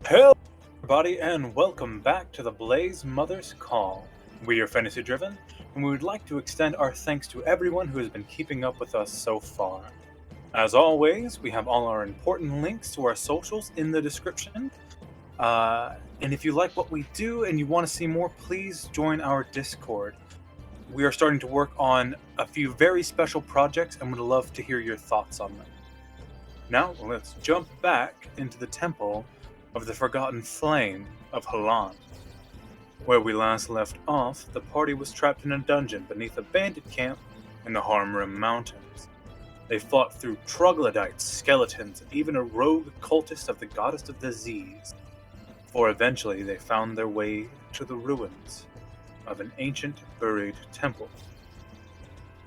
Hello, everybody, and welcome back to the Blaze Mother's Call. We are fantasy driven, and we would like to extend our thanks to everyone who has been keeping up with us so far. As always, we have all our important links to our socials in the description. And if you like what we do and you want to see more, please join our Discord. We are starting to work on a few very special projects and would love to hear your thoughts on them. Now, let's jump back into the temple of the Forgotten Flame of Halon. Where we last left off, the party was trapped in a dungeon beneath a bandit camp in the Harmrim Mountains. They fought through troglodytes, skeletons, and even a rogue cultist of the goddess of disease, for eventually they found their way to the ruins of an ancient buried temple.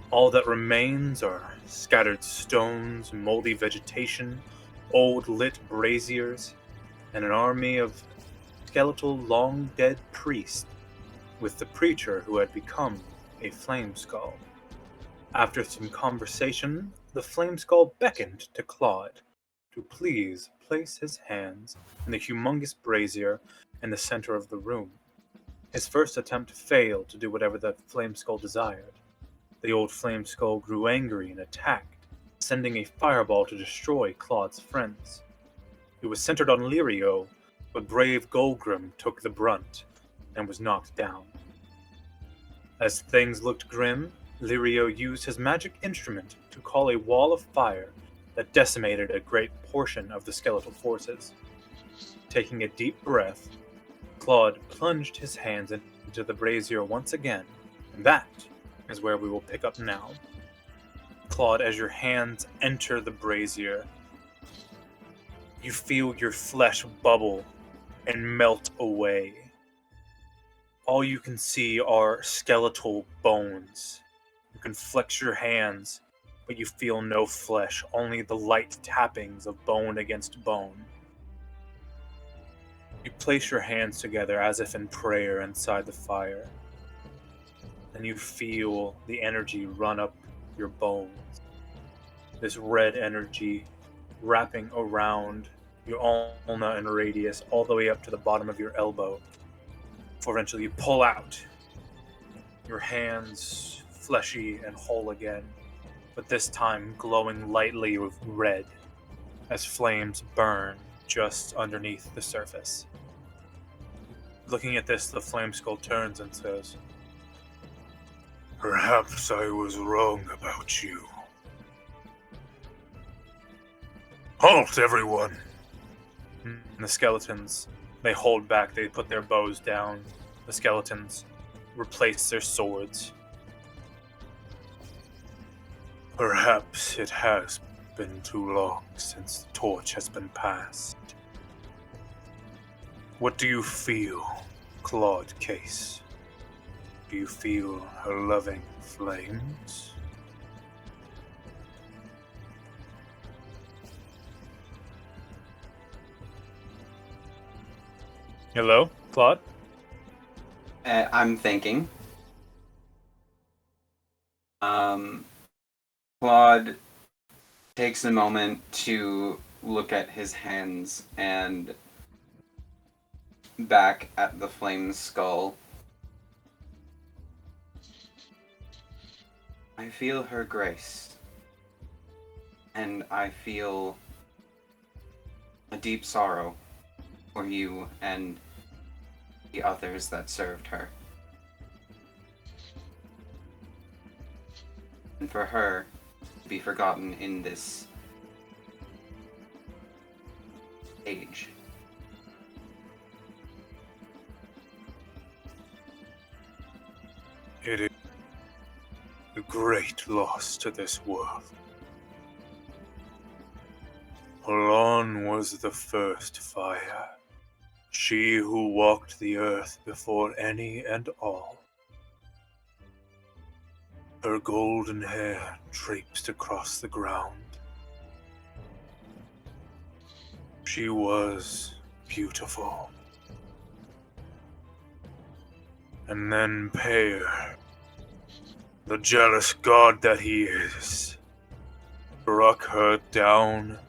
All that remains are scattered stones, moldy vegetation, old lit braziers, and an army of skeletal long-dead priests, with the preacher who had become a flame skull. After some conversation, the flame skull beckoned to Klaude to please place his hands in the humongous brazier in the center of the room. His first attempt failed to do whatever the flame skull desired. The old flame skull grew angry and attacked, sending a fireball to destroy Claude's friends. It was centered on Lirio, but brave Golgrim took the brunt and was knocked down. As things looked grim, Lirio used his magic instrument to call a wall of fire that decimated a great portion of the skeletal forces. Taking a deep breath, Claude plunged his hands into the brazier once again, and that is where we will pick up now. Claude, as your hands enter the brazier, you feel your flesh bubble and melt away. All you can see are skeletal bones. You can flex your hands, but you feel no flesh, only the light tappings of bone against bone. You place your hands together as if in prayer inside the fire, and you feel the energy run up your bones. This red energy wrapping around your ulna and radius all the way up to the bottom of your elbow. For eventually you pull out, your hands fleshy and whole again, but this time glowing lightly with red as flames burn just underneath the surface. Looking at this, the flame skull turns and says, "Perhaps I was wrong about you. Halt, everyone!" And the skeletons, they hold back, they put their bows down. The skeletons replace their swords. Perhaps it has been too long since the torch has been passed. What do you feel, Claude Case? Do you feel her loving flames? Hello, Claude? I'm thinking. Claude takes a moment to look at his hands and back at the flame skull. I feel her grace, and I feel a deep sorrow for you and the others that served her. And for her to be forgotten in this age. It is a great loss to this world. Halon was the first fire, she who walked the earth before any and all. Her golden hair traipsed across the ground. She was beautiful. And then Pear, the jealous god that he is, struck her down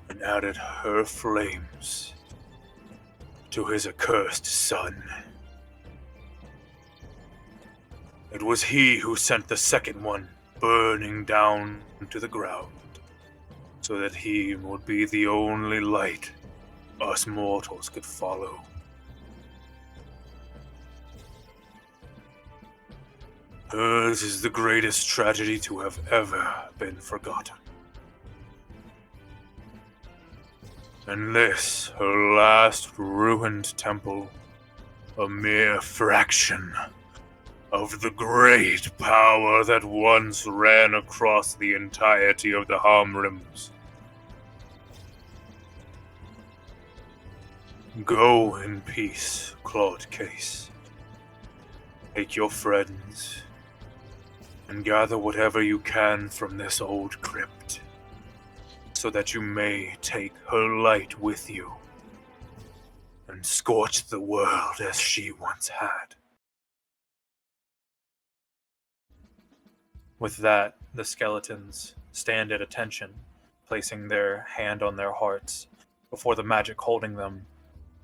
and added her flames to his accursed son. It was he who sent the second one burning down to the ground, so that he would be the only light us mortals could follow. Hers is the greatest tragedy to have ever been forgotten. And this, her last ruined temple, a mere fraction of the great power that once ran across the entirety of the Harm Rims. Go in peace, Klaude Case. Take your friends and gather whatever you can from this old crypt, so that you may take her light with you and scorch the world as she once had. With that, the skeletons stand at attention, placing their hand on their hearts before the magic holding them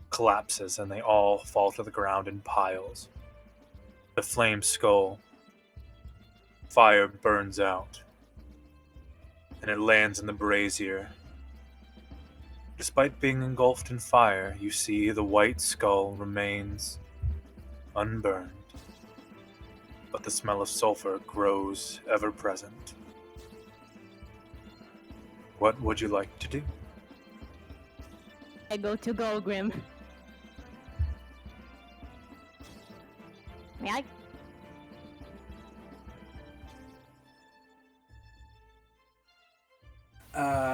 collapses and they all fall to the ground in piles. The flame skull fire burns out, and it lands in the brazier. Despite being engulfed in fire, you see the white skull remains unburned, but the smell of sulfur grows ever present. What would you like to do? I go to Golgrim. May I?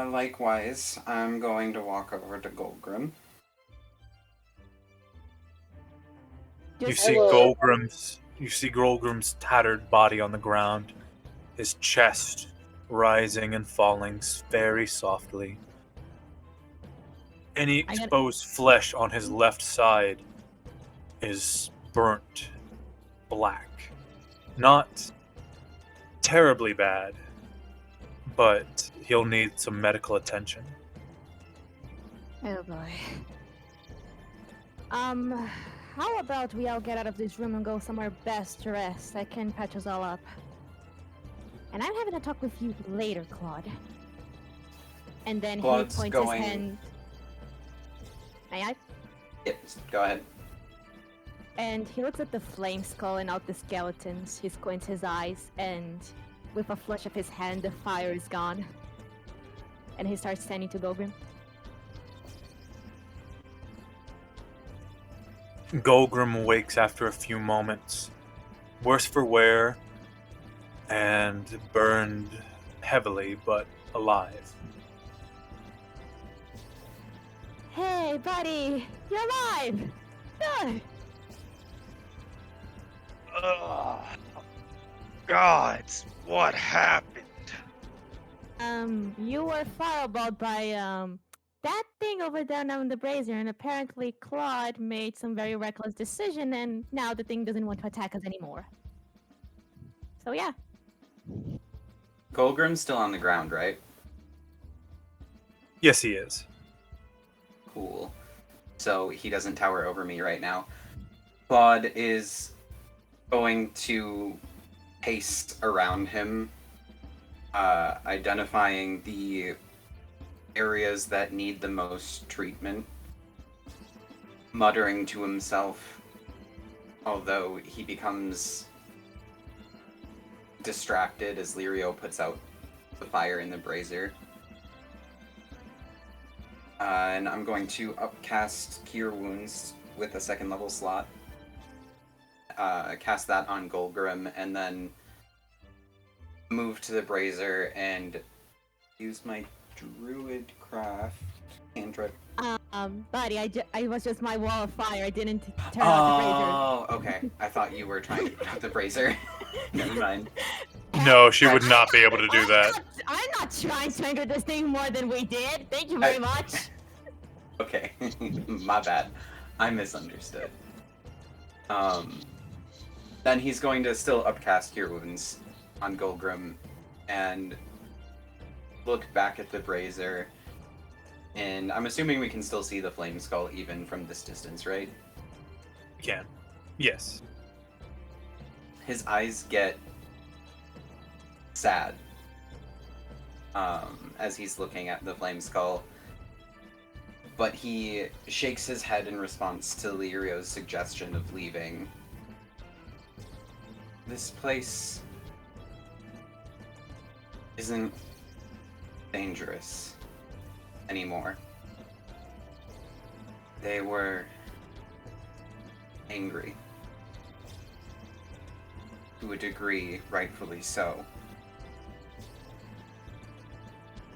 Likewise, I'm going to walk over to Golgrim. You see Golgrim's tattered body on the ground, his chest rising and falling very softly. Any exposed flesh on his left side is burnt black. Not terribly bad, but he'll need some medical attention. Oh boy. How about we all get out of this room and go somewhere best to rest? I can patch us all up. And I'm having a talk with you later, Klaude. And then Claude's he points going... his hand. May I? Yes, go ahead. And he looks at the flame skull and out the skeletons. He squints his eyes, and with a flush of his hand, the fire is gone. And he starts standing to Golgrim. Golgrim wakes after a few moments, worse for wear, and burned heavily, but alive. Hey, buddy! You're alive! Good! Gods, what happened? You were fireballed by, that thing over there now in the brazier, and apparently Klaude made some very reckless decision, and now the thing doesn't want to attack us anymore. So yeah. Golgrim's still on the ground, right? Yes, he is. Cool. So he doesn't tower over me right now. Klaude is going to pace around him, identifying the areas that need the most treatment, muttering to himself, although he becomes distracted as Lirio puts out the fire in the brazier. And I'm going to upcast Cure Wounds with a second level slot. Cast that on Golgrim, and then move to the brazier and use my Druid Craft cantrip. Buddy, I was just my wall of fire. I didn't turn out Oh, okay. I thought you were trying to put out the brazier. Never mind. No, she would not be able to do that. I'm not trying to anger this thing more than we did. Thank you very much. Okay, my bad. I misunderstood. Then he's going to still upcast Cure Wounds on Golgrim and look back at the brazier And I'm assuming we can still see the flame skull even from this distance, right? You can. Yes. His eyes get sad as he's looking at the flame skull. But he shakes his head in response to Lirio's suggestion of leaving. This place isn't dangerous anymore. They were angry. To a degree, rightfully so.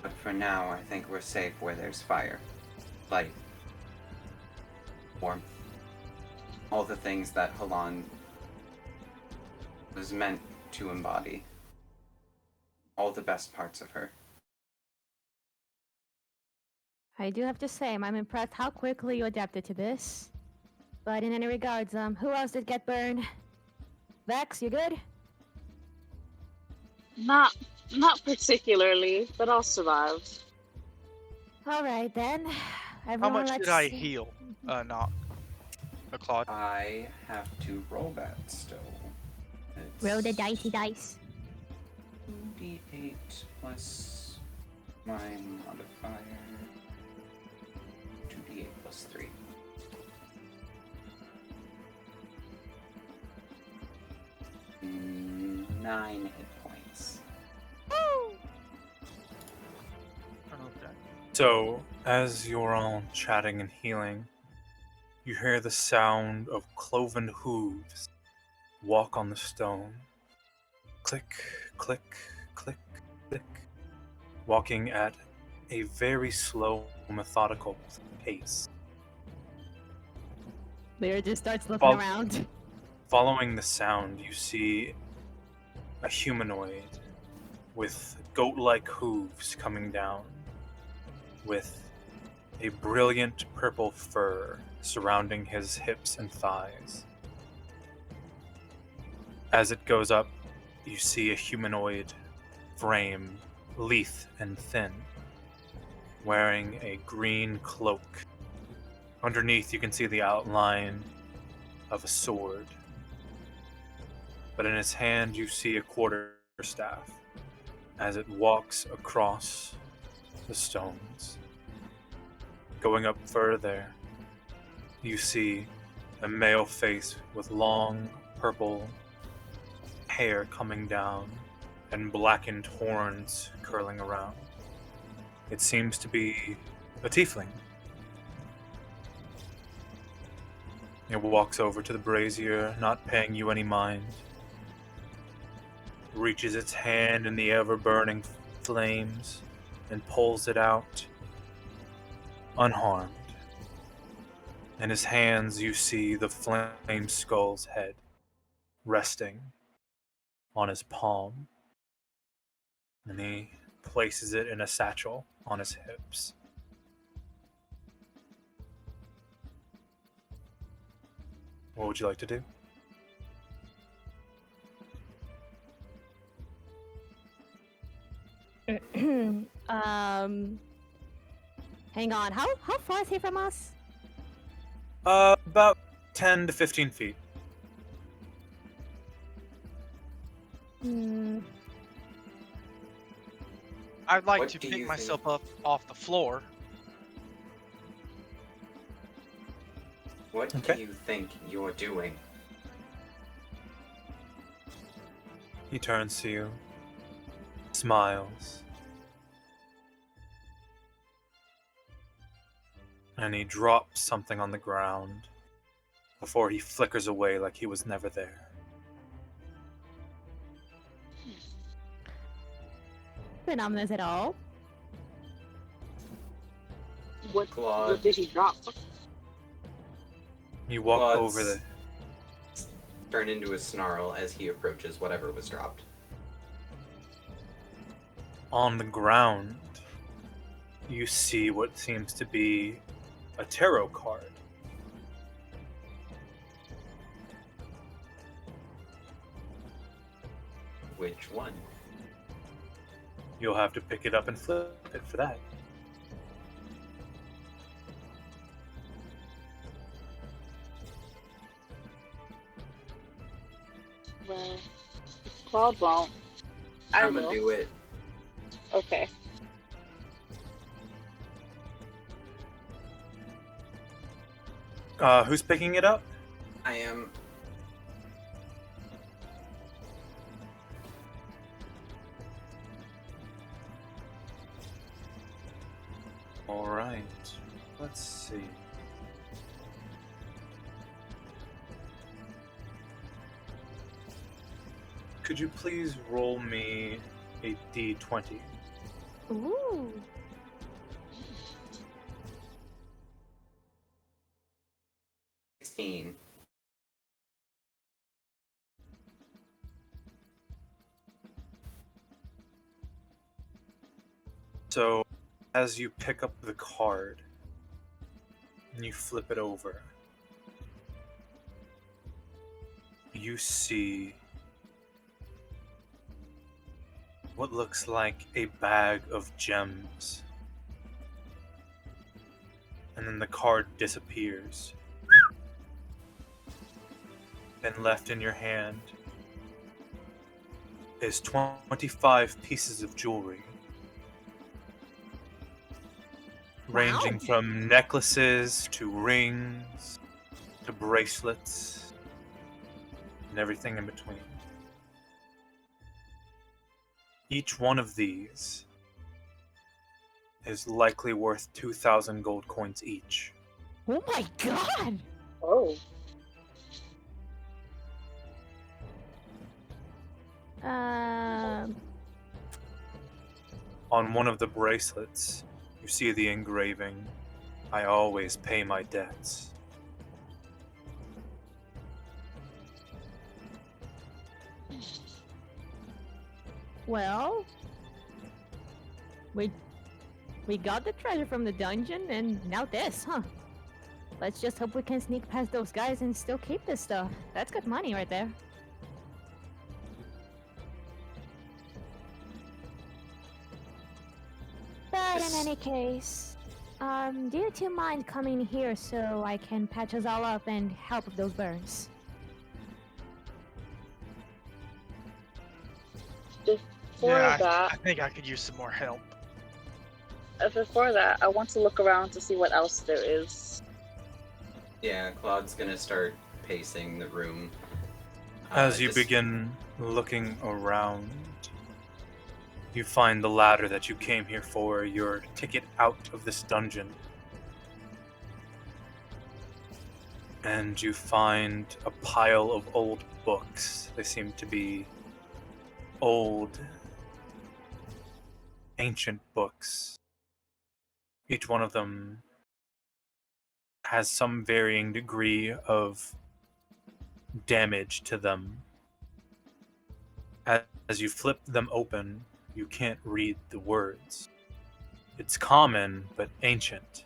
But for now, I think we're safe where there's fire, light, warmth, all the things that Halon was meant to embody. All the best parts of her. I do have to say, I'm impressed how quickly you adapted to this. But in any regards, who else did get burned? Vex, you good? Not particularly, but I'll survive. All right then. How Everyone, much let's did I see. heal? Not a Klaude. I have to roll that still. It's Roll the dicey dice. 2d8 plus my modifier. 2d8 plus 3. Mm, 9 hit points. Okay. So, as you're all chatting and healing, you hear the sound of cloven hooves walk on the stone. Click, click, click, click. Walking at a very slow, methodical pace. Lyra just starts looking Fol- around. Following the sound, you see a humanoid with goat-like hooves coming down, with a brilliant purple fur surrounding his hips and thighs. As it goes up, you see a humanoid frame, lithe and thin, wearing a green cloak. Underneath, you can see the outline of a sword. But in his hand, you see a quarterstaff as it walks across the stones. Going up further, you see a male face with long purple hair coming down and blackened horns curling around. It seems to be a tiefling. It walks over to the brazier, not paying you any mind. Reaches its hand in the ever-burning flames and pulls it out, unharmed. In his hands, you see the flame skull's head resting on his palm, and he places it in a satchel on his hips. What would you like to do? Hang on. How far is he from us? About 10 to 15 feet. Hmm. I'd like What to do pick you myself up off the floor. What Okay. do you think you're doing? He turns to you, smiles, and he drops something on the ground before he flickers away like he was never there. Been ominous at all. What Claude. did he drop? You walk Claude's over the. turn into a snarl as he approaches whatever was dropped. On the ground, you see what seems to be a tarot card. Which one? You'll have to pick it up and flip it for that. Well, Claude won't. I I'm will. gonna do it. Okay. Who's picking it up? I am. All right. Let's see. Could you please roll me a d20? Ooh. $16. So, as you pick up the card and you flip it over, you see what looks like a bag of gems. And then the card disappears. And left in your hand is 25 pieces of jewelry. Ranging from necklaces to rings to bracelets and everything in between. Each one of these is likely worth 2,000 gold coins each. Oh my god! Oh. On one of the bracelets, you see the engraving, "I always pay my debts." Well, we got the treasure from the dungeon, and now this, huh? Let's just hope we can sneak past those guys and still keep this stuff. That's good money right there. But in any case, do you two mind coming here so I can patch us all up and help with those burns? Before Yeah, that, I think I could use some more help. before that, I want to look around to see what else there is. Yeah, Claude's gonna start pacing the room. As you just- begin looking around, you find the ladder that you came here for, your ticket out of this dungeon. And you find a pile of old books. They seem to be old, ancient books. Each one of them has some varying degree of damage to them. As you flip them open, you can't read the words. It's common, but ancient.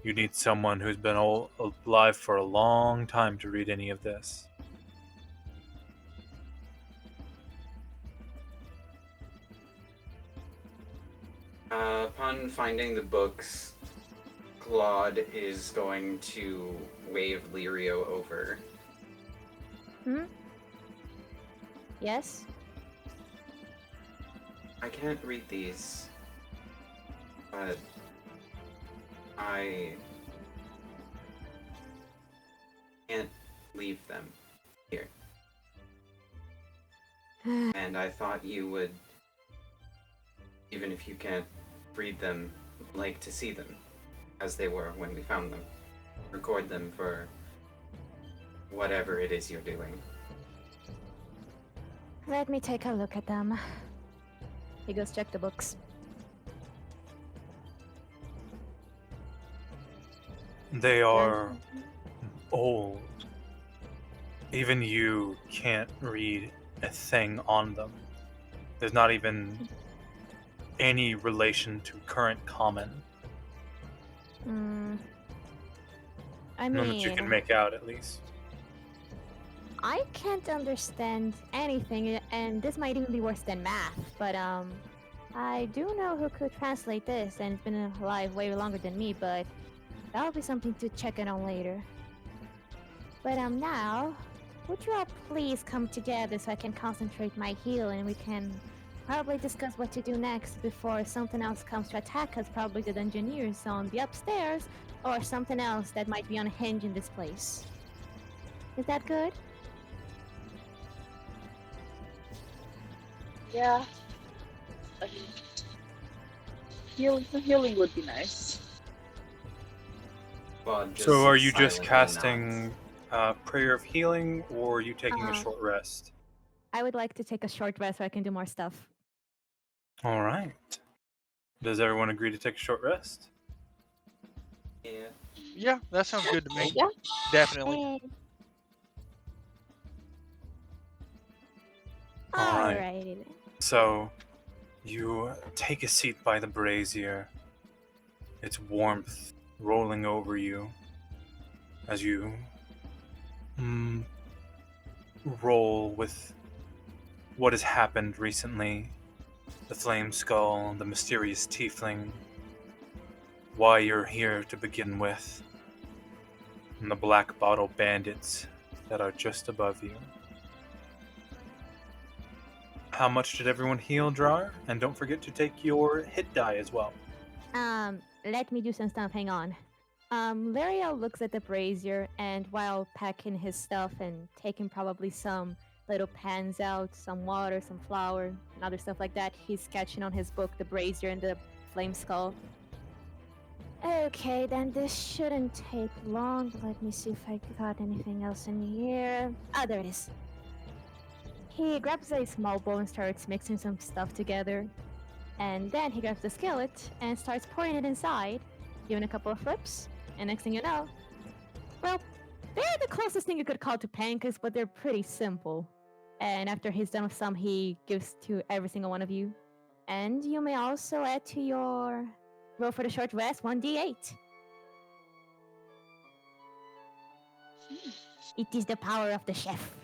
You need someone who's been alive for a long time to read any of this. Upon finding the books, Claude is going to wave Lirio over. Yes? I can't read these, but I can't leave them here. And I thought you would, even if you can't read them, like to see them as they were when we found them. Record them for whatever it is you're doing. Let me take a look at them. He goes check the books. They are old. Even you can't read a thing on them. There's not even any relation to current common. I None that you can mean, make out, at least. I can't understand anything, and this might even be worse than math, but I do know who could translate this, and it's been alive way longer than me, but that'll be something to check in on later. But now, would you all please come together so I can concentrate my heal and we can probably discuss what to do next before something else comes to attack us, probably the Dungeoneers on the upstairs, or something else that might be unhinged in this place. Is that good? Yeah. I mean, healing would be nice. Claude just So are you just silently casting nods. Prayer of Healing, or are you taking a Uh-huh. short rest? I would like to take a short rest so I can do more stuff. All right. Does everyone agree to take a short rest? Yeah. Yeah, that sounds good to me. Yeah. Definitely. Hey. All right. Alrighty then. So, you take a seat by the brazier, its warmth rolling over you as you roll with what has happened recently. The flame skull, the mysterious tiefling, why you're here to begin with, and the black bottle bandits that are just above you. How much did everyone heal, Drar? And don't forget to take your hit die as well. Let me do some stuff. Hang on. Lariel looks at the brazier, and while packing his stuff and taking probably some little pans out, some water, some flour, and other stuff like that, he's sketching on his book the brazier and the flame skull. Okay, then this shouldn't take long. Let me see if I got anything else in here. Ah, there it is. He grabs a small bowl and starts mixing some stuff together. And then he grabs the skillet and starts pouring it inside, giving a couple of flips. And next thing you know, well, they're the closest thing you could call to pancakes, but they're pretty simple. And after he's done with some, he gives to every single one of you. And you may also add to your roll for the short rest 1d8. It is the power of the chef.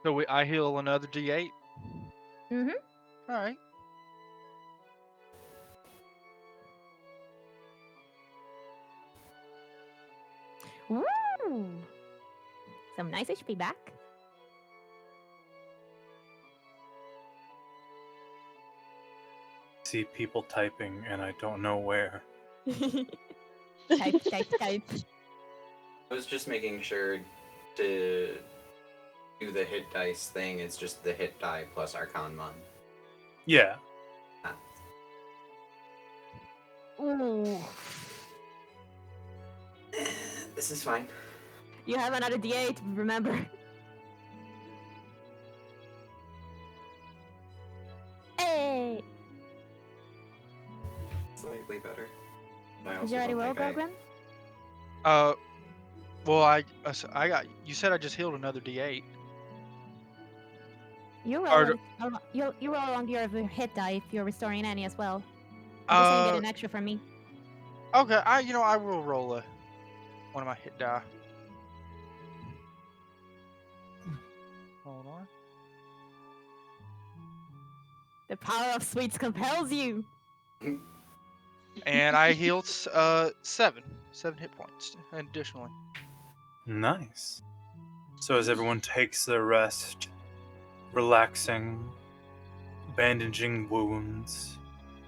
So I heal another D8. Mm-hmm. All right. Woo! Some nice HP back. See people typing, and I don't know where. Type. I was just making sure to do the hit dice thing. It's just the hit die plus Arcon Mon. Yeah. Ooh. This is fine. You have another D8, remember. Hey! Slightly better. I Did also you already don't roll, think Gogrim? Well, I got. You said I just healed another D8. You Or roll, you roll on your hit die if you're restoring any as well. I'm just saying get an extra from me. Okay. I will roll one of my hit die. Hold on. The power of sweets compels you. And I healed 7 hit points additionally. Nice. So as everyone takes their rest, relaxing, bandaging wounds,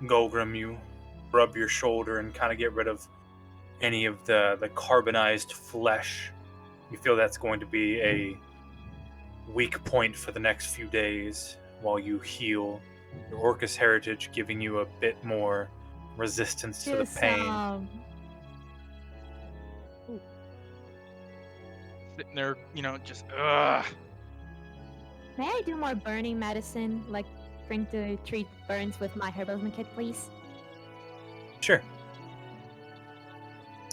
Golgrim, you rub your shoulder and kind of get rid of any of the carbonized flesh. You feel that's going to be a weak point for the next few days while you heal. Your Orcus heritage giving you a bit more resistance to the Just, pain. Sitting there, just ugh. May I do more burning medicine, like drink to treat burns with my herbalism kit, please? Sure.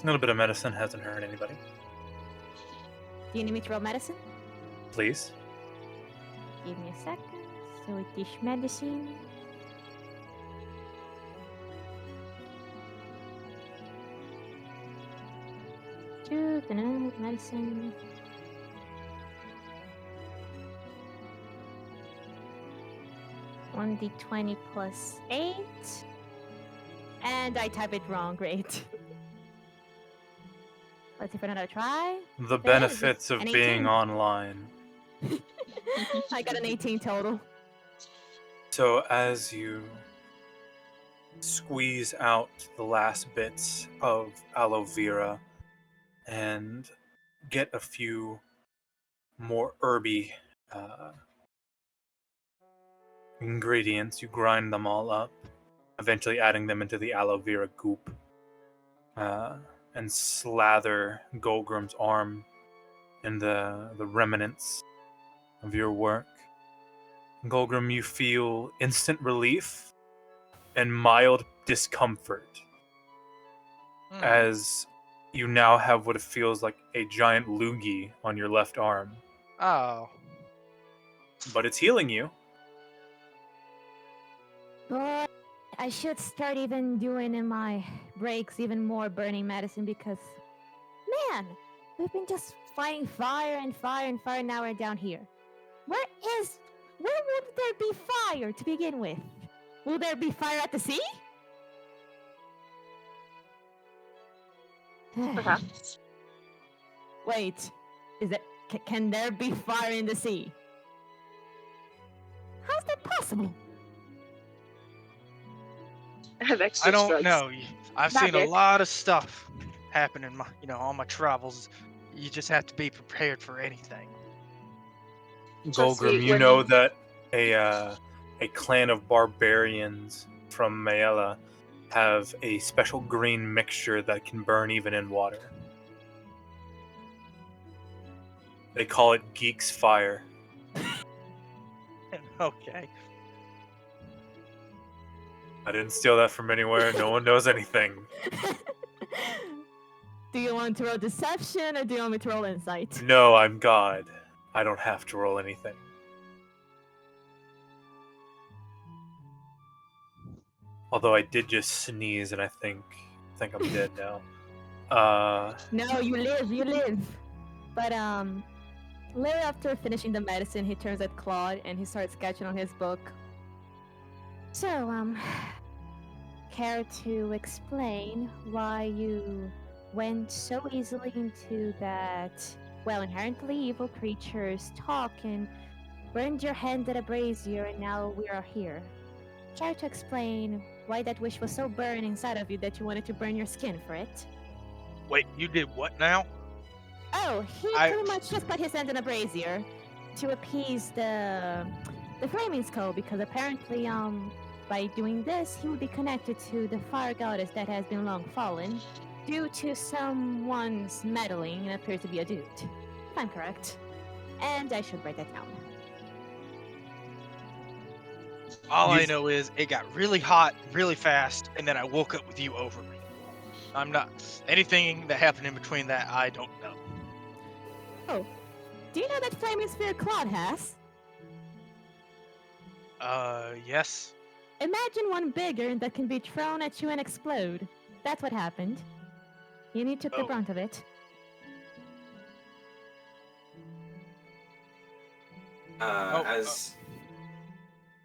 A little bit of medicine hasn't hurt anybody. Do you need me to roll medicine? Please. Give me a second. So it is medicine. Two, medicine. One d20 plus 8. And I type it wrong, great. Let's see for another try. The There is benefits of an being 18. online. I got an 18 total. So as you squeeze out the last bits of aloe vera and get a few more herby uh, ingredients, you grind them all up, eventually adding them into the aloe vera goop, and slather Golgrim's arm in the remnants of your work. Golgrim, you feel instant relief and mild discomfort as you now have what it feels like a giant loogie on your left arm. Oh. Hmm. But it's healing you. But I should start even doing in my breaks even more burning medicine because, man, we've been just fighting fire and fire and fire. Now we're down here. Where would there be fire to begin with? Will there be fire at the sea? Perhaps. Wait, can there be fire in the sea? How's that possible? I don't know. I've seen a Magic. lot of stuff happen in my, on my travels. You just have to be prepared for anything. Trust me, Golgrim, you when know you- that a clan of barbarians from Maella have a special green mixture that can burn even in water. They call it Geek's Fire. Okay. I didn't steal that from anywhere. No one knows anything. Do you want to roll deception or do you want me to roll insight? No, I'm God. I don't have to roll anything. Although I did just sneeze and I think I'm dead now. No, you live. But later after finishing the medicine, he turns at Klaude and he starts sketching on his book. So, care to explain why you went so easily into that, well, inherently evil creature's talk and burned your hand at a brazier and now we are here? Care to explain why that wish was so burned inside of you that you wanted to burn your skin for it? Wait, you did what now? Oh, he I- pretty much just put his hand in a brazier to appease the flaming skull because apparently by doing this he would be connected to the fire goddess that has been long fallen due to someone's meddling and appears to be a dude. If I'm correct. And I should write that down. All I You- know is it got really hot, really fast, and then I woke up with you over me. I'm not anything that happened in between that. I don't know. Do you know that flaming spear Klaude has? Yes. Imagine one bigger that can be thrown at you and explode. That's what happened. You took the Oh. brunt of it. As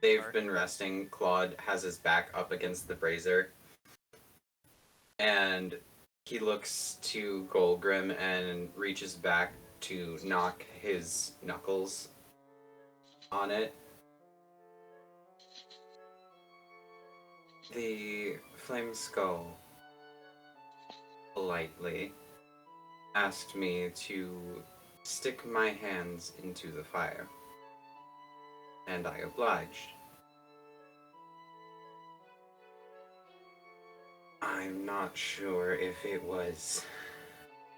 they've Sorry. been resting, Claude has his back up against the brazier. And he looks to Golgrim and reaches back to knock his knuckles on it. The Flame Skull politely asked me to stick my hands into the fire, and I obliged. I'm not sure if it was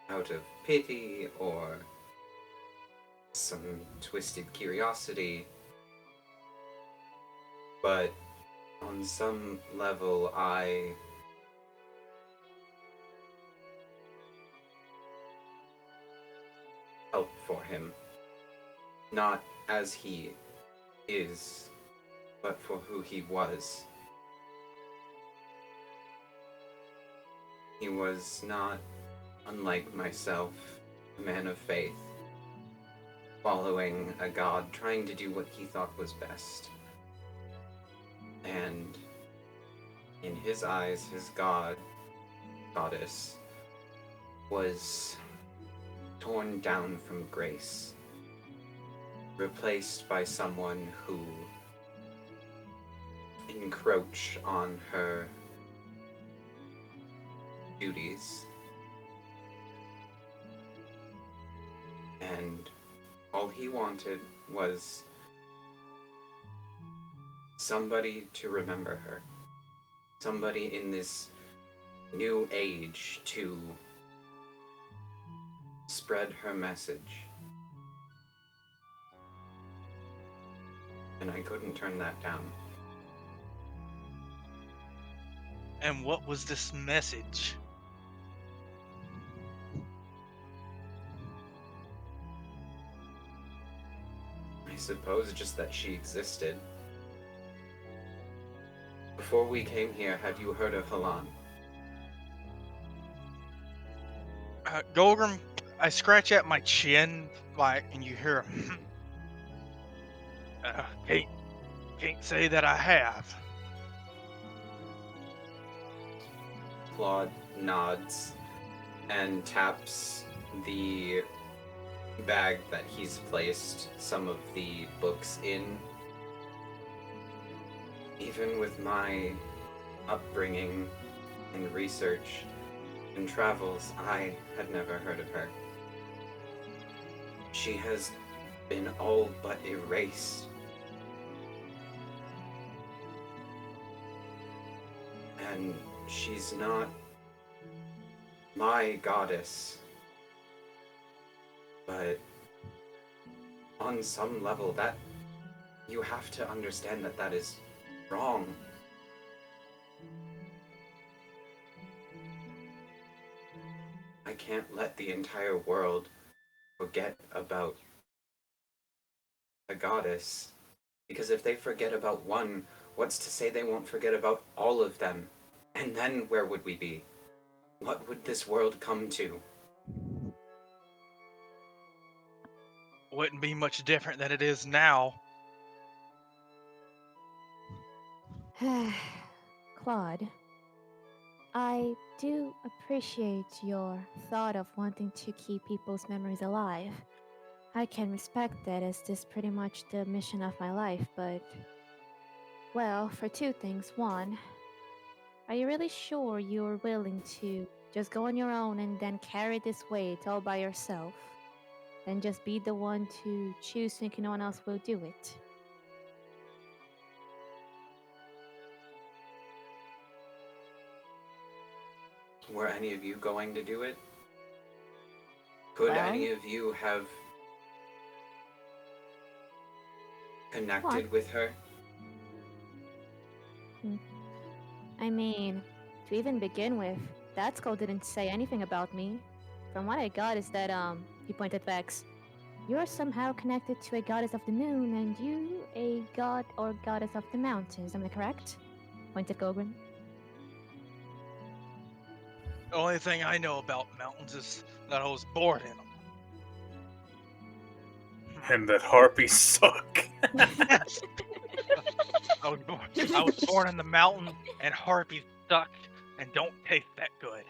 out of pity or some twisted curiosity, but on some level I felt for him, not as he is, but for who he was. He was not unlike myself, a man of faith, following a god, trying to do what he thought was best. And in his eyes, his goddess, was torn down from Grace, replaced by someone who encroached on her duties. And all he wanted was somebody to remember her. Somebody in this new age to spread her message. And I couldn't turn that down. And what was this message? I suppose just that she existed. Before we came here, have you heard of Halon? Golgrim, I scratch at my chin, and you hear can't say that I have. Klaude nods and taps the bag that he's placed some of the books in. Even with my upbringing and research and travels, I had never heard of her. She has been all but erased. And she's not my goddess. But on some level, that you have to understand that is wrong. I can't let the entire world forget about a goddess, because if they forget about one, what's to say they won't forget about all of them? And then where would we be? What would this world come to? Wouldn't be much different than it is now. Claude, I do appreciate your thought of wanting to keep people's memories alive. I can respect that, as this is pretty much the mission of my life, but... Well, for two things. One, are you really sure you're willing to just go on your own and then carry this weight all by yourself? Then just be the one to choose thinking no one else will do it? Were any of you going to do it? Could Well, any of you have connected What? with her? I mean, to even begin with, that skull didn't say anything about me. From what I got is that, he pointed Vex, you're somehow connected to a goddess of the moon, and you a god or goddess of the mountains, am I correct? Pointed Gogren. The only thing I know about mountains is that I was born in them. And that harpies suck. I was born in the mountain, and harpies suck and don't taste that good.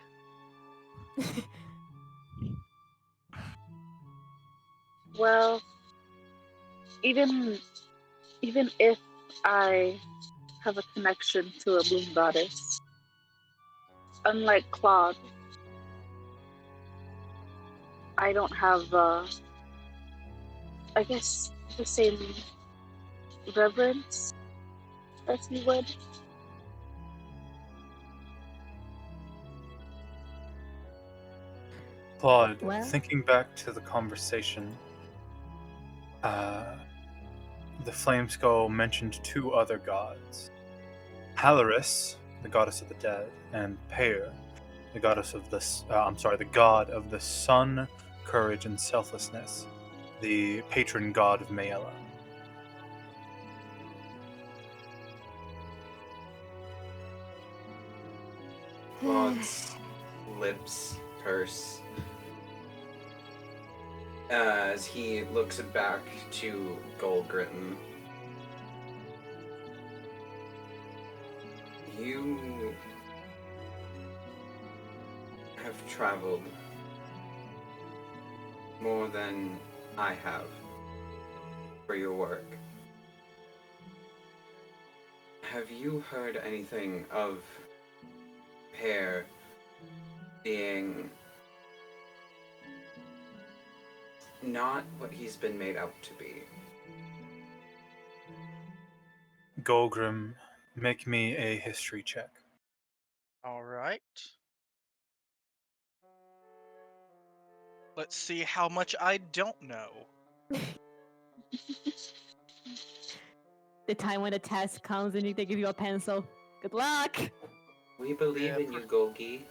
Well, even if I have a connection to a moon goddess, unlike Claude, I don't have, I guess, the same reverence as you would. Claude, Well? thinking back to the conversation, the Flame Skull mentioned two other gods. Halaris, the goddess of the dead, and Peir, the goddess of the the god of the sun, courage, and selflessness, the patron god of Maella. Claude's lips purse as he looks back to Goldgritton. You have traveled more than I have for your work. Have you heard anything of Pear being not what he's been made out to be? Golgrim, make me a history check. All right. Let's see how much I don't know. The time when the test comes and they give you a pencil. Good luck. We believe Yeah, in you, Golgi.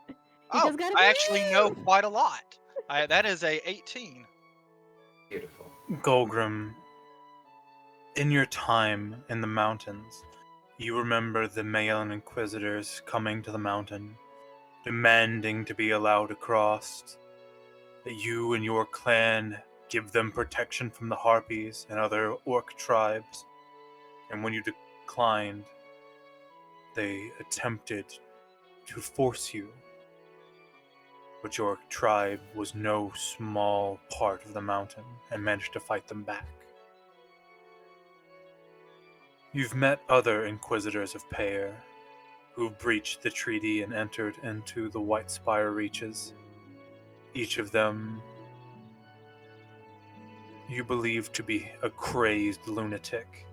You Oh, just gotta I actually know believe. quite a lot. That is a 18. Beautiful. Golgrim, in your time in the mountains, you remember the Maelon Inquisitors coming to the mountain, demanding to be allowed across, that you and your clan give them protection from the Harpies and other orc tribes, and when you declined, they attempted to force you. But your tribe was no small part of the mountain and managed to fight them back. You've met other Inquisitors of Pear who've breached the treaty and entered into the White Spire reaches. Each of them you believe to be a crazed lunatic.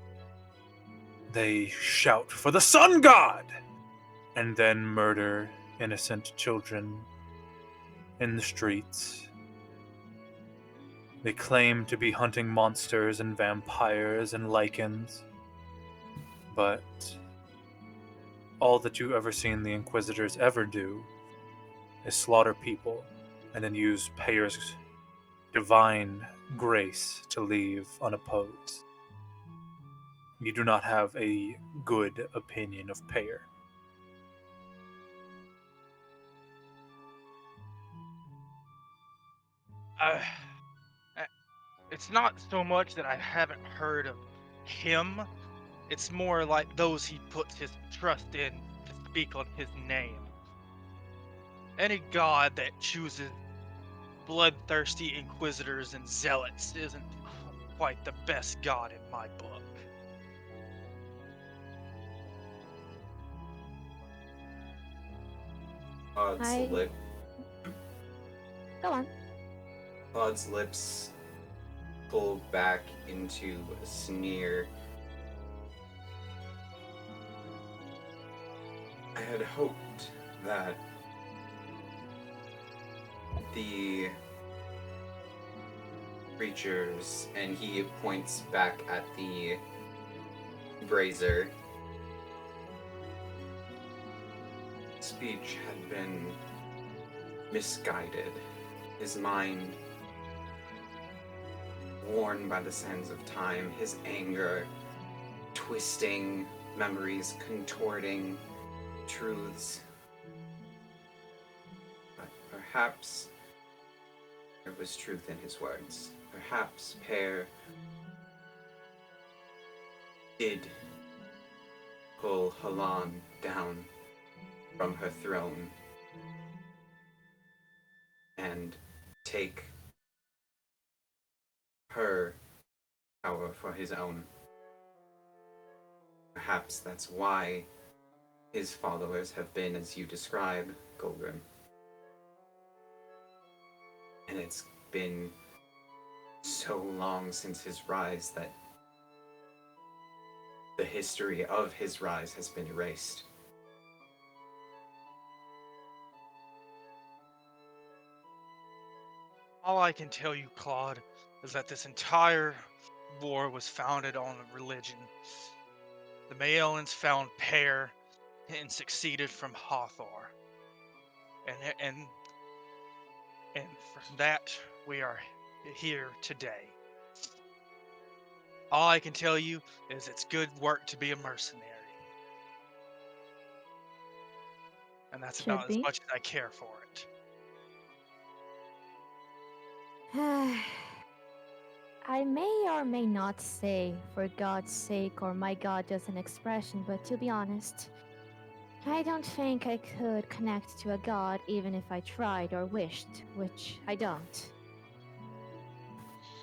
They shout for the Sun God! And then murder innocent children in the streets. They claim to be hunting monsters and vampires and lichens, but all that you've ever seen the Inquisitors ever do is slaughter people and then use Pear's divine grace to leave unopposed. You do not have a good opinion of Pear. Uh, it's not so much that I haven't heard of him. It's more like those he puts his trust in to speak on his name. Any god that chooses bloodthirsty inquisitors and zealots isn't quite the best god in my book. Go on. Claude's lips pull back into a sneer. I had hoped that the creatures, and he points back at the brazier, speech had been misguided, his mind worn by the sands of time, his anger twisting memories, contorting truths. But perhaps there was truth in his words. Perhaps Pear did pull Halon down from her throne and take her power for his own. Perhaps that's why his followers have been as you describe, Golgrim. And it's been so long since his rise that the history of his rise has been erased. All I can tell you, Claude, is that this entire war was founded on religion. The Maelons found Pear and succeeded from Hathor. And from that, we are here today. All I can tell you is it's good work to be a mercenary. And that's Should about as be. much as I care for it. I may or may not say, for God's sake, or my God, just an expression, but to be honest, I don't think I could connect to a god even if I tried or wished, which I don't.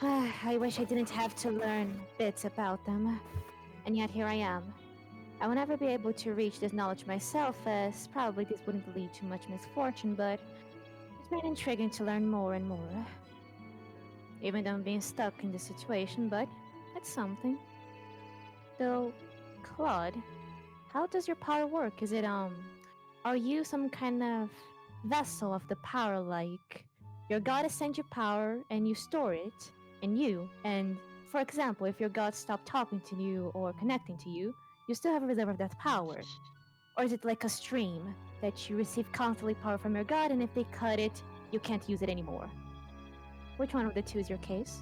I wish I didn't have to learn bits about them, and yet here I am. I will never be able to reach this knowledge myself, as probably this wouldn't lead to much misfortune, but it's been intriguing to learn more and more. Even though I'm being stuck in this situation, but it's something. Though, Claude, how does your power work? Is it, are you some kind of vessel of the power, like your goddess sends you power and you store it in you, and for example, if your god stopped talking to you or connecting to you, you still have a reserve of that power? Or is it like a stream that you receive constantly power from your god, and if they cut it, you can't use it anymore? Which one of the two is your case?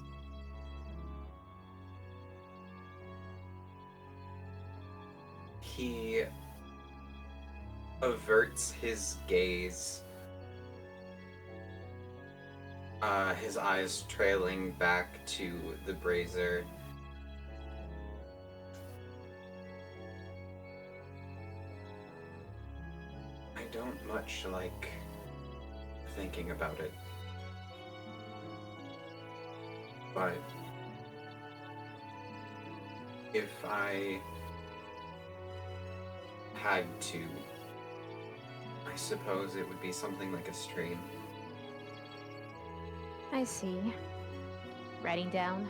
He averts his gaze, his eyes trailing back to the brazier. I don't much like thinking about it, but if I had to, I suppose it would be something like a stream. I see. Writing down.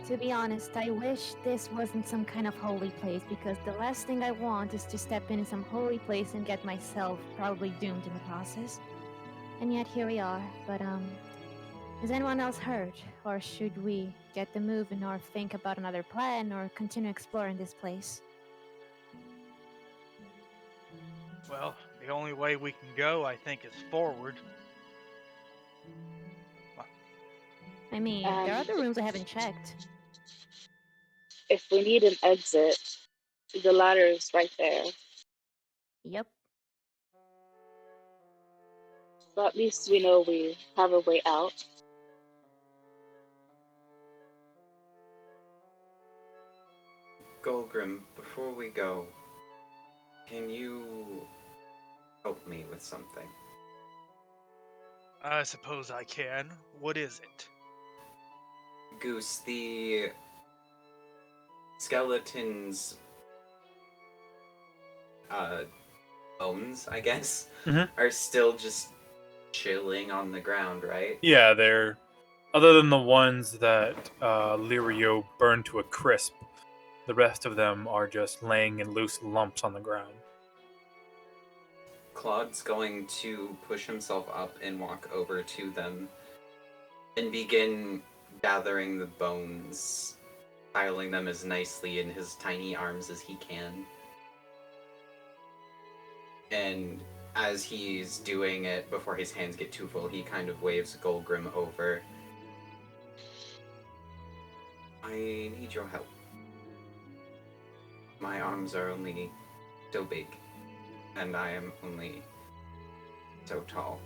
To be honest, I wish this wasn't some kind of holy place, because the last thing I want is to step in some holy place and get myself probably doomed in the process. And yet here we are. But is anyone else hurt? Or should we get the moving or think about another plan or continue exploring this place? Well, the only way we can go, I think, is forward. I mean, there are other rooms I haven't checked. If we need an exit, the ladder is right there. Yep. So at least we know we have a way out. Golgrim, before we go, can you help me with something? I suppose I can. What is it? Goose, the skeleton's bones, I guess, are still just chilling on the ground, right? Yeah, they're... Other than the ones that Lirio burned to a crisp, the rest of them are just laying in loose lumps on the ground. Claude's going to push himself up and walk over to them and begin gathering the bones, piling them as nicely in his tiny arms as he can. And as he's doing it, before his hands get too full, he kind of waves Golgrim over. I need your help. My arms are only so big, and I am only so tall.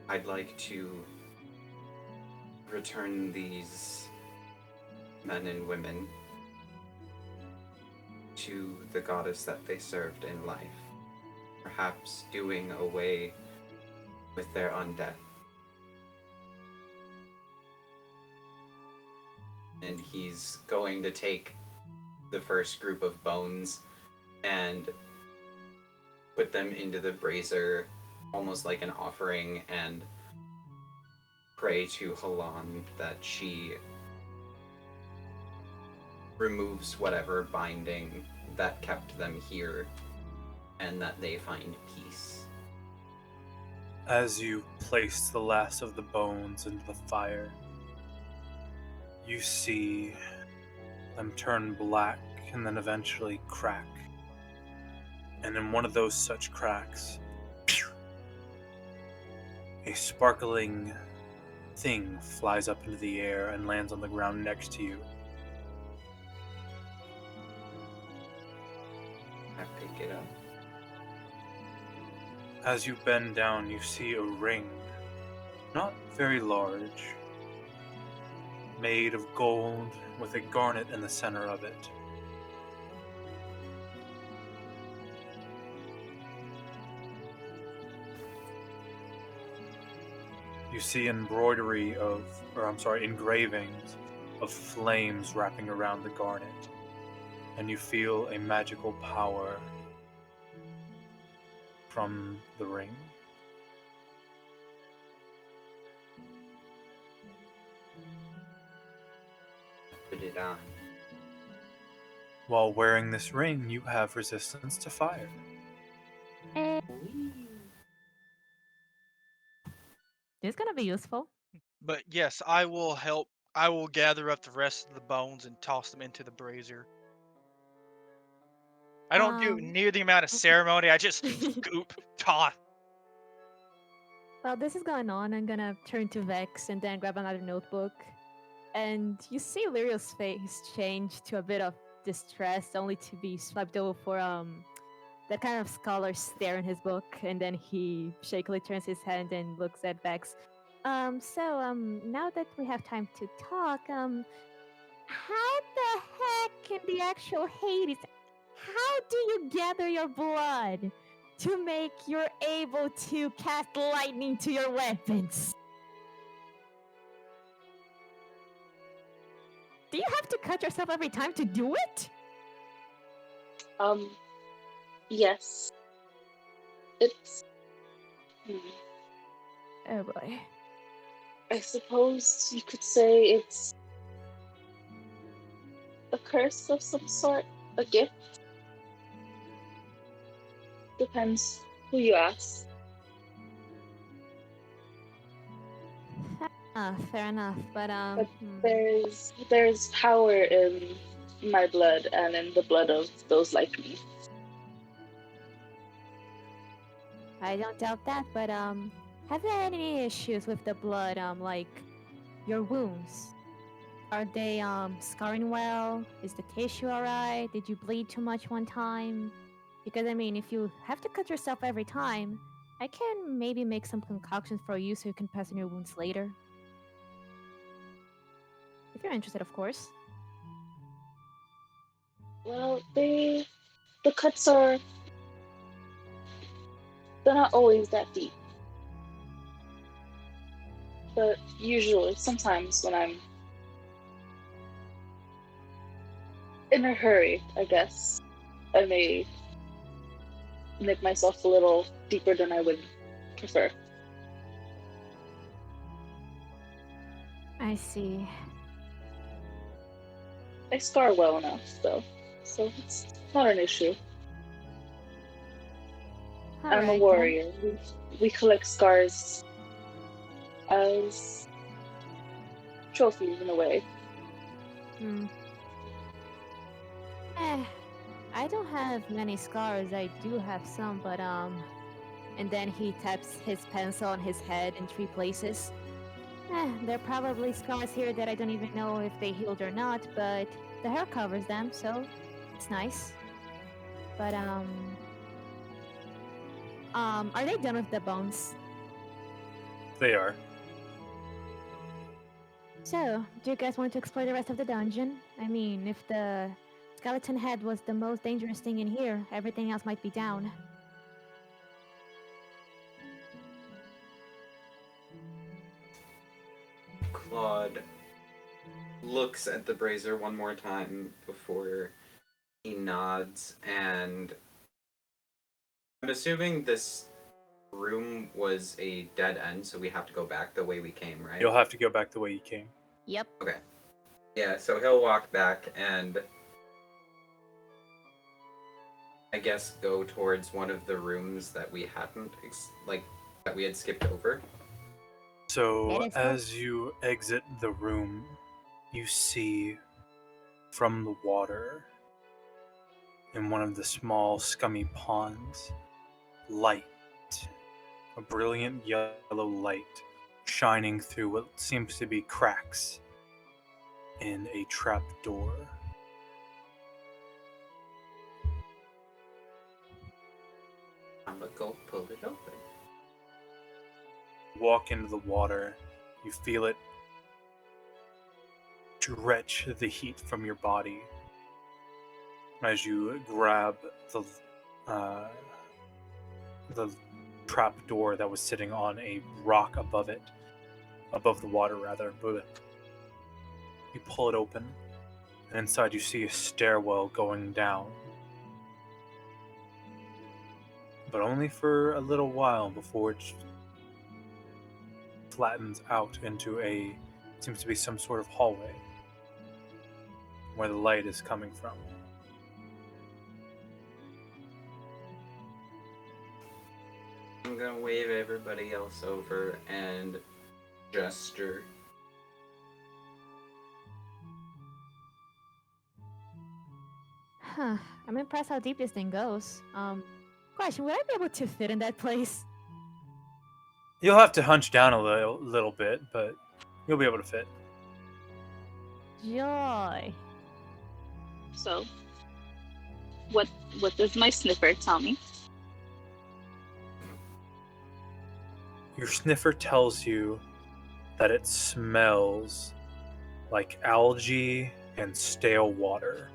I'd like to return these men and women to the goddess that they served in life, perhaps doing away with their undeath. And he's going to take the first group of bones and put them into the brazier, almost like an offering, and pray to Halon that she removes whatever binding that kept them here, and that they find peace. As you place the last of the bones into the fire, you see them turn black and then eventually crack. And in one of those such cracks, a sparkling thing flies up into the air and lands on the ground next to you. I pick it up. As you bend down, you see a ring, not very large, made of gold with a garnet in the center of it. You see engravings of flames wrapping around the garnet, and you feel a magical power from the ring. Put it on. While wearing this ring, you have resistance to fire. Eh, this is gonna be useful. But yes, I will help. I will gather up the rest of the bones and toss them into the brazier. I don't do Um, near the amount of ceremony. I just scoop, toss. While this is going on, I'm gonna turn to Vex and then grab another notebook. And you see Lyrio's face change to a bit of distress, only to be swiped over for that kind of scholar stare in his book, and then he shakily turns his head and looks at Vex. Now that we have time to talk, how the heck in the actual Hades, how do you gather your blood to make you're able to cast lightning to your weapons? Do you have to cut yourself every time to do it? Yes. It's. Oh boy. I suppose you could say it's a curse of some sort, a gift. Depends who you ask. Fair enough. But But there's power in my blood and in the blood of those like me. I don't doubt that. But have you had any issues with the blood? Like your wounds? Are they scarring well? Is the tissue alright? Did you bleed too much one time? Because I mean, if you have to cut yourself every time, I can maybe make some concoctions for you so you can pass on your wounds later. If you're interested, of course. Well, the cuts are, they're not always that deep. But usually, sometimes when I'm in a hurry, I guess, I may make myself a little deeper than I would prefer. I see. I scar well enough, though, so it's not an issue. I'm a Alright, then. warrior. We collect scars as trophies in a way. I don't have many scars. I do have some, but and then he taps his pencil on his head in 3 places. There are probably scars here that I don't even know if they healed or not, but the hair covers them, so it's nice. But are they done with the bones? They are. So, do you guys want to explore the rest of the dungeon? I mean, if the skeleton head was the most dangerous thing in here, everything else might be down. Claude looks at the brazier one more time before he nods, and I'm assuming this room was a dead end, so we have to go back the way we came, right? You'll have to go back the way you came. Yep. Okay. Yeah, so he'll walk back and I guess go towards one of the rooms that we hadn't, that we had skipped over. So, It is as you exit the room, you see from the water in one of the small, scummy ponds, light. A brilliant yellow light shining through what seems to be cracks in a trap door. I'm gonna go pull it open. Walk into the water, you feel it drench the heat from your body as you grab the trap door that was sitting on a rock above it above the water rather. But you pull it open, and inside you see a stairwell going down. But only for a little while before it flattens out into seems to be some sort of hallway where the light is coming from. I'm gonna wave everybody else over and gesture. Huh. I'm impressed how deep this thing goes. Question, would I be able to fit in that place? You'll have to hunch down a little bit, but you'll be able to fit. Joy. So, what does my sniffer tell me? Your sniffer tells you that it smells like algae and stale water.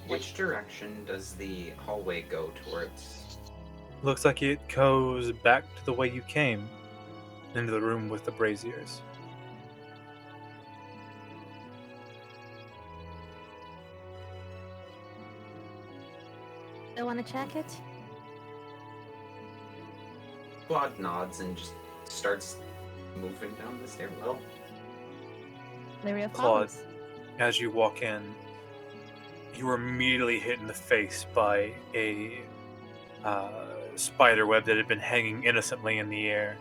Which direction does the hallway go towards? Looks like it goes back to the way you came, into the room with the braziers. I want to check it. Klaude nods and just starts moving down the stairwell. Larry of Klaude. follows. As you walk in, you are immediately hit in the face by a spider web that had been hanging innocently in the air.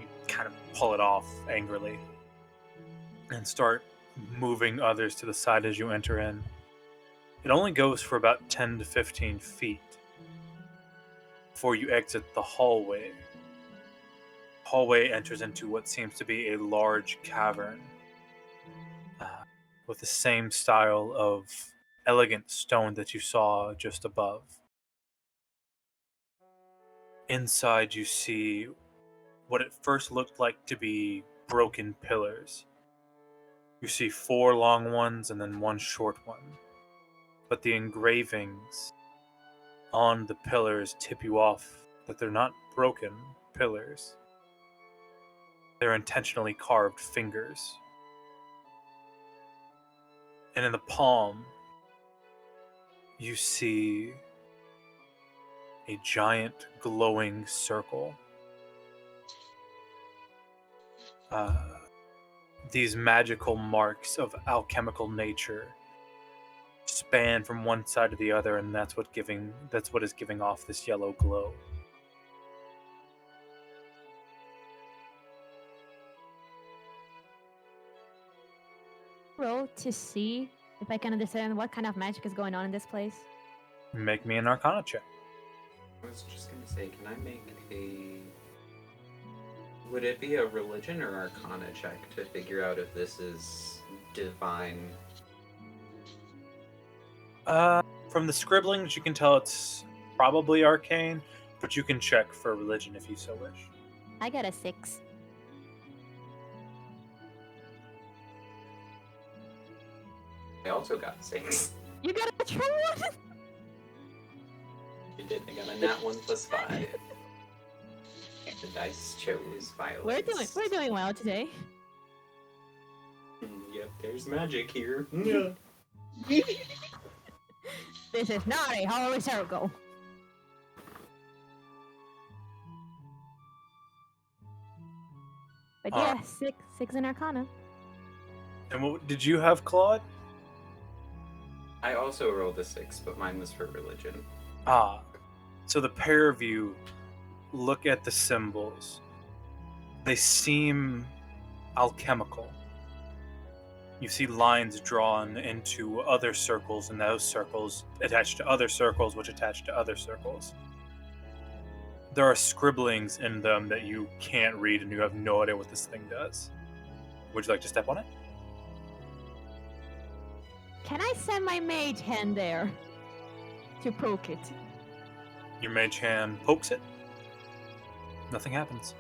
You kind of pull it off angrily and start moving others to the side as you enter in. It only goes for about 10 to 15 feet before you exit the hallway. The hallway enters into what seems to be a large cavern with the same style of elegant stone that you saw just above. Inside you see what at first looked like to be broken pillars. You see 4 long ones and then 1 short one. But the engravings on the pillars tip you off that they're not broken pillars. They're intentionally carved fingers. And in the palm, you see a giant glowing circle. These magical marks of alchemical nature span from one side to the other, and that's what is giving off this yellow glow. Roll to see if I can understand what kind of magic is going on in this place. Make me an Arcana check. I was just gonna say, can I make a... Would it be a religion or arcana check to figure out if this is divine? From the scribblings, you can tell it's probably arcane, but you can check for religion if you so wish. I got a 6. I also got 6. You got a true one? You did. I got a nat 1 plus 5. The dice chose violence. We're doing well today. Yep, there's magic here. Yeah. This is not a holy circle. But yeah, 6 in Arcana. And what did you have, Claude? I also rolled a 6, but mine was for religion. So the pair of you look at the symbols. They seem alchemical. You see lines drawn into other circles, and those circles attached to other circles, which attach to other circles. There are scribblings in them that you can't read, and you have no idea what this thing does. Would you like to step on it? Can I send my mage hand there to poke it? Your mage hand pokes it. Nothing happens.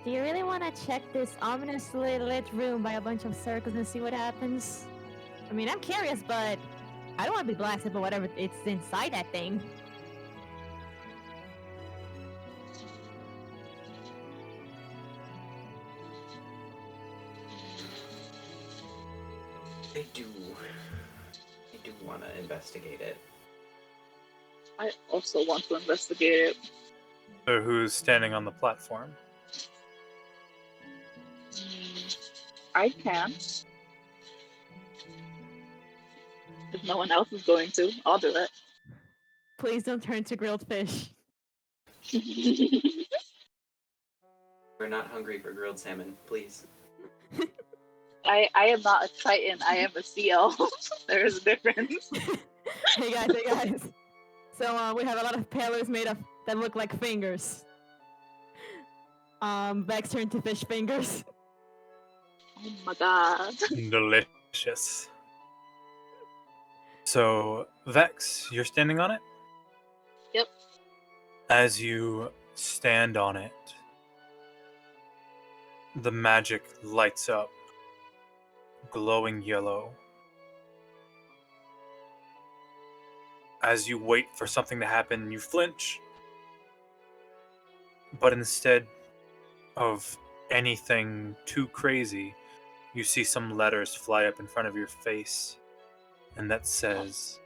Do you really want to check this ominously lit room by a bunch of circles and see what happens? I mean, I'm curious, but I don't want to be blasted by whatever it's inside that thing. I do want to investigate it. I also want to investigate it. So who's standing on the platform? I can. If no one else is going to, I'll do Please don't turn to grilled fish. it. We're not hungry for grilled salmon, please. I am not a Titan, I am a seal. There is a difference. Hey guys. So we have a lot of pillars made of that look like fingers. Vex turned to fish fingers. Oh my god. Delicious. So, Vex, you're standing on it? Yep. As you stand on it, the magic lights up, glowing yellow. As you wait for something to happen, you flinch. But instead of anything too crazy, you see some letters fly up in front of your face. And that says,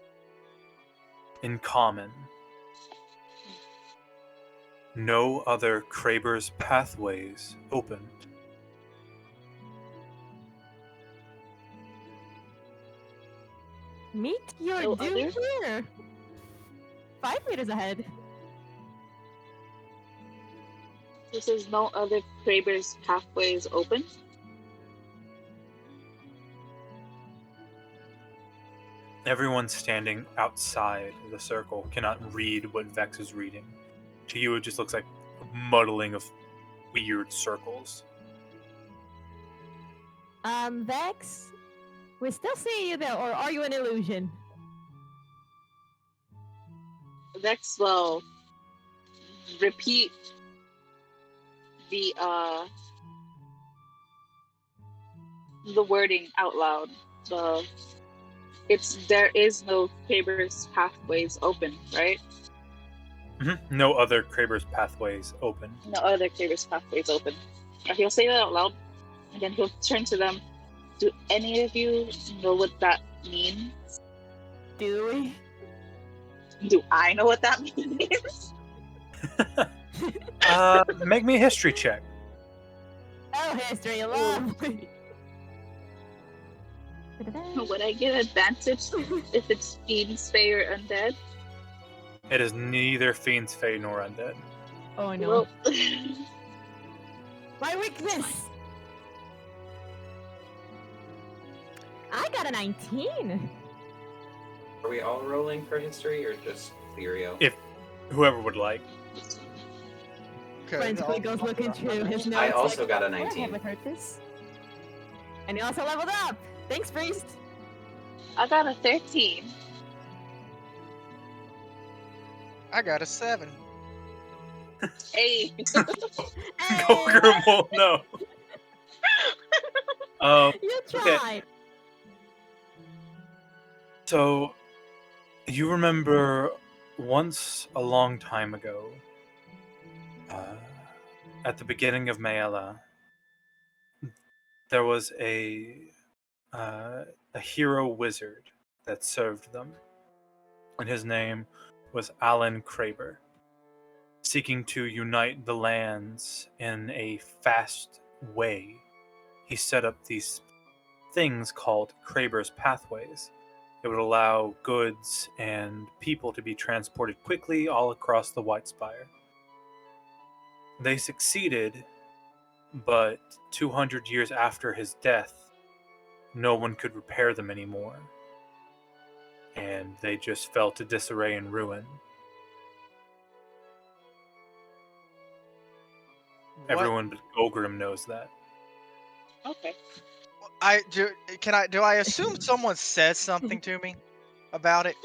in common, no other Kraber's pathways opened. Meet your No doom other? here. 5 meters ahead. This is no other Kraber's pathways open. Everyone standing outside the circle cannot read what Vex is reading. To you, it just looks like a muddling of weird circles. Vex, we still see you there, or are you an illusion? Vex will repeat the wording out loud. There is no Kraber's pathways open, right? No other Kraber's pathways open. No other Kraber's pathways open. He'll say that out loud, and then he'll turn to them. Do any of you know what that means? Do we? Do I know what that means? Make me a history check. Oh, history, love. Would I get advantage if it's fiends, fae, or undead? It is neither fiends, fae, nor undead. Oh no. Well, My weakness! I got a 19. Are we all rolling for history or just Lirio? If whoever would like. Okay, Frantically goes looking through his notes. I also like, got a "Oh, I 19. haven't heard this. And he also leveled up. Thanks, priest. I got a 13. I got a 7. Hey. Go Grimble, no. You Okay. tried. So, you remember once a long time ago, at the beginning of Maella, there was a hero wizard that served them, and his name was Alan Kraber. Seeking to unite the lands in a fast way, he set up these things called Kraber's pathways. It would allow goods and people to be transported quickly all across the White Spire. They succeeded, but 200 years after his death, no one could repair them anymore. And they just fell to disarray and ruin. Everyone but Golgrim knows that. Okay. Do I assume someone says something to me about it?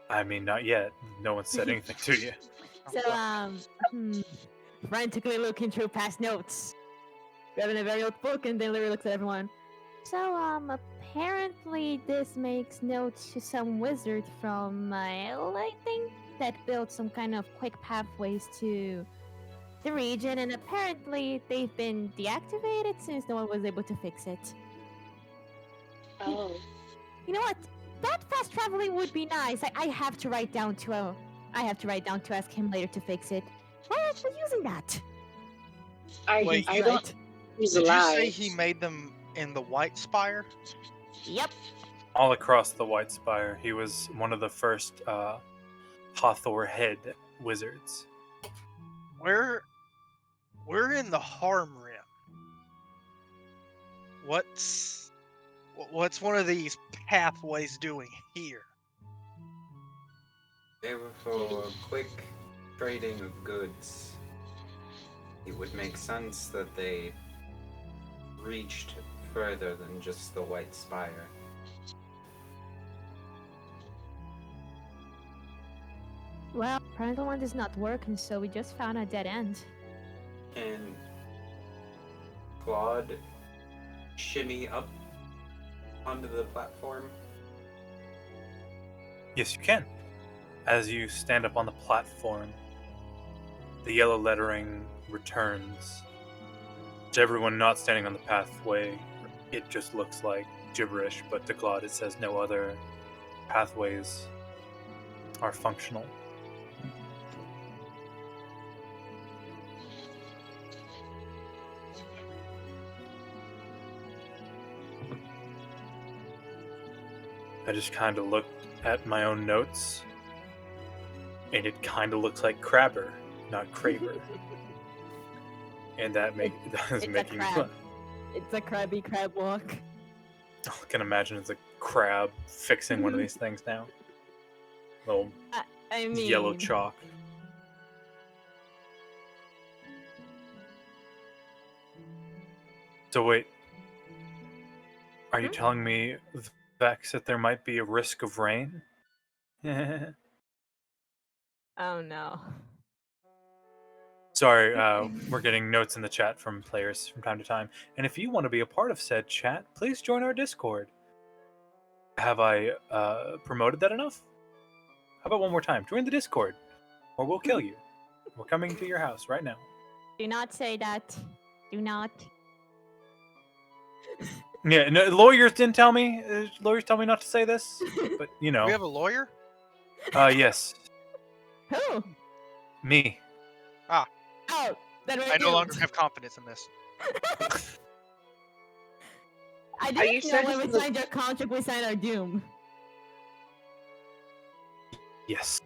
I mean, not yet. No one said anything to you. So, frantically looking through past notes, grabbing a very old book, and then Larry looks at everyone. So, apparently this makes notes to some wizard from I think that built some kind of quick pathways to the region, and apparently they've been deactivated since no one was able to fix it. Oh. You know what? That fast traveling would be nice. I have to write down to ask him later to fix it. Why aren't we using that? Wait, I don't use Did you say lies. he made them in the White Spire? Yep. All across the White Spire, he was one of the first Hathor head wizards. We're in the Harm Rim. What's one of these pathways doing here? They were for quick trading of goods. It would make sense that they reached further than just the White Spire. Well, apparently one is not working, so we just found a dead end. Can Klaude shimmy up onto the platform? Yes, you can. As you stand up on the platform, the yellow lettering returns. To everyone not standing on the pathway, it just looks like gibberish, but to Klaude it says no other pathways are functional. I just kind of looked at my own notes, and it kind of looks like Crabber, not Craver. And that is It's a making me crab. It's a crabby crab walk. I can imagine it's a crab fixing one of these things now. Little I mean, yellow chalk. So wait, are you telling me, Vex, that there might be a risk of rain? Oh no. Sorry, we're getting notes in the chat from players from time to time. And if you want to be a part of said chat, please join our Discord. Have I promoted that enough? How about one more time? Join the Discord, or we'll kill you. We're coming to your house right now. Do not say that. Do not. Yeah, no, lawyers didn't tell me. Lawyers tell me not to say this, but you Do know. we have a lawyer? Yes, Who? me. Oh, then we're I no longer doomed. have confidence in this. I you didn't know sure when this we is a- signed our contract, we signed our doom. Yes,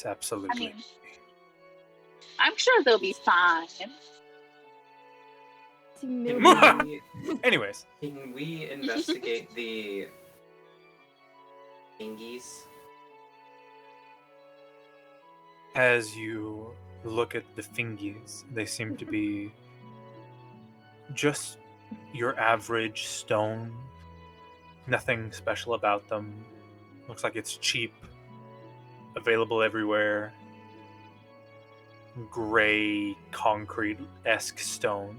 absolutely. I mean, I'm sure they'll be fine. Anyways, Can we investigate the thingies? as you look at the fingies, they seem to be just your average stone. Nothing special about them. Looks like it's cheap, available everywhere. Gray, concrete-esque stone.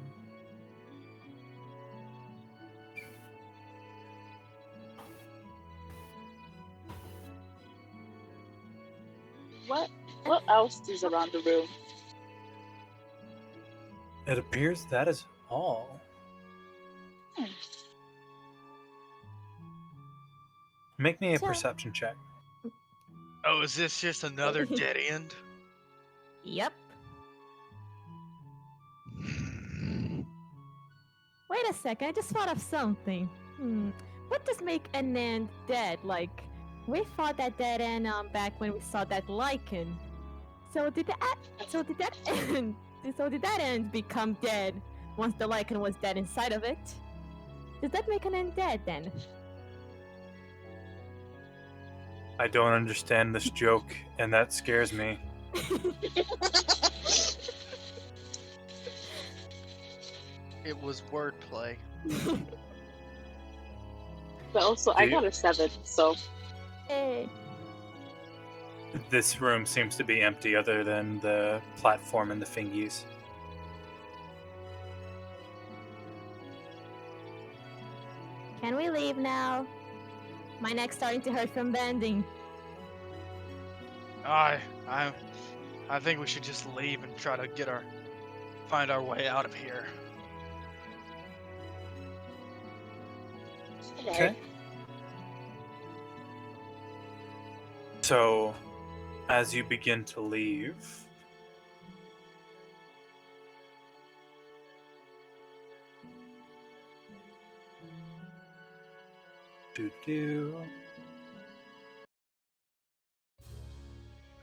What else is around the room? It appears that is all. Make me a So- perception check. Oh, is this just another dead end? Yep. Wait a second, I just thought of something. What does make an end dead? Like, we fought that dead end back when we saw that lichen. So did that end become dead once the lichen was dead inside of it? Does that make an end dead then? I don't understand this joke, and that scares me. It was wordplay. But also, Do I you- got a 7, so Hey. This room seems to be empty other than the platform and the fingies. Can we leave now? My neck's starting to hurt from bending. I think we should just leave and try to find our way out of here. Okay. So, as you begin to leave,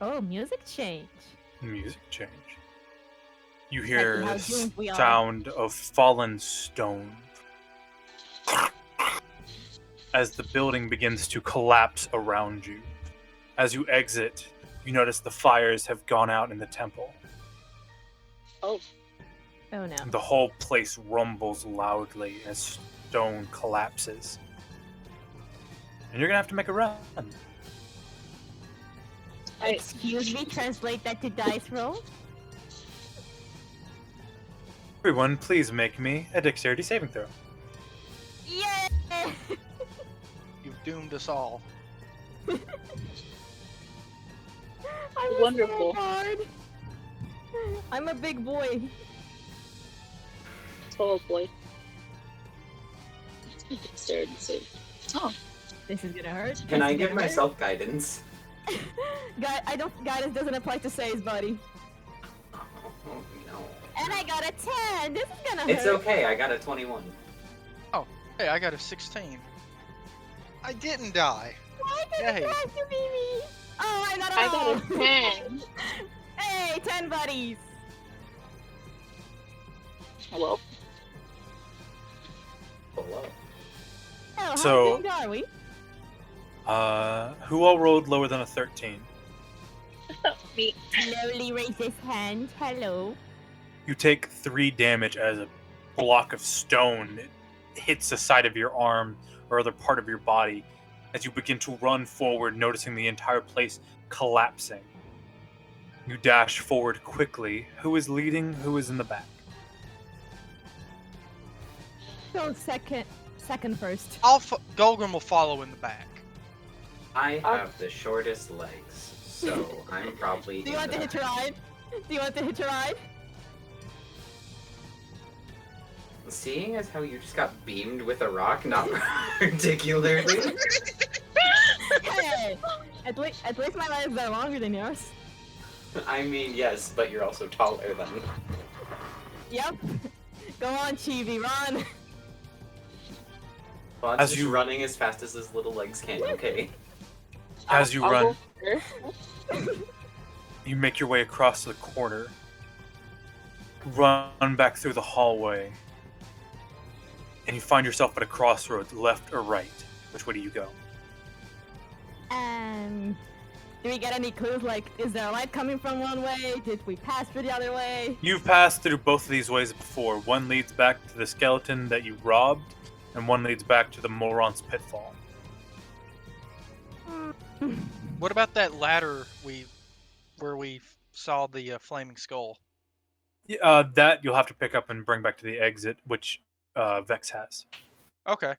Oh, music change. music change. You hear how the doomed we are. sound of fallen stone as the building begins to collapse around you. As you exit, you notice the fires have gone out in the temple. Oh, Oh no. The whole place rumbles loudly as stone collapses. And you're gonna have to make a run. Excuse me, translate that to dice roll. Everyone, please make me a dexterity saving throw. Yeah! You've doomed us all. I'm Wonderful. So hard. I'm a big boy. tall boy. Dexterity save. Oh, This is gonna hurt. Can This I is give gonna hurt. myself guidance? Guidance doesn't apply to saves, buddy. Oh, no. And I got a 10. This is gonna hurt. It's okay, I got a 21. Hey, I got a 16. I didn't die. Why did Yay. it have to be me? Oh, I'm not I alone. got a 10. Hey, 10 buddies. Well, Below. Oh, So- how big are we? Who all rolled lower than a 13? me. Slowly raise his hand. Hello. You take 3 damage as a block of stone hits the side of your arm or other part of your body as you begin to run forward, noticing the entire place collapsing. You dash forward quickly. Who is leading? Who is in the back? So second first. Golgrim will follow in the back. I have the shortest legs, so I'm probably. Do you want to hitch a ride? Do you want to hitch a ride? Seeing as how you just got beamed with a rock, not particularly. Hey, at least my legs are longer than yours. I mean, yes, but you're also taller than. Yep. Go on, Chibi, run. Well, As just you- running as fast as his little legs can. Okay. As you I'll run, go first. you make your way across the corner, run back through the hallway, and you find yourself at a crossroads, left or right. Which way do you go? Do we get any clues? Like, is there a light coming from one way? Did we pass through the other way? You've passed through both of these ways before. One leads back to the skeleton that you robbed, and one leads back to the Moron's pitfall. What about that ladder where we saw the flaming skull? That you'll have to pick up and bring back to the exit, which Vex has. Okay.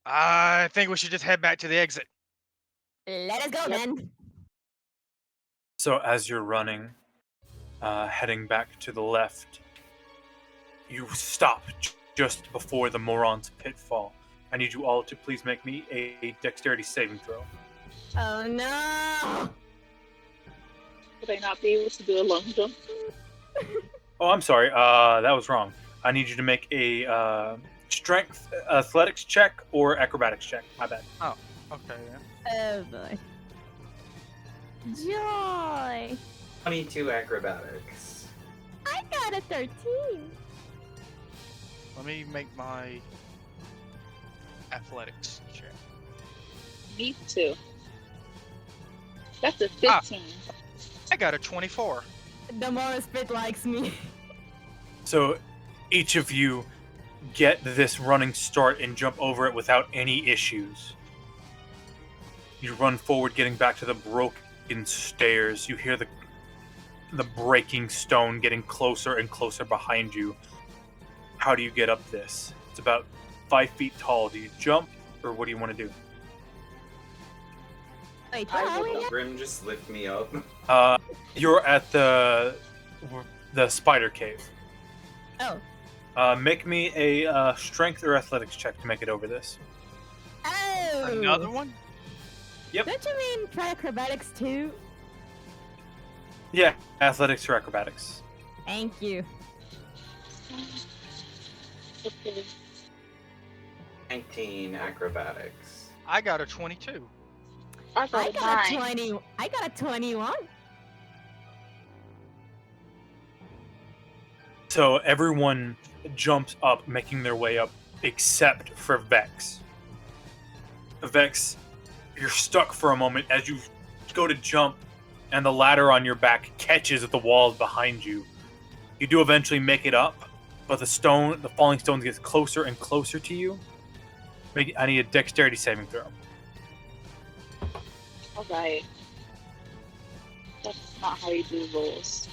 I think we should just head back to the exit. Let us go, Yep. then. So as you're running, heading back to the left, you stop just before the Moron's pitfall. I need you all to please make me a dexterity saving throw. Oh no! Would I not be able to do a long jump? Oh, I'm sorry. That was wrong. I need you to make a strength athletics check or acrobatics check. My bad. Okay, yeah. Oh boy. Joy! 22 acrobatics. I got a 13. Let me make my athletics check. Me too. That's a 15. I got a 24. The Morris Pit likes me. So each of you get this running start and jump over it without any issues. You run forward, getting back to the broken stairs. You hear the breaking stone getting closer and closer behind you. How do you get up this? It's about 5 feet tall. Do you jump, or what do you want to do? Wait, I how are we will at? Grim just lift me up. You're at the spider cave. Oh. Make me a strength or athletics check to make it over this. Oh! Another one? Yep. Don't you mean try acrobatics too? Yeah, athletics or acrobatics. Thank you. Okay. 19 acrobatics. I got a 22. I got I a got a 9. 20. I got a 21. So everyone jumps up, making their way up, except for Vex. Vex, you're stuck for a moment as you go to jump, and the ladder on your back catches at the walls behind you. You do eventually make it up, but the falling stones gets closer and closer to you. I need a dexterity saving throw. Alright. That's not how you do rolls.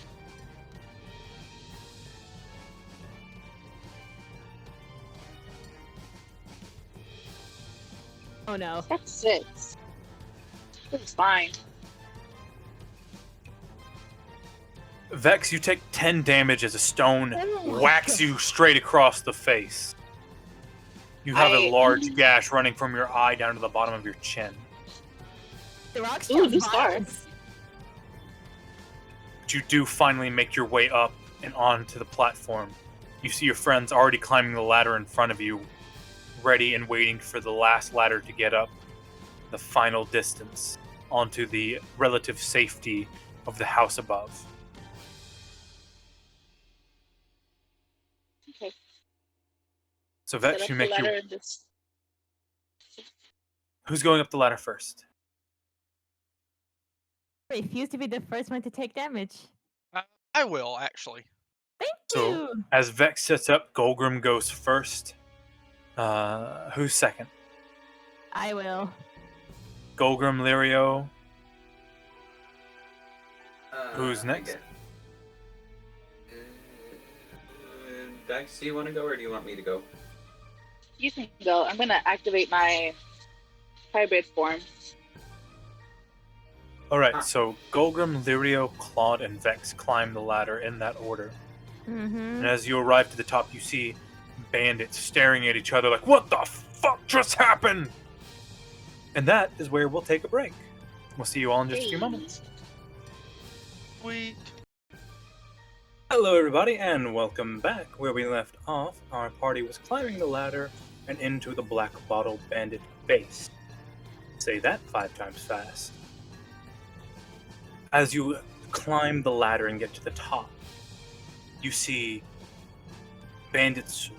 Oh no. That's 6. It's fine. Vex, you take 10 damage as a stone Oh my whacks you straight across the face. You have a large gash running from your eye down to the bottom of your chin. The rocks Ooh, just new star. violence. But you do finally make your way up and onto the platform. You see your friends already climbing the ladder in front of you, ready and waiting for the last ladder to get up the final distance onto the relative safety of the house above. Okay. So Set Vex, up you the make ladder your... and just... Who's going up the ladder first? Refuse to be the first one to take damage. I will, actually. Thank So, you. as Vex sets up, Golgrim goes first. Who's second? I will. Golgrim, Lirio. Who's I next? guess. Dex, do you want to go or do you want me to go? You can go. I'm gonna activate my hybrid form. Alright, so Golgrim, Lirio, Klaude, and Vex climb the ladder in that order. Mm-hmm. And as you arrive to the top, you see bandits staring at each other like, what the fuck just happened? And that is where we'll take a break. We'll see you all in just a few moments. Sweet. Hello, everybody, and welcome back. Where we left off, our party was climbing the ladder and into the Black Bottle Bandit base. Say that 5 times fast. As you climb the ladder and get to the top, you see bandits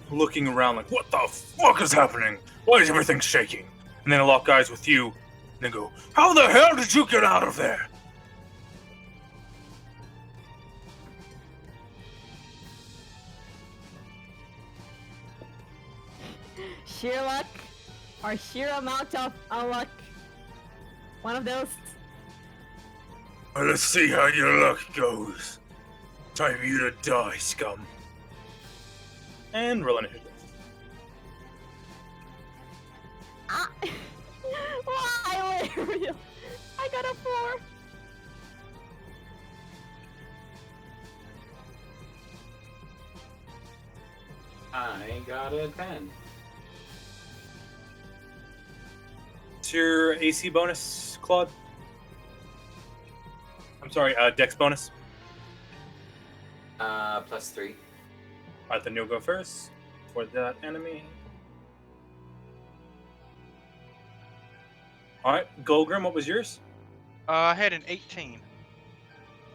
looking around like, what the fuck is happening? Why is everything shaking? And then they lock eyes with you, and they go, how the hell did you get out of there? Sheer luck or sheer amount of unluck. One of those. Well, let's see how your luck goes. Time for you to die, scum. And roll initiative. Ah. Why, Ariel? I got a 4. I got a 10. What's your AC bonus, Claude? I'm sorry, Dex bonus. +3. Alright, then you'll go first for that enemy. Alright, Golgrim, what was yours? I had an 18.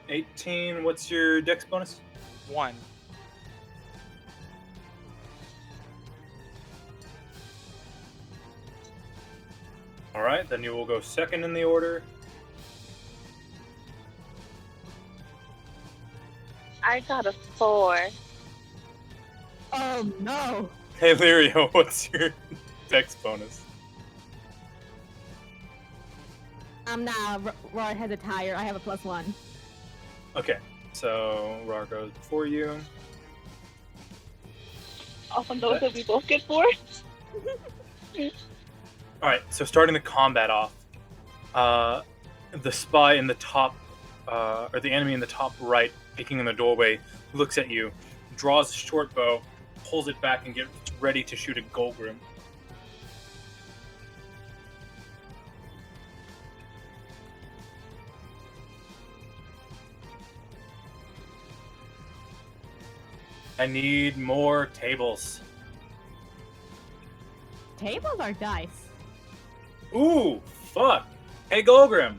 18, what's your Dex bonus? 1. Alright, then you will go second in the order. I got a 4. Oh no. Hey, Lirio, what's your Dex bonus? Nah, Roar has a tire. I have a +1. Okay, so Rar goes before you. Often those that we both get for. Alright, so starting the combat off, the spy in the top, or the enemy in the top right, peeking in the doorway, looks at you, draws a short bow, pulls it back, and gets ready to shoot at Golgrim. I need more tables. Tables are dice. Ooh, fuck. Hey, Golgrim,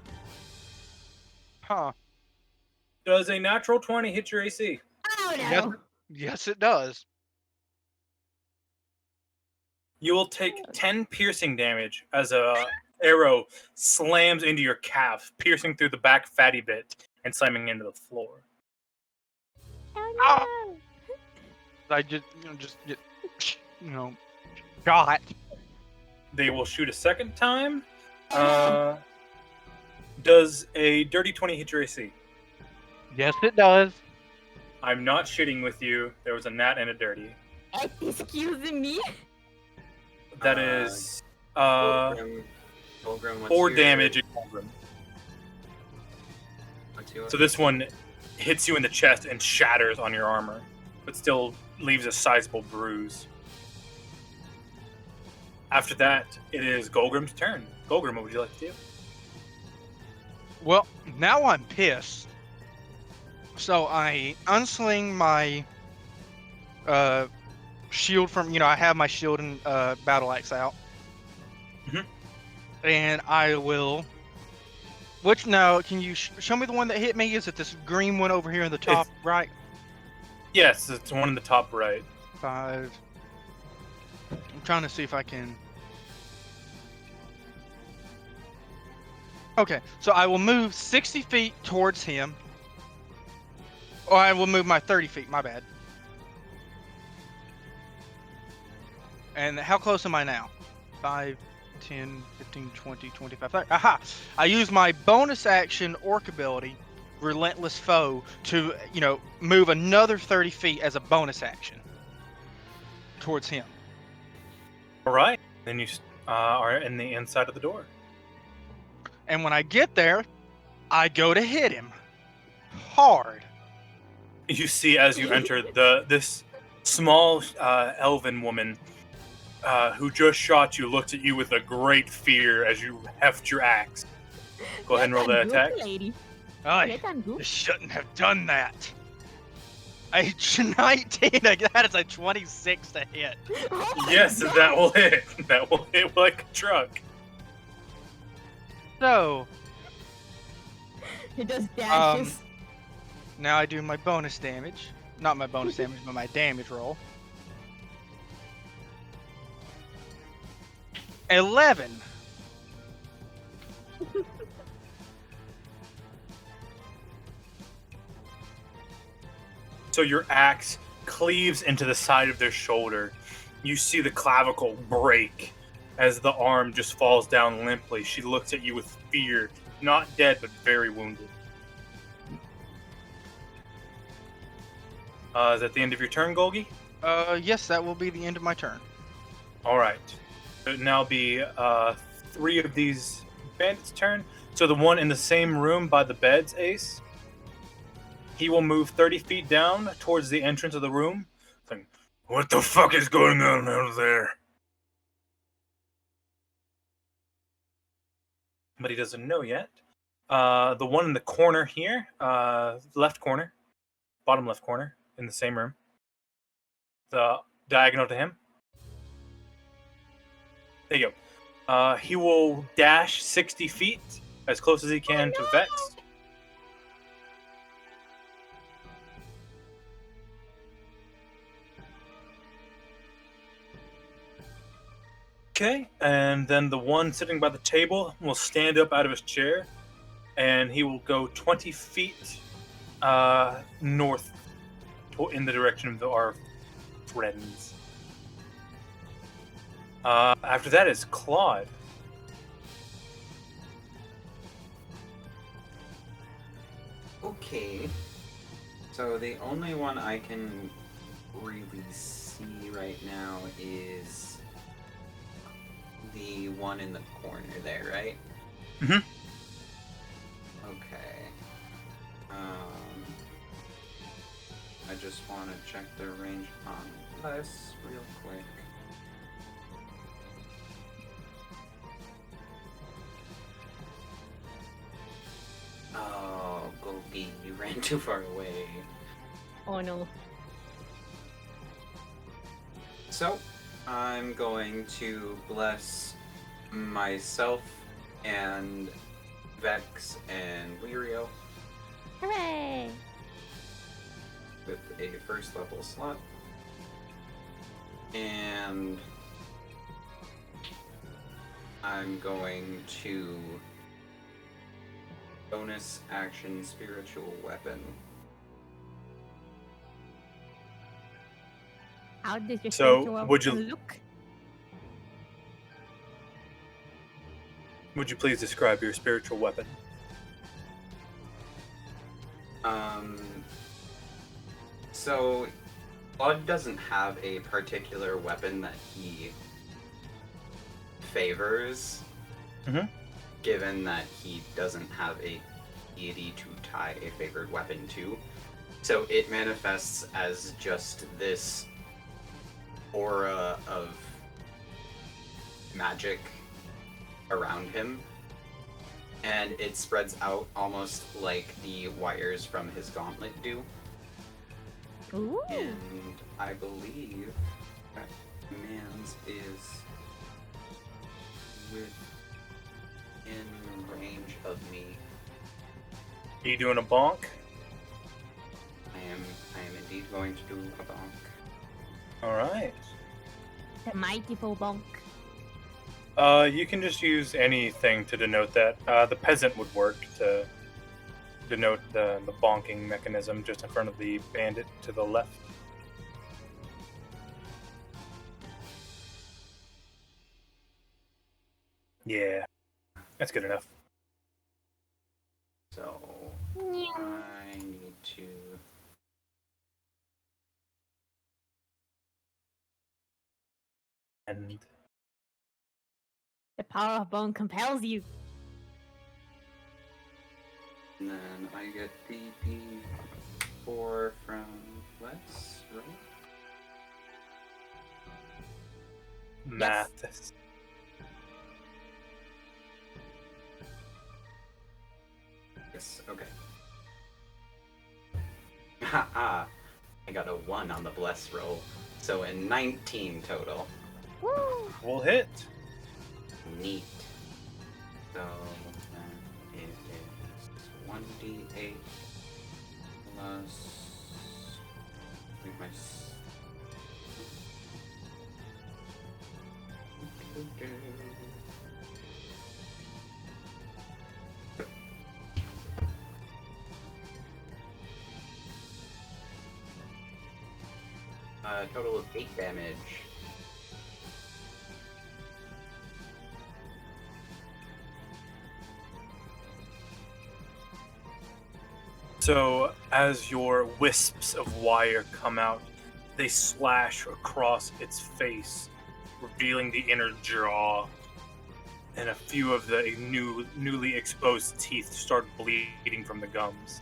Huh. does a natural 20 hit your AC? Oh no! Yes. Yes, it does. You will take 10 piercing damage as a arrow slams into your calf, piercing through the back fatty bit and slamming into the floor. Oh no! I just get, shot. They will shoot a second time. Does a dirty 20 hit your AC? Yes, it does. I'm not shitting with you. There was a nat and a dirty. Excuse me? That is Golgrim, what's 4 your- damage at Golgrim. what's your- So this one hits you in the chest and shatters on your armor, but still leaves a sizable bruise. After that, it is Golgrim's turn. Golgrim, what would you like to do? Well, now I'm pissed. So I unsling my shield from, I have my shield and battle axe out. Mhm. And I will. Which now? Can you show me the one that hit me? Is it this green one over here in the top right? Yes, it's one in the top right. 5. I'm trying to see if I can. Okay, so I will move 60 feet towards him. Or I will move my 30 feet, my bad. And how close am I now? 5, 10, 15, 20, 25, 30. Aha! I use my bonus action orc ability, Relentless Foe, to, move another 30 feet as a bonus action towards him. All right. Then you are in the inside of the door. And when I get there, I go to hit him hard. You see as you enter this small elven woman who just shot you looks at you with a great fear as you heft your axe. Go ahead and roll that attack. Lady. I Let them go. shouldn't have done that. A 19, that is a 26 to hit. Oh my Yes, God. that will hit. That will hit like a truck. So, It just dashes. now I do my bonus damage. Not my bonus damage, but my damage roll. 11. So your axe cleaves into the side of their shoulder. You see the clavicle break as the arm just falls down limply. She looks at you with fear, not dead, but very wounded. Is that the end of your turn, Golgi? Yes, that will be the end of my turn. All right. It now be 3 of these bandits' turn. So the one in the same room by the beds, Ace, he will move 30 feet down towards the entrance of the room. Saying, what the fuck is going on out there? But he doesn't know yet. The one in the corner here, left corner, bottom left corner, in the same room. The diagonal to him. There you go. He will dash 60 feet, as close as he can to Vex. Okay, and then the one sitting by the table will stand up out of his chair, and he will go 20 feet north in the direction of our friends. After that is Klaude. Okay. So the only one I can really see right now is the one in the corner there, right? Mhm. Okay. I just want to check the range on this real quick. Oh, Gogi, you ran too far away. Oh no. So, I'm going to bless myself and Vex and Lirio Hooray! with a first level slot. And I'm going to bonus action spiritual weapon. How did your So, spiritual would you- weapon look? Would you please describe your spiritual weapon? So Klaude doesn't have a particular weapon that he favors, given that he doesn't have a deity to tie a favored weapon to. So it manifests as just this aura of magic around him, and it spreads out almost like the wires from his gauntlet do. Ooh. And I believe that man's is within range of me. Are you doing a bonk? I am indeed going to do a bonk. Alright. The mighty bonk. You can just use anything to denote that. The peasant would work to denote the bonking mechanism just in front of the bandit to the left. Yeah, that's good enough. So I need to. And The power of bone compels you. And then I get the D4 from Let's Roll. math. Yes, okay. Haha, I got a 1 on the Bless roll, so a 19 total. Woo! Will hit. Neat. So then it is 1d8 plus. With my. A total of 8 damage. So, as your wisps of wire come out, they slash across its face, revealing the inner jaw, and a few of the newly exposed teeth start bleeding from the gums.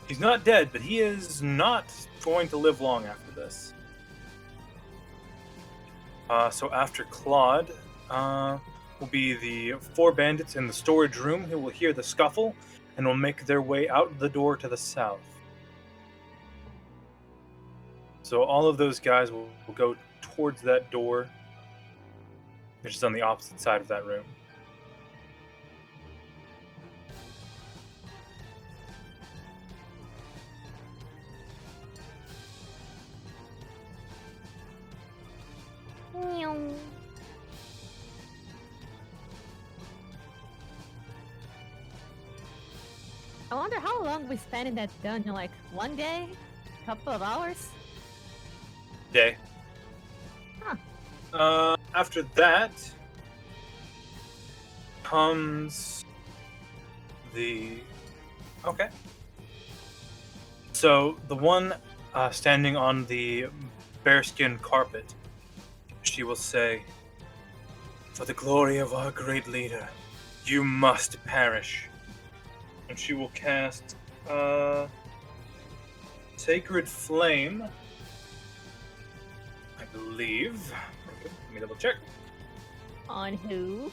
He's not dead, but he is not going to live long after this. So after Klaude, will be the 4 bandits in the storage room who will hear the scuffle and will make their way out the door to the south. So all of those guys will go towards that door, which is on the opposite side of that room. Meow. I wonder how long we spent in that dungeon, like 1 day? Couple of hours? Day. After that comes Okay. So the one standing on the bearskin carpet, she will say, "For the glory of our great leader, you must perish." And she will cast Sacred Flame, I believe. Okay, let me double check. On who?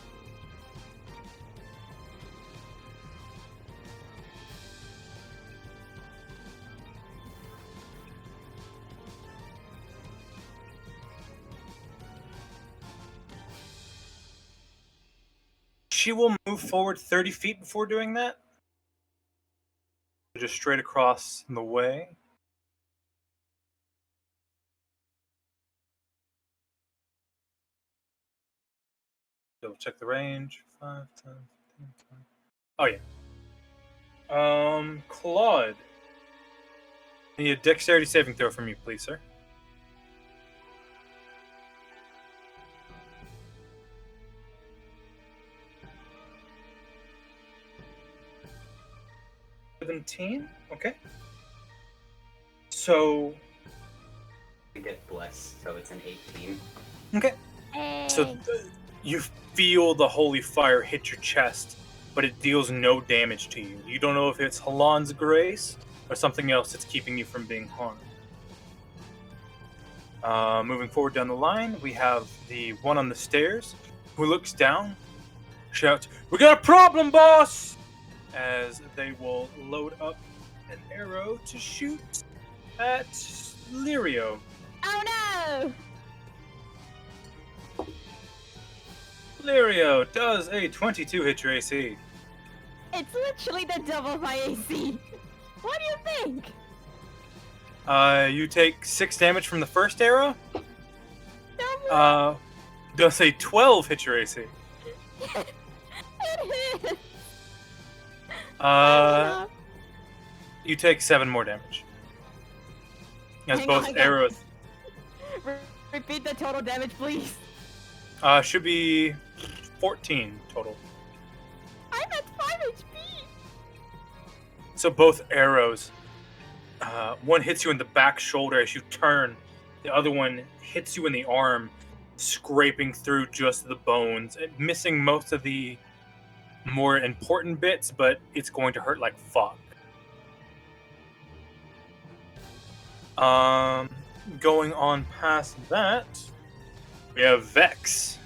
She will move forward 30 feet before doing that. Just straight across the way. Double check the range. 5, 10, 15, 20. Oh, yeah. Claude. I need a dexterity saving throw from you, please, sir. Okay. So, You get blessed, so it's an 18. okay. Hey. So you feel the holy fire hit your chest, but it deals no damage to you. You don't know if it's Halon's grace or something else that's keeping you from being harmed. Moving forward down the line, we have the one on the stairs who looks down, shouts, "We got a problem, boss!" As they will load up an arrow to shoot at Lirio. Oh no! Lirio does a 22 hit your AC. It's literally the double of my AC. What do you think? You take 6 damage from the first arrow. No, Does a 12 hit your AC? it is. You take 7 more damage. As Hang both on. arrows Repeat the total damage, please. should be 14 total. I'm at 5 HP. So both arrows, one hits you in the back shoulder as you turn, the other one hits you in the arm, scraping through just the bones, missing most of the more important bits, but it's going to hurt like fuck. Going on past that, we have Vex.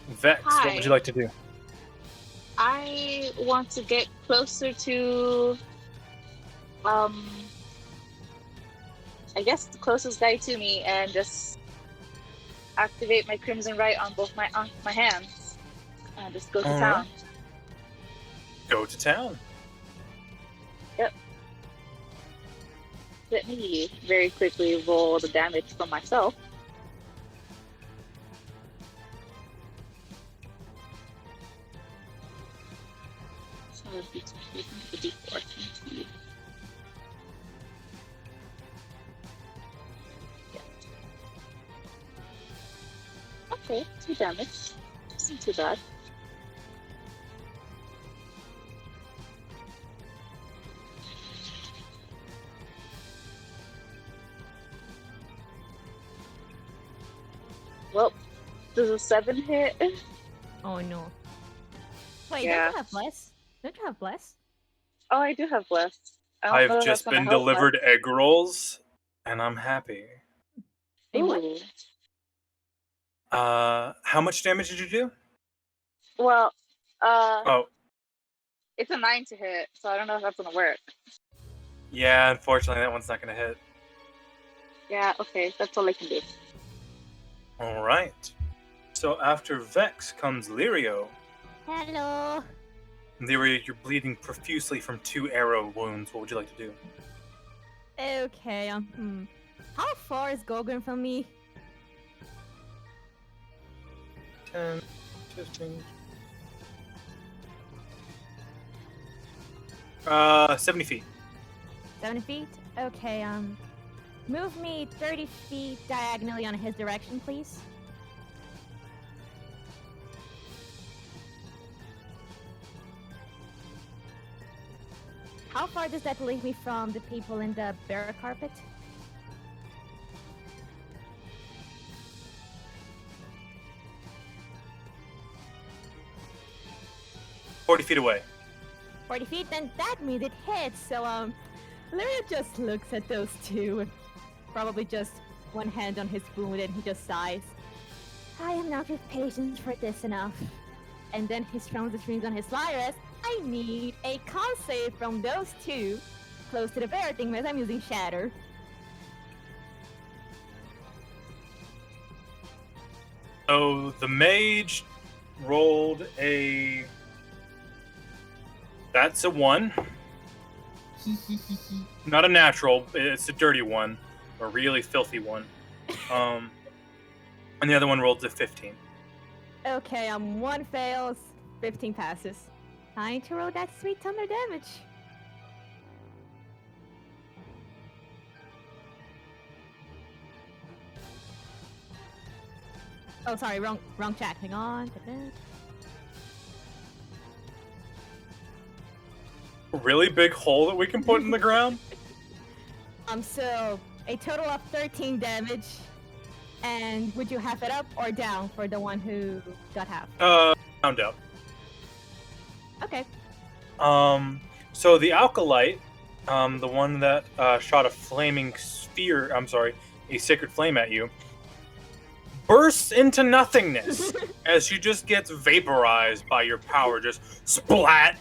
Vex, what Hi. would you like to do? I want to get closer to, I guess the closest guy to me, and just activate my Crimson Right on both my hands, and just go to All town. Go to town. Let me very quickly roll the damage from myself. So it'd be 2d4. Yeah. Okay, 2 damage. Isn't too bad. Well, does a 7 hit? Oh no. Wait, Yeah. don't you have bless? Don't you have bless? Oh, I do have bless. I don't know I've if just that's gonna been help delivered egg rolls, and I'm happy. Wait, what? Ooh. How much damage did you do? Well, Oh, it's a 9 to hit, so I don't know if that's gonna work. yeah, unfortunately that one's not gonna hit. Yeah, okay, that's all I can do. Alright. So after Vex comes Lirio. Hello. Lirio, you're bleeding profusely from 2 arrow wounds. What would you like to do? Okay, how far is Gogren from me? 10, 15. 70 feet. 70 feet? Okay, move me 30 feet diagonally on his direction, please. How far does that leave me from the people in the bear carpet? "40 feet away." 40 feet, then that means it hits. So, Lyria just looks at those two, with probably just one hand on his wound, and he just sighs. I am not with patience for this enough. And then he strums the strings on his lyres. I need a con save from those two, close to the bear thing, because I'm using Shatter. So the mage rolled a. That's a 1. Not a natural. It's a dirty one, a really filthy one. And the other one rolled a 15. Okay, 1 fails, 15 passes. Time to roll that sweet thunder damage. Oh, sorry, wrong chat. Hang on. A really big hole that we can put in the ground? So a total of 13 damage. And would you half it up or down for the one who got half? Round up. Okay. So the alkalite, the one that shot a flaming sphere, a sacred flame at you, bursts into nothingness as she just gets vaporized by your power, just splat.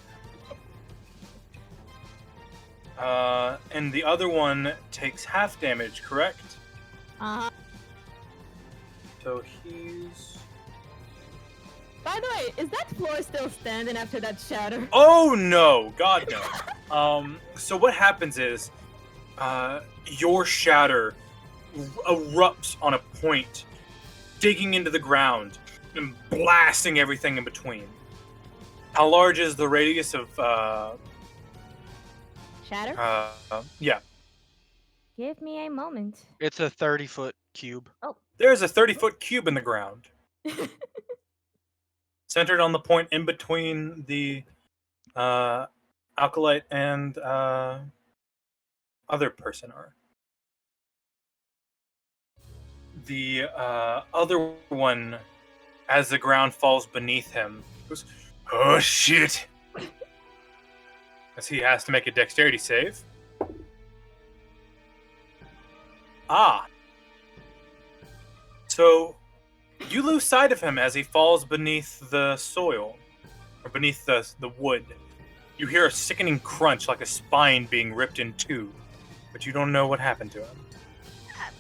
And the other one takes half damage, correct? Uh-huh. So he's... By the way, is that floor still standing after that shatter? Oh no! God no. So what happens is, your shatter erupts on a point, digging into the ground and blasting everything in between. How large is the radius of, Shatter? yeah. Give me a moment. It's a 30-foot cube. There's a 30-foot cube in the ground. Centered on the point in between the alkalite and other person are. The other one, as the ground falls beneath him, goes, "Oh shit!" As he has to make a dexterity save. So you lose sight of him as he falls beneath the soil, or beneath the wood. You hear a sickening crunch like a spine being ripped in two, but you don't know what happened to him.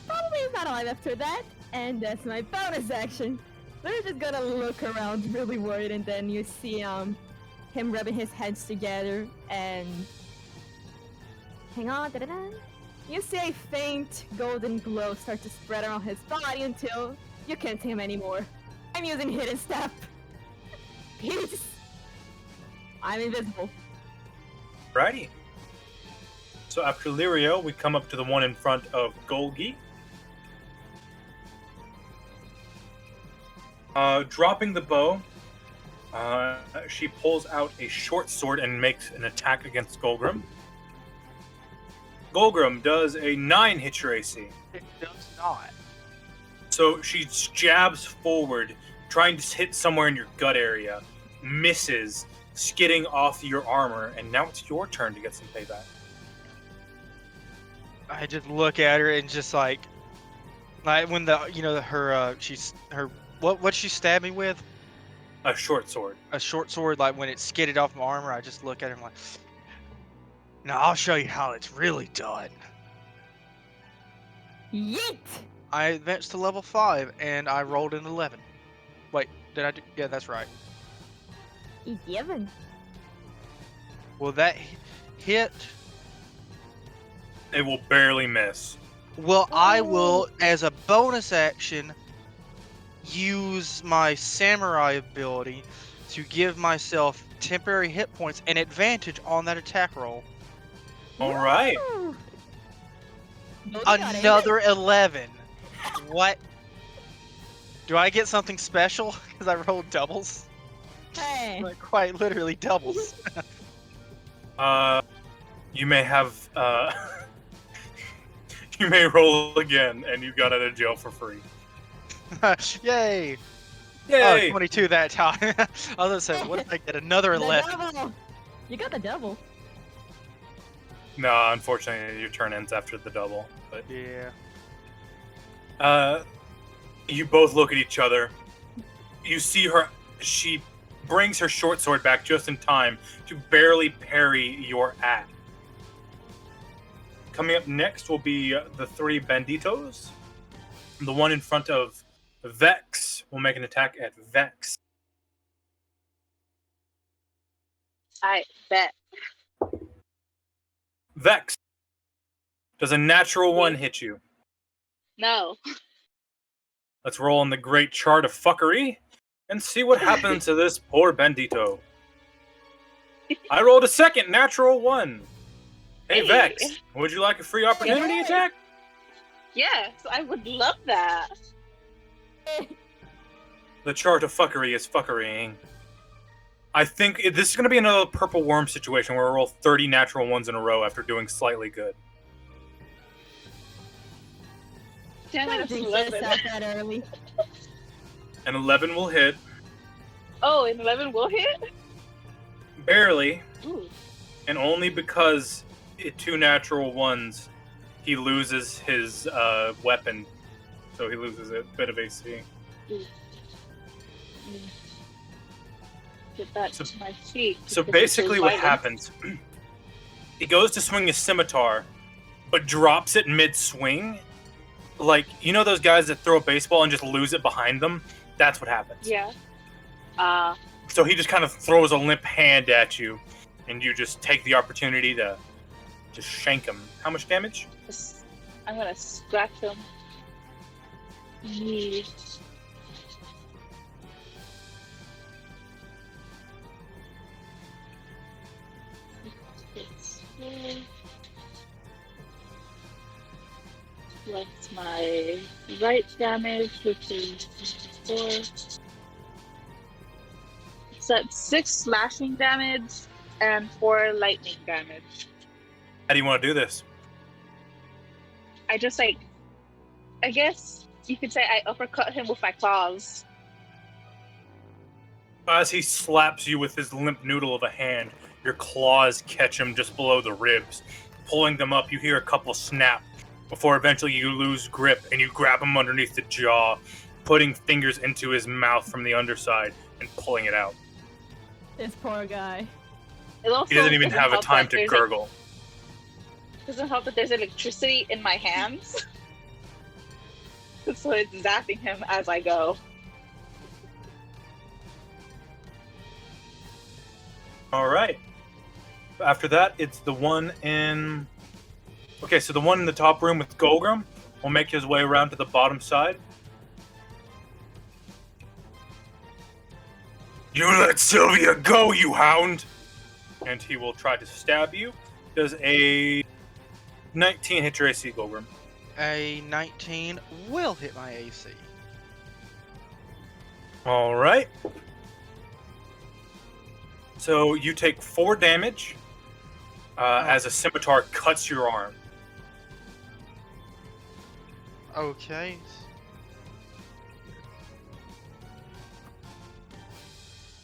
Probably is not alive after that, and that's my bonus action. We're just gonna look around really worried, and then you see him rubbing his hands together, and hang on, da-da-da. You see a faint golden glow start to spread around his body until you can't see him anymore. I'm using hidden step. Peace. I'm invisible. Righty. So after Lirio, we come up to the one in front of Golgi. Dropping the bow, she pulls out a short sword and makes an attack against Golgrim. Golgrim does a 9 hit your AC. It does not. So she jabs forward, trying to hit somewhere in your gut area, misses, skidding off your armor, and now it's your turn to get some payback. I just look at her and just like when what she stabbed me with? A short sword. A short sword, like when it skidded off my armor, I just look at her and I'm like, now I'll show you how it's really done. Yeet! I advanced to level 5 and I rolled an 11. Wait, did I do? Yeah, that's right. 11. Will that hit? It will barely miss. Well, I will, as a bonus action, use my samurai ability to give myself temporary hit points and advantage on that attack roll. All right. Woo! Golden got it. Another 11. What? Do I get something special because I rolled doubles? Hey. Like quite literally doubles. You may have, you may roll again, and you got out of jail for free. Yay! Yay! Oh, 22 that time. I was gonna say, what if I get another The 11? double. You got the double. No, unfortunately, your turn ends after the double. But Yeah. you both look at each other. You see her. She brings her short sword back just in time to barely parry your axe. Coming up next will be the three banditos. The one in front of Vex will make an attack at Vex. I bet. Vex, does a natural one hit you? No. Let's roll on the great chart of fuckery and see what happens to this poor bandito. I rolled a second natural one. Hey, Hey. Vex, would you like a free opportunity attack? Yes, I would love that. The chart of fuckery is fuckerying. I think this is going to be another purple worm situation where we roll 30 natural ones in a row after doing slightly good. Damn it, Don't it's jinx 11. yourself that early. An 11 will hit, Oh, and 11 will hit? barely, Ooh. and only because two natural ones, he loses his weapon, so he loses a bit of AC. Get that So- to my cheek. So because it's basically what violent. happens, he goes to swing his scimitar, but drops it mid-swing. Like, you know those guys that throw a baseball and just lose it behind them? That's what happens. Yeah. So he just kind of throws a limp hand at you, and you just take the opportunity to just shank him. How much damage? I'm gonna scratch him. Knee. That's my right damage, which is 4. So that's 6 slashing damage and 4 lightning damage. How do you want to do this? I just I guess you could say I uppercut him with my claws. As he slaps you with his limp noodle of a hand, your claws catch him just below the ribs. Pulling them up, you hear a couple snap before eventually you lose grip and you grab him underneath the jaw, putting fingers into his mouth from the underside and pulling it out. This poor guy. It also He doesn't even have a help time that to there's, gurgle. Doesn't help that there's electricity in my hands. So it's zapping him as I go. All right. After that, it's the one in... Okay, so the one in the top room with Golgrim will make his way around to the bottom side. You let Sylvia go, you hound! And he will try to stab you. Does a 19 hit your AC, Golgrim? A 19 will hit my AC. All right. So you take 4 damage as a scimitar cuts your arm. Okay.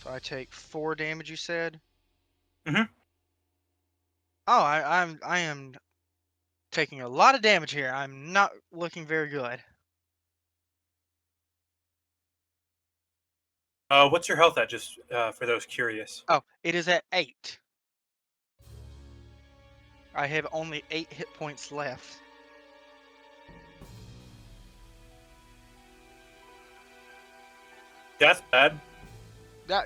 So I take 4 damage, you said? Mhm. Oh, I am taking a lot of damage here. I'm not looking very good. What's your health at, just for those curious? Oh, it is at 8. I have only 8 hit points left. That's bad.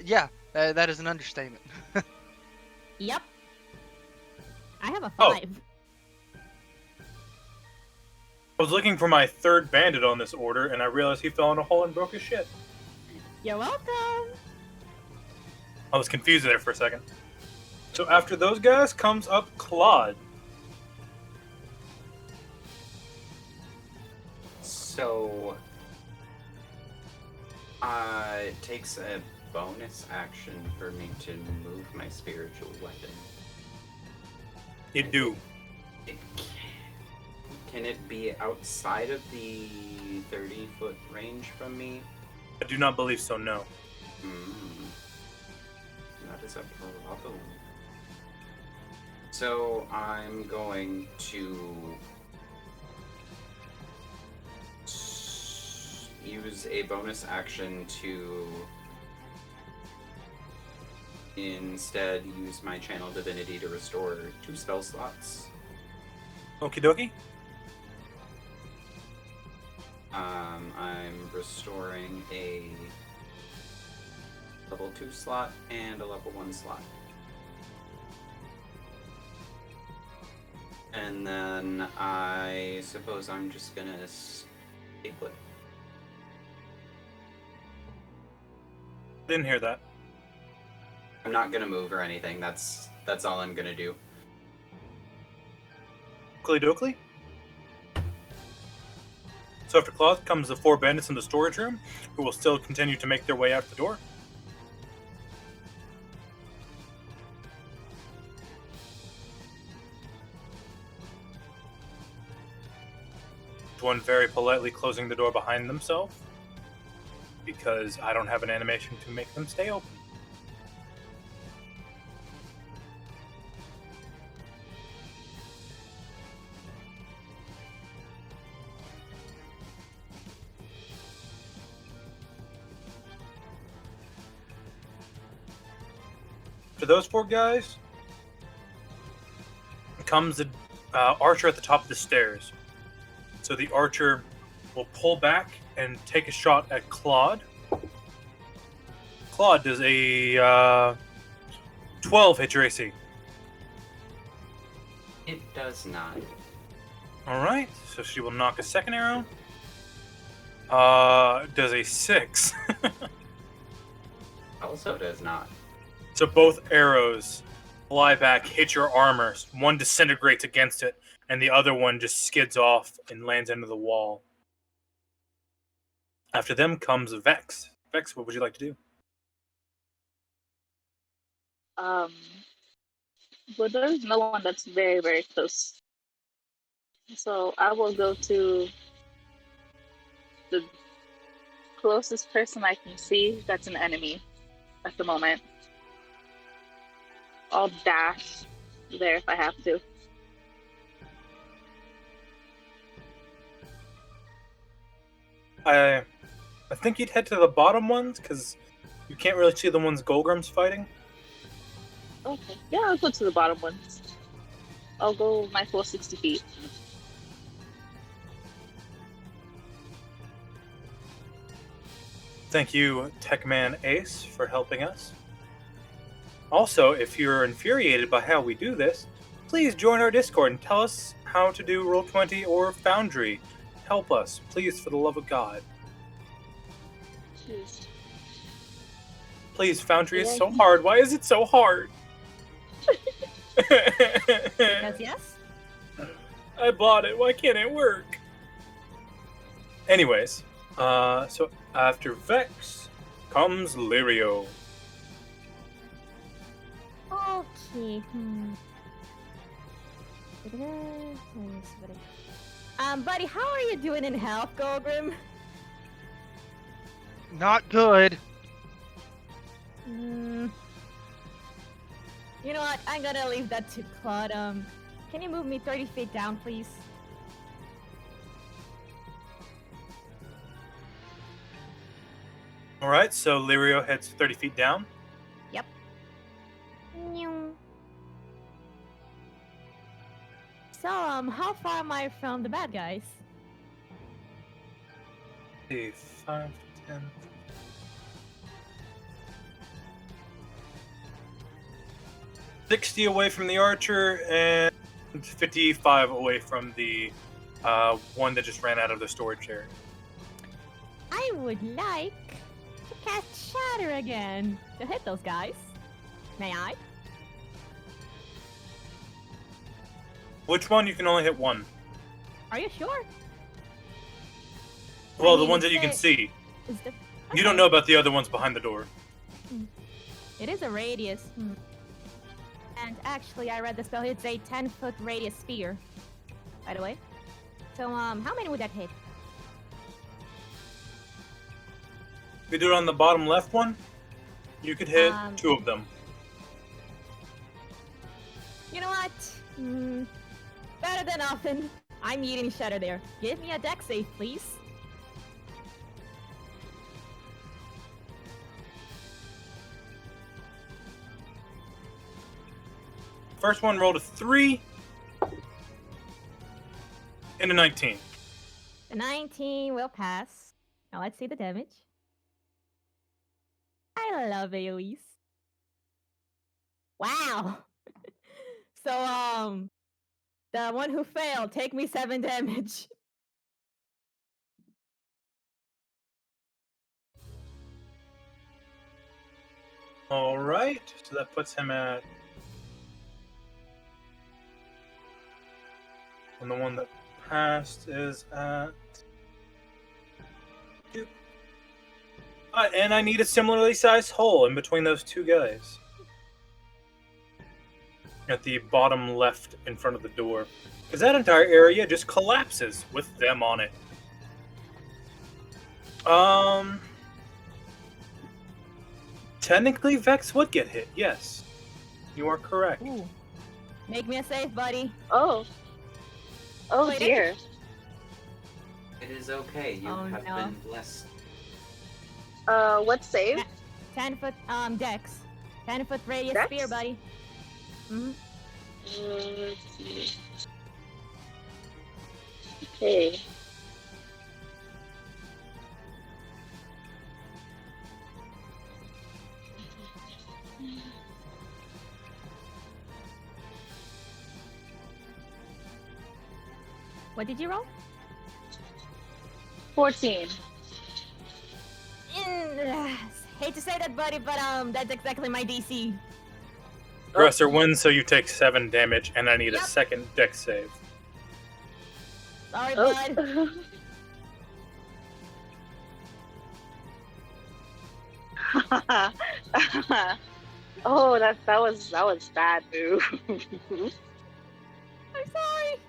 Yeah, that is an understatement. Yep. I have a Oh. 5. I was looking for my third bandit on this order, and I realized he fell in a hole and broke his shit. You're welcome. I was confused there for a second. So after those guys comes up Klaude. So, it takes a bonus action for me to move my spiritual weapon. You do. Can it be outside of the 30-foot range from me? I do not believe so, no. That is a problem. So I'm going to use a bonus action to instead use my Channel Divinity to restore 2 spell slots. Okie dokie. I'm restoring a level 2 slot and a level 1 slot. And then I suppose I'm just gonna stay put. Didn't hear that. I'm not gonna move or anything. That's all I'm gonna do. Oakley dokley. So after Klaude comes the 4 bandits in the storage room, who will still continue to make their way out the door. One very politely closing the door behind themselves, because I don't have an animation to make them stay open. For those 4 guys, comes the archer at the top of the stairs. So the archer will pull back and take a shot at Klaude. Klaude does a 12 hit your AC. It does not. Alright, so she will knock a second arrow. Does a 6. Also does not. So both arrows fly back, hit your armor. One disintegrates against it, and the other one just skids off and lands into the wall. After them comes Vex. Vex, what would you like to do? Well, there's no one that's very, very close. So I will go to the closest person I can see that's an enemy at the moment. I'll dash there if I have to. I think you'd head to the bottom ones, because you can't really see the ones Golgrim's fighting. Okay. Yeah, I'll go to the bottom ones. I'll go my full 60 feet. Thank you, Techman Ace, for helping us. Also, if you're infuriated by how we do this, please join our Discord and tell us how to do Roll20 or Foundry. Help us, please, for the love of God. Jeez. Please, Foundry is so hard. Why is it so hard? Because yes? I bought it. Why can't it work? Anyways, so after Vex comes Lirio. Okay. Buddy, how are you doing in health, Golgrim? Not good. You know what? I'm gonna leave that to Klaude. Can you move me 30 feet down, please? Alright, so Lirio heads 30 feet down. Yep. So, how far am I from the bad guys? 5 to 10. 60 away from the archer and 55 away from the one that just ran out of the storage area. I would like to cast Shatter again to hit those guys. May I? Which one? You can only hit one. Are you sure? Well, I the mean, ones that you can see. Is the... You don't know about the other ones behind the door. It is a radius. And actually, I read the spell. It's a 10-foot radius sphere, by the way. So, how many would that hit? If you do it on the bottom left one, you could hit 2 of them. You know what? Better than nothing. I'm eating shatter there. Give me a dex save, please. First one rolled a 3 and a 19. The 19 will pass. Now let's see the damage. I love AoEs. Wow. So, the one who failed, take me 7 damage. Alright, so that puts him at... And the one that passed is at... 2. And I need a similarly sized hole in between those 2 guys. At the bottom left in front of the door. Because that entire area just collapses with them on it. Technically, Vex would get hit, yes. You are correct. Ooh. Make me a save, buddy. Oh. Oh Wait, dear. It is okay. You Oh, have no. been blessed. What save? 10-foot, dex. 10-foot radius Dex? sphere, buddy. Mm-hmm. Let's see. Okay. What did you roll? 14. Hate to say that, buddy, but that's exactly my DC. Aggressor wins, so you take 7 damage, and I need a Yep. second dex save. Sorry, bud. Oh, that was bad, dude. I'm sorry.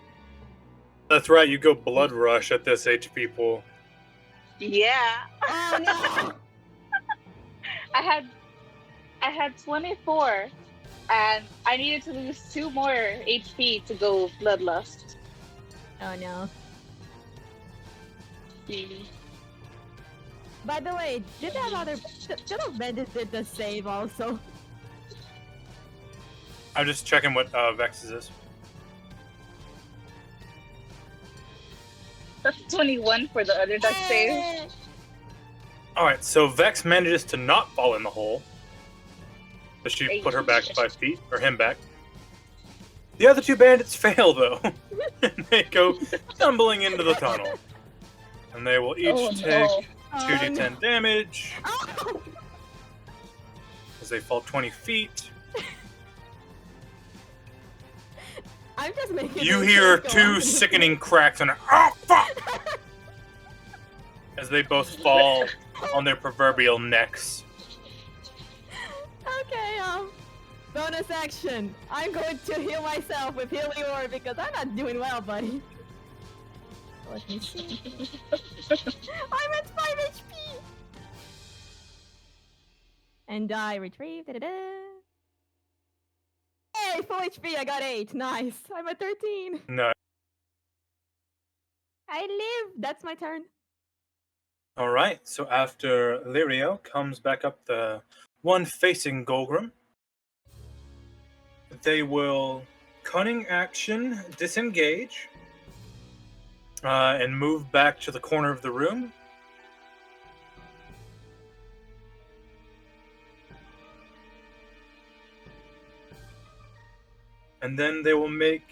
That's right, you go blood rush at this HP pool. Yeah. Oh no. I had 24, and I needed to lose 2 more HP to go bloodlust. Oh no. See. By the way, did that other Bandit did the save also? I'm just checking what Vex's is. That's 21 for the other deck save. Eh. Alright, so Vex manages to not fall in the hole. So she put her back 5 feet, or him back. The other 2 bandits fail, though. And they go stumbling into the tunnel. And they will each take 2d10 damage Oh. as they fall 20 feet. I'm just making. You this hear go 2 on. sickening cracks and oh fuck! As they both fall on their proverbial necks. Okay, bonus action. I'm going to heal myself with Healing Orb because I'm not doing well, buddy. Let me see. I'm at 5 HP! And I retrieve. Da-da-da. Hey, full HP, I got 8. Nice. I'm at 13. No. I live. That's my turn. Alright, so after Lirio comes back up the one facing Golgrim, they will cunning action disengage and move back to the corner of the room. And then they will make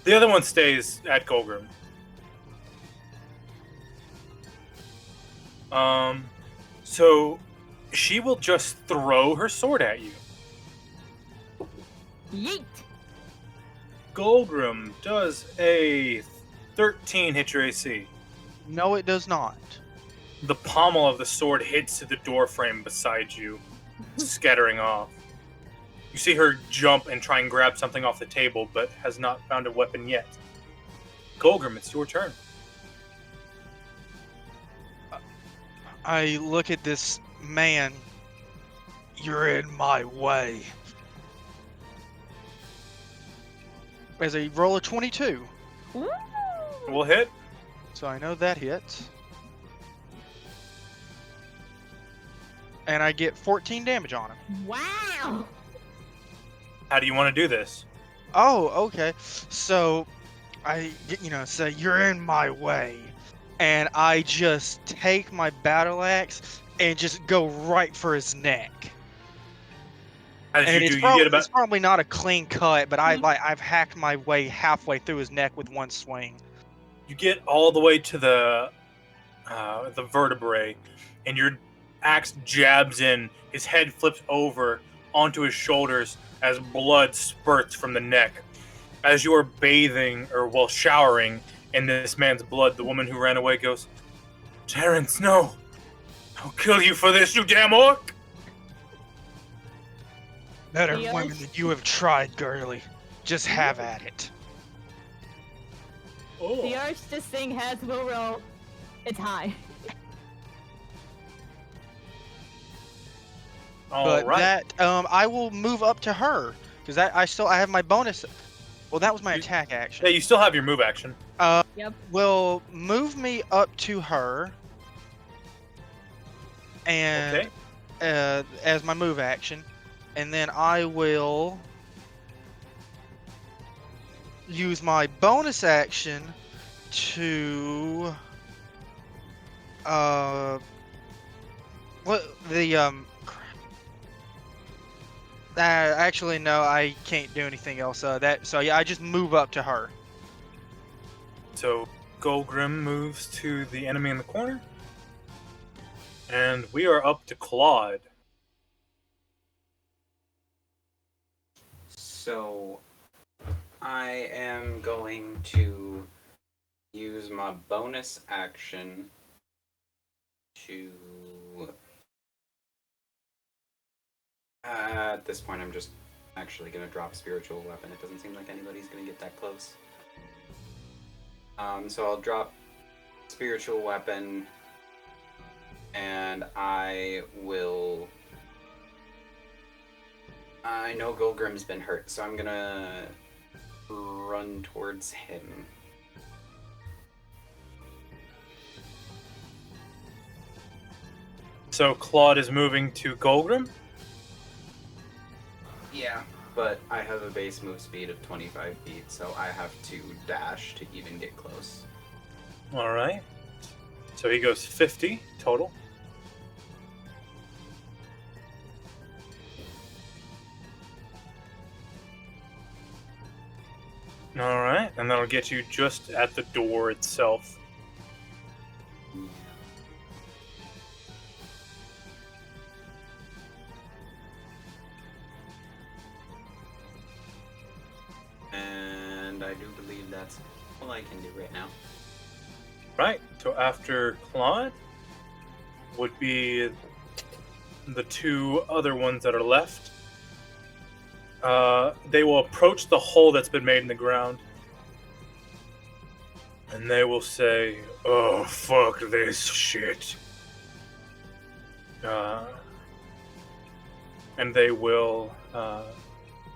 the other one stays at Golgrim. So she will just throw her sword at you. Yeet! Golgrim does a 13 hit your AC. No, it does not. The pommel of the sword hits the door frame beside you, scattering off. You see her jump and try and grab something off the table, but has not found a weapon yet. Golgrim, it's your turn. I look at this man. You're in my way. As a roll of 22. Woo! We'll hit. So I know that hits. And I get 14 damage on him. Wow! How do you want to do this? Oh, okay. So I, say, you're in my way. And I just take my battle axe and just go right for his neck. As And you do, it's probably not a clean cut, but I've hacked my way halfway through his neck with one swing. You get all the way to the vertebrae, and your axe jabs in. His head flips over onto his shoulders as blood spurts from the neck. As you are bathing, or while showering in this man's blood, the woman who ran away goes, "Terrence, no! I'll kill you for this, you damn orc!" Better Yes. women than you have tried, girly. Just have at it. The urge to sing heads will roll. It's high. All But right. I will move up to her because I have my bonus. Well, that was my attack action. Yeah, you still have your move action. Yep. Will move me up to her, and Okay. as my move action, and then I will use my bonus action to actually no, I can't do anything else. So yeah, I just move up to her. So Golgrim moves to the enemy in the corner. And we are up to Klaude. So, I am going to use my bonus action to... at this point, I'm just actually going to drop Spiritual Weapon. It doesn't seem like anybody's going to get that close. So I'll drop Spiritual Weapon, and I will... I know Golgrim's been hurt, so I'm gonna run towards him. So Klaude is moving to Golgrim. Yeah, but I have a base move speed of 25 feet, so I have to dash to even get close. All right. So he goes 50 total. All right, and that'll get you just at the door itself. Yeah. And I do believe that's all I can do right now. Right. So after Klaude would be the two other ones that are left. They will approach the hole that's been made in the ground. And they will say, "Oh, fuck this shit." And they will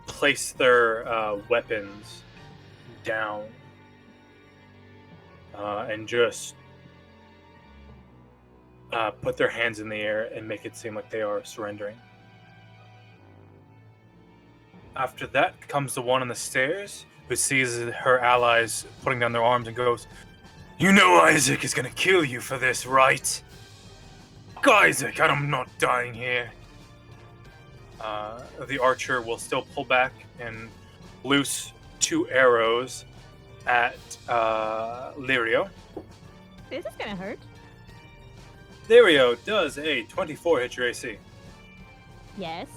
place their weapons down and just put their hands in the air and make it seem like they are surrendering. After that comes the one on the stairs who sees her allies putting down their arms and goes, "You know Isaac is gonna kill you for this, right? Fuck Isaac, I'm not dying here." The archer will still pull back and loose 2 arrows at Lirio. This is gonna hurt. Lirio does a 24 hit your AC. Yes.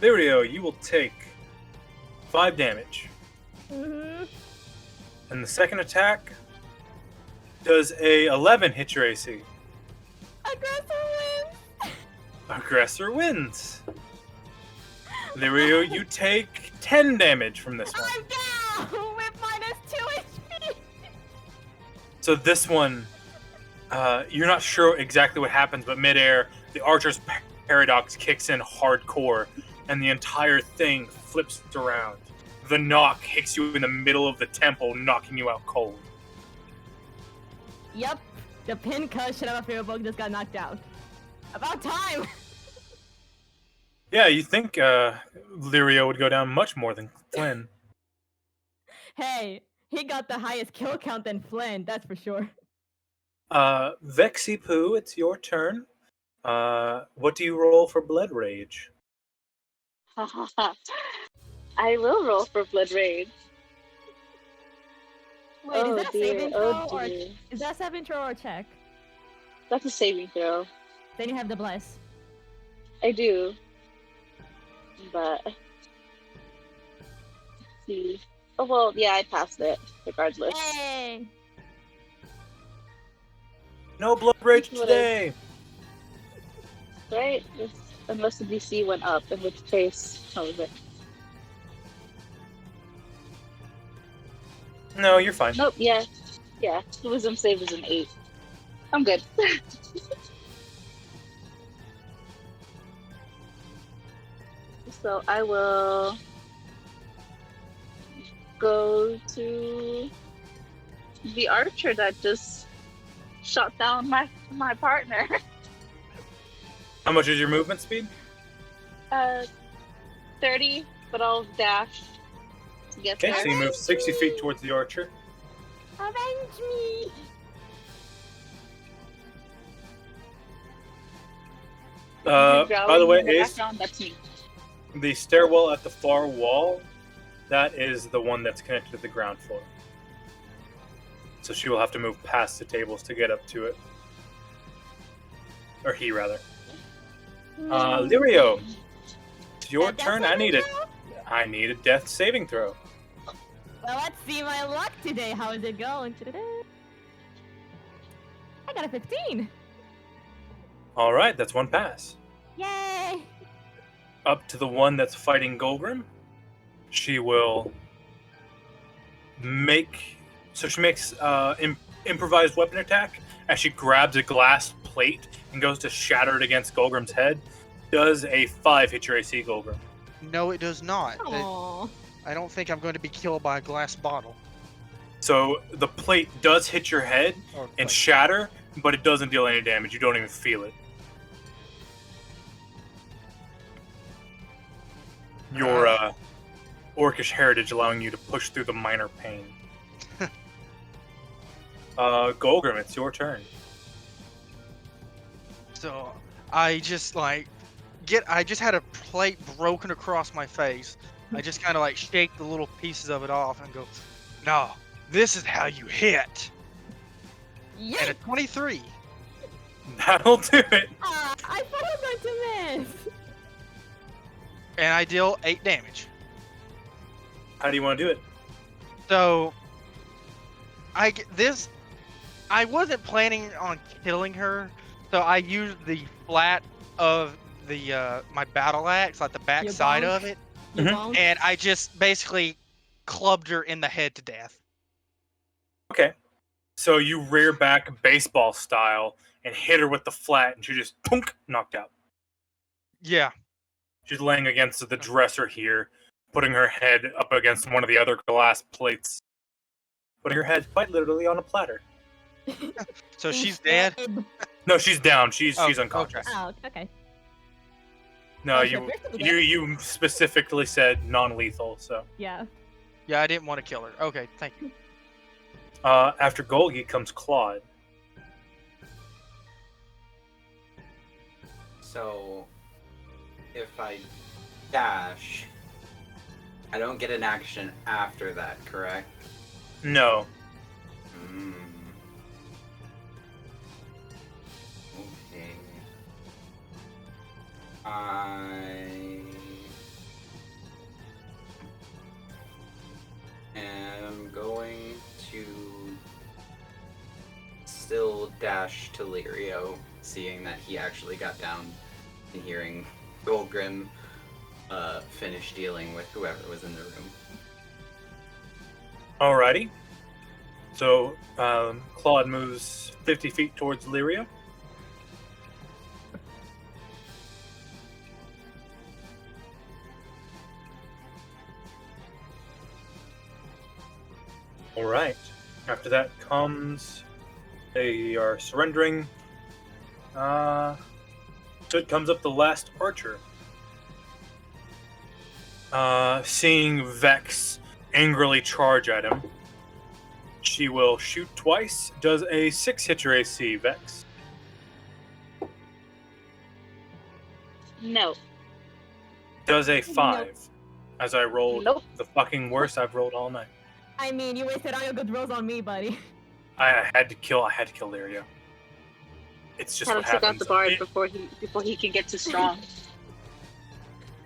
Lirio, you will take 5 damage. Mm-hmm. And the second attack Does a 11 hit your AC? Aggressor wins. Aggressor wins. Lirio, you take 10 damage from this one. I'm down with -2 HP. So this one, you're not sure exactly what happens, but midair, the Archer's Paradox kicks in hardcore, and the entire thing flips around. The knock hits you in the middle of the temple, knocking you out cold. Yep, the pin cut should have a favorite book just got knocked out. About time. Yeah, you think Lirio would go down much more than Flynn. Hey, he got the highest kill count than Flynn, that's for sure. Vexy Poo, it's your turn. What do you roll for Blood Rage? I will roll for Blood Rage. Wait, is that a dear, saving throw oh or dear. is that a saving throw or a check? That's a saving throw. Then you have the bless. I do. But let's see. Oh well, yeah, I passed it regardless. Hey! No Blood Rage What today! Right? Unless the DC went up, in which case, how was it? No, you're fine. Nope. Yeah. The wisdom save is an 8. I'm good. So I will go to the archer that just shot down my partner. How much is your movement speed? 30, but I'll dash to get Okay, there. so you move 60 feet towards the archer. Avenge me! By the way, In the Ace, background, that's me. the stairwell at the far wall, that is the one that's connected to the ground floor. So she will have to move past the tables to get up to it. Or he, rather. Lirio, it's your Death turn. saving throw? I need a death saving throw. Well, let's see my luck today. How is it going? I got a 15. All right, that's one pass. Yay! Up to the one that's fighting Golgrim. She will make... So she makes improvised weapon attack as she grabs a glass plate and goes to shatter it against Golgrim's head. Does a 5 hit your AC, Golgrim? No, it does not. Aww. I don't think I'm going to be killed by a glass bottle. So the plate does hit your head Or and like- shatter, but it doesn't deal any damage. You don't even feel it. Your orcish heritage allowing you to push through the minor pain. Golgrim, it's your turn. So I just I just had a plate broken across my face. I just kind of like shake the little pieces of it off and go, "No, this is how you hit." Yay! And a 23. That'll do it. I thought I was going to miss. And I deal 8 damage. How do you want to do it? So I wasn't planning on killing her, so I used the flat of the my battle axe, like the back Your side bonk? of it, You Mhm. won't? and I just basically clubbed her in the head to death. Okay. So you rear back baseball style and hit her with the flat, and she just punk, knocked out. Yeah. She's laying against the dresser here, putting her head up against one of the other glass plates. Putting her head quite literally on a platter. So she's dead. No, she's down. She's Oh, unconscious. Oh, okay. No, Oh, you so basically you specifically said non-lethal. So Yeah. Yeah, I didn't want to kill her. Okay, thank you. after Golgi comes Klaude. So, if I dash, I don't get an action after that, correct? No. Hmm. Okay. I am going to still dash to Lirio, seeing that he actually got down and hearing Goldgrim finish dealing with whoever was in the room. Alrighty. So, Klaude moves 50 feet towards Lirio. Alright. After that comes... They are surrendering. So it comes up the last archer. Seeing Vex angrily charge at him, she will shoot twice. Does a 6 hit your AC, Vex? No. Does a 5. Nope. As I rolled Nope. the fucking worst I've rolled all night. I mean, you wasted all your good rolls on me, buddy. I had to kill Lirio. It's just Kind what of took out happens. the bard before he can get too strong.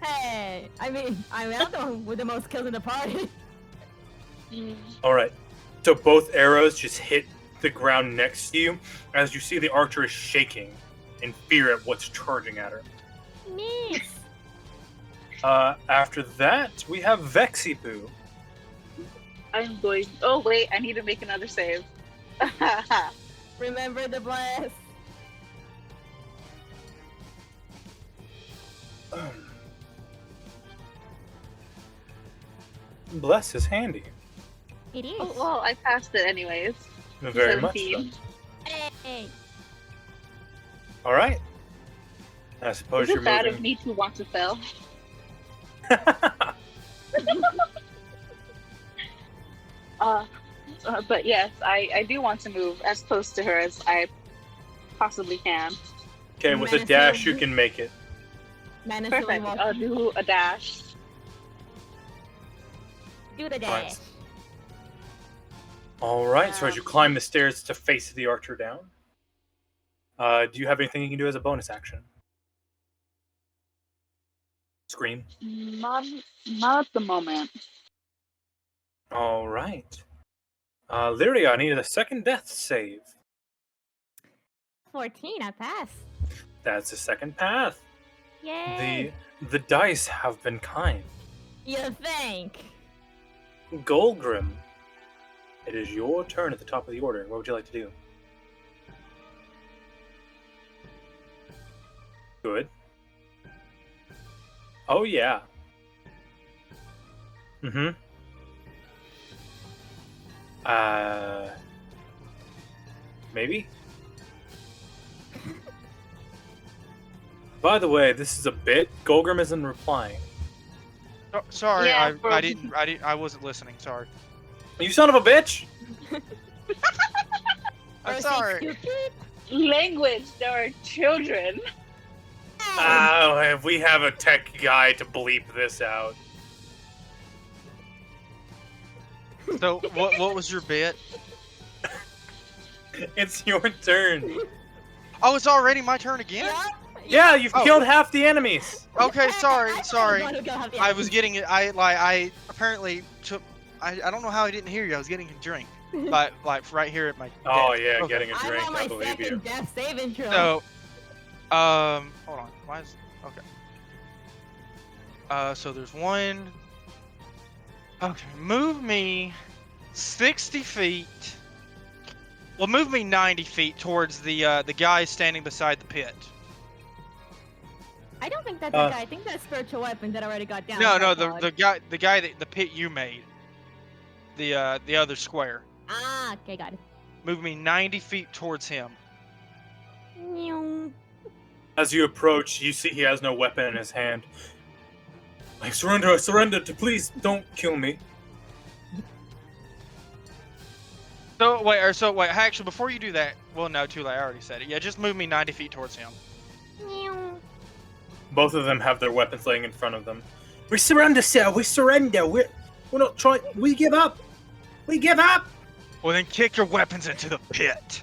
Hey, I'm the one with the most kills in the party. Alright. So both arrows just hit the ground next to you as you see the archer is shaking in fear at what's charging at her. Nice. After that, we have Vexipoo. I'm going. Oh wait, I need to make another save. Remember the blast. Bless is handy. It is. Oh, well, I passed it anyways. Very much so. 17. Hey. Alright. I suppose Is you're it bad of moving. me to want to fail? But yes, I do want to move as close to her as I possibly can. Okay, with a dash you can make it. Menacingly Perfect. walk- I'll do a dash. Do the Alright. dash. Alright, so as you climb the stairs to face the archer down, do you have anything you can do as a bonus action? Scream. Not at the moment. Alright. Lyria, I need a second death save. 14, I pass. That's the second path. Yay. The dice have been kind. You think? Goldgrim, it is your turn at the top of the order. What would you like to do? Good. Oh, yeah. Mm-hmm. Maybe? By the way, this is a bit. Goldgrim isn't replying. Oh, sorry, Yeah, I wasn't listening. Sorry. You son of a bitch! I'm Or say sorry. stupid? Language. There are children. If we have a tech guy to bleep this out. So what was your bit? It's your turn. Oh, it's already my turn again. Yeah, you've Oh. killed half the enemies. Okay, sorry. I I was getting it. I apparently took. I don't know how I didn't hear you. I was getting a drink, but like right here at my. Oh desk. yeah, Okay. getting a I'm drink. on I my believe you. second death saving throw. So, hold on. Why is okay? So there's one. Okay, move me 60 feet. Well, move me 90 feet towards the guy standing beside the pit. I don't think that's a guy. I think that's spiritual weapon that already got down. No, by the God. guy that the pit you made. The other square. Ah, okay, got it. Move me 90 feet towards him. Meow. As you approach, you see he has no weapon in his hand. I surrender to please don't kill me. So wait, actually, before you do that, well, no, too late. I already said it. Yeah, just move me 90 feet towards him. Meow. Both of them have their weapons laying in front of them. We surrender, sir. We surrender. We're not trying. We give up. We give up. Well, then kick your weapons into the pit.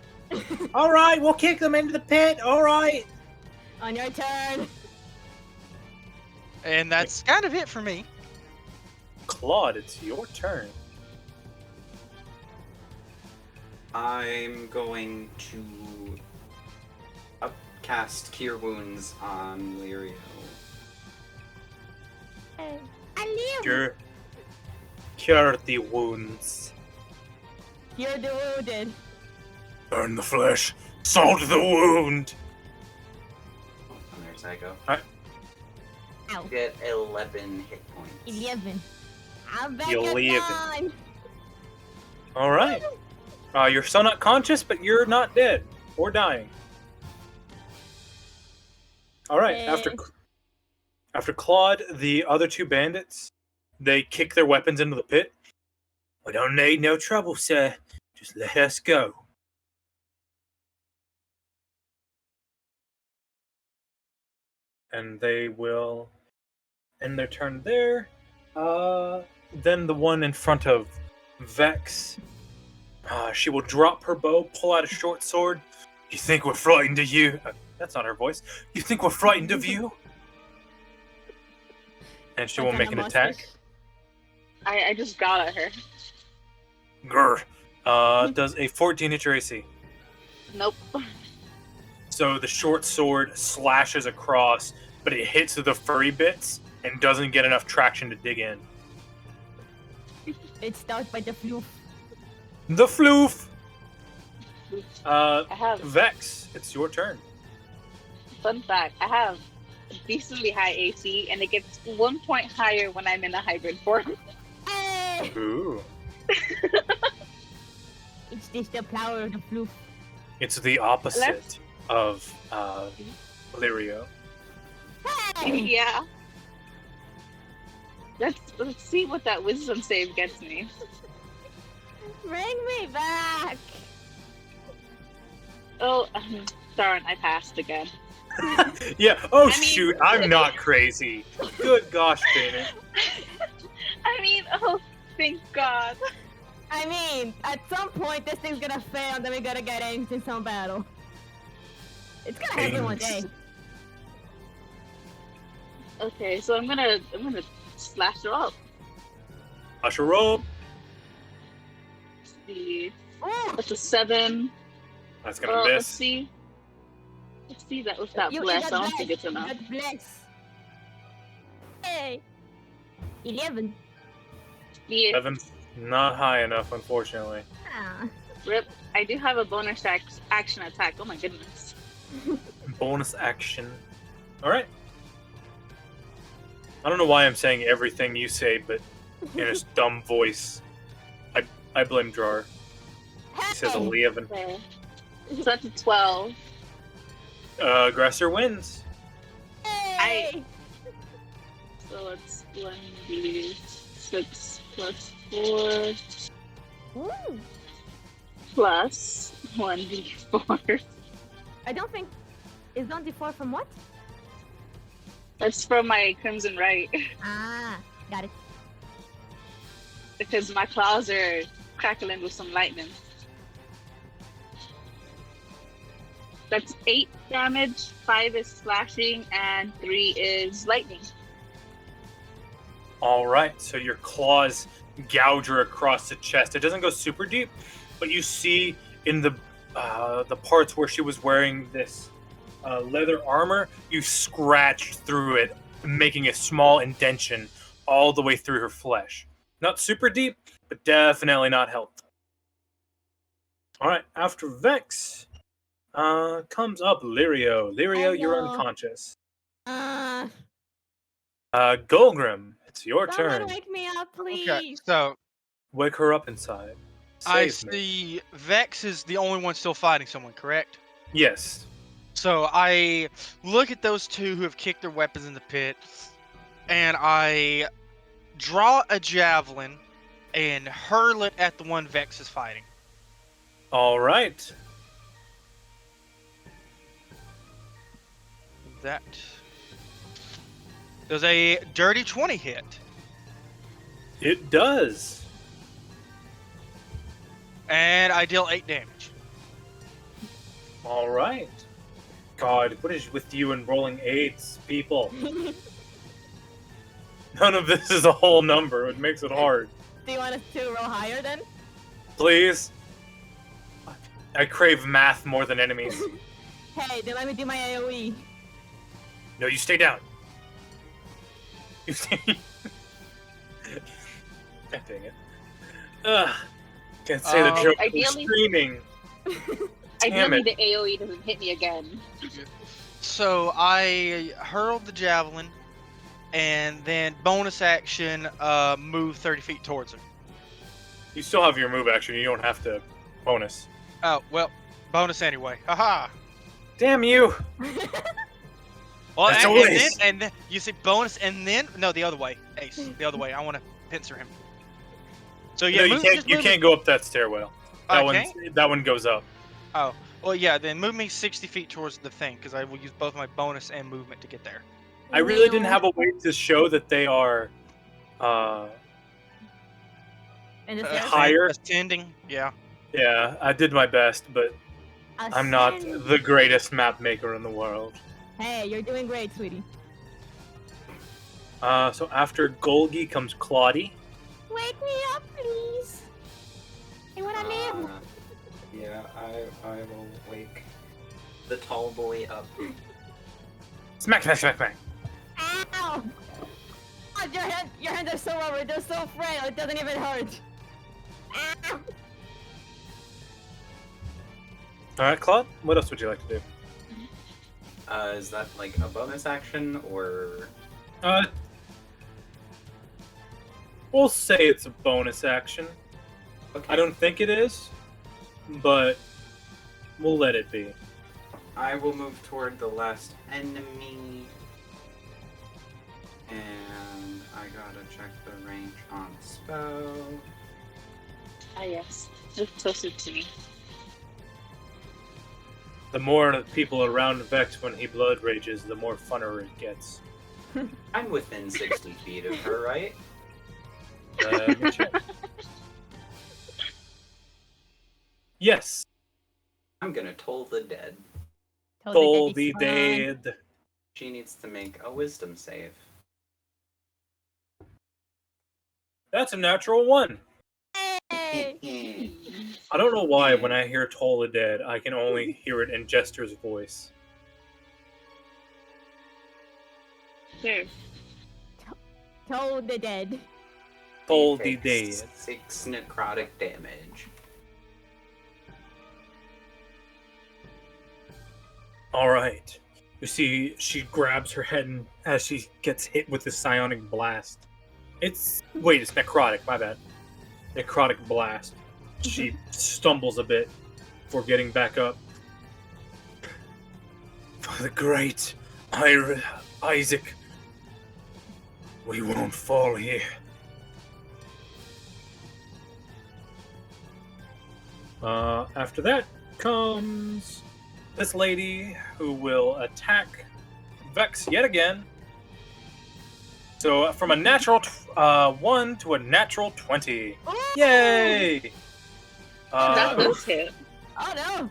All right, we'll kick them into the pit. All right. On your turn. And that's kind of it for me. Klaude, it's your turn. I'm going to upcast Cure Wounds on Lirio. I live. Cure the wounds. You're the wounded. Burn the flesh. Salt the wound. And there's I go. Ow. Get 11 hit points. 11. I'm back 11. at 9. All right. You're still not conscious, but you're not dead or dying. All right. Yay. After Klaude, the other two bandits, they kick their weapons into the pit. We don't need no trouble, sir. Just let us go. And they will end their turn there. Then the one in front of Vex, she will drop her bow, pull out a short sword. You think we're frightened of you? That's not her voice. You think we're frightened of you? And she will make an attack. I just got at her. Grr. Does a 14 hit your AC? Nope. So the short sword slashes across, but it hits the furry bits and doesn't get enough traction to dig in. It starts by the floof. The floof! I have, Vex, it's your turn. fun fact, I have a decently high AC, and it gets 1 point higher when I'm in a hybrid form. Hey! Ooh. It's just the power of the floof. It's the opposite Let's- of Lirio. Hey! Yeah. Let's see what that wisdom save gets me. Bring me back! Oh, darn, I passed again. Yeah, oh I mean- shoot, I'm not crazy. Good gosh, dang it. I mean, oh, thank God. I mean, at some point this thing's gonna fail, then we gotta get into some battle. It's gonna happen one day. Okay, so I'm gonna slash her up. Usher roll. Let's see. Ooh! That's a 7. That's gonna Well, let's miss. see. Let's see that with that You bless. I got don't think bless. it's enough. You got bless. Hey! 11. Yeah, 7, not high enough, unfortunately. Ah. rip. I do have a bonus action attack. Oh my goodness. Bonus action. Alright. I don't know why I'm saying everything you say, but in a dumb voice. I blame Drar. He says Hey! 11. Okay. So that's a 12. Aggressor wins. Hey! So it's 1d6 plus 4 Ooh. plus 1d4. I don't think... Is on D4 from what? That's from my Crimson Right. Ah, got it. Because my claws are crackling with some lightning. That's 8 damage, 5 is slashing, and 3 is lightning. Alright, so your claws gouge her across the chest. It doesn't go super deep, but you see in the parts where she was wearing this leather armor, you scratched through it, making a small indentation all the way through her flesh. Not super deep, but definitely not helpful. Alright, after Vex, comes up Lirio. Lirio, you're Hello. unconscious. Uh, Golgrim, it's your someone turn. wake me up, please. Okay, so Wake her up inside. I Save me. see Vex is the only one still fighting someone, correct? Yes. So I look at those two who have kicked their weapons in the pit, and I draw a javelin and hurl it at the one Vex is fighting. Alright. That does a dirty 20 hit. It does. And I deal 8 damage. Alright. God, what is with you and rolling 8s, people? None of this is a whole number. It makes it hard. Do you want us to roll higher then? Please? I crave math more than enemies. Hey, then let me do my AoE. No, you stay down. You stay. God dang it. Ugh. Can't say the joke. I'm ideally- screaming. Damn Ideally, it. the AoE doesn't hit me again. So I hurled the javelin, and then bonus action, move 30 feet towards her. You still have your move action. You don't have to bonus. Oh, well, bonus anyway. Haha. Damn you. Well, That's a and waste. then you say bonus, and then no, the other way. Ace, the other way. I want to pincer him. So yeah, No, you move, can't. just You move can't go up that stairwell. That Okay. That one goes up. Oh, well, yeah. Then move me 60 feet towards the thing, because I will use both my bonus and movement to get there. I really didn't have a way to show that they are And the Uh, stairs? higher. Ascending. Yeah. Yeah, I did my best, but I'm not Ascend. the greatest map maker in the world. Hey, you're doing great, sweetie. So after Golgi comes Klaude. Wake me up, please. I wanna live. Yeah, I will wake the tall boy up. Smack, smack, smack, smack. Ow! Oh, your hands are so rubber. They're so frail. It doesn't even hurt. Ow! All right, Claude. What else would you like to do? Is that like a bonus action or? We'll say it's a bonus action. Okay. I don't think it is, but we'll let it be. I will move toward the last enemy. And I gotta check the range on spell. Ah, yes. Look closer to me. The more people around Vex when he blood rages, the more funner it gets. I'm within 60 feet of her, right? Let me check. Yes. I'm gonna toll the dead. Toll the Daddy's fine. dead. She needs to make a wisdom save. That's a natural one. Hey! I don't know why when I hear Toll the Dead, I can only hear it in Jester's voice. Sure. Told the dead. Toll the Takes Dead. 6 necrotic damage. Alright. You see, she grabs her head and as she gets hit with the psionic blast. It's necrotic, my bad. Necrotic blast. She stumbles a bit before getting back up. For the great Isaac, we won't fall here. After that comes this lady who will attack Vex yet again. So from a natural 1 to a natural 20. Yay! That does hit. Oh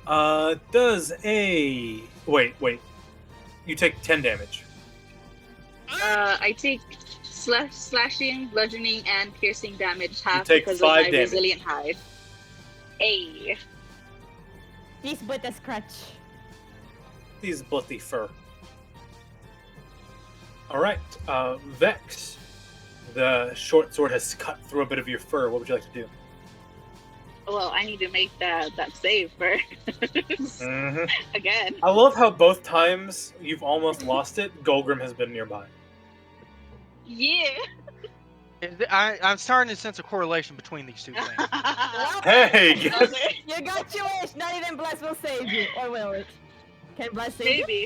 no! Does a... Wait. You take 10 damage. I take slashing, bludgeoning, and piercing damage half take because 5 of my damage. resilient hide. Hey. This but a scratch. These bloody fur. Alright, Vex. The short sword has cut through a bit of your fur. What would you like to do? Well, I need to make that save first. Mm-hmm. Again. I love how both times you've almost lost it, Golgrim has been nearby. Yeah. I'm starting to sense a correlation between these two things. Hey! Okay. You got your wish. Not even Bless will save you. Or will it? Can Bless save you? Maybe.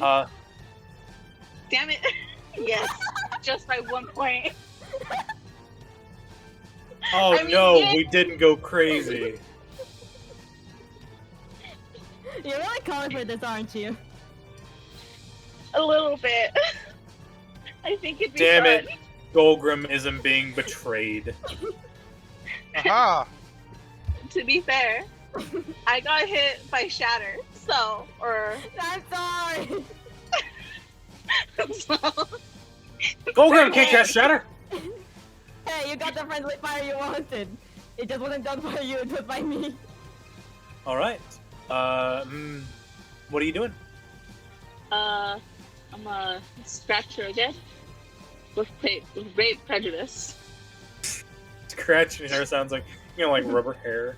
Damn it. Yes. Just by 1 point. Oh I mean, no, yeah. we didn't go crazy. You're really calling for this, aren't you? A little bit. I think it'd be Damn fun. it. Golgrim isn't being betrayed. Aha! To be fair, I got hit by Shatter, so, or, I'm sorry. so, Golgrim can't cast Shatter! Hey, you got the friendly fire you wanted. It just wasn't done by you, it was by me. All right. What are you doing? I'm a scratcher again. With great prejudice. Scratching hair sounds like, like rubber hair.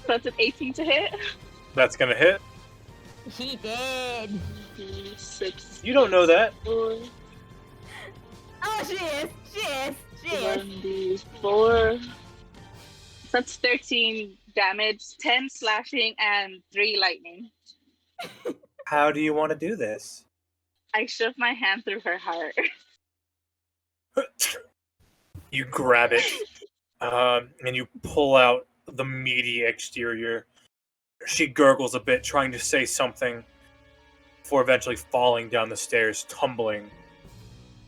That's an 18 to hit. That's gonna hit. He did. 6. You don't know that. 4. Oh, she is. She is. She is. 1d4. That's 13 damage, 10 slashing, and 3 lightning. How do you want to do this? I shove my hand through her heart. You grab it, and you pull out the meaty exterior. She gurgles a bit, trying to say something, before eventually falling down the stairs, tumbling,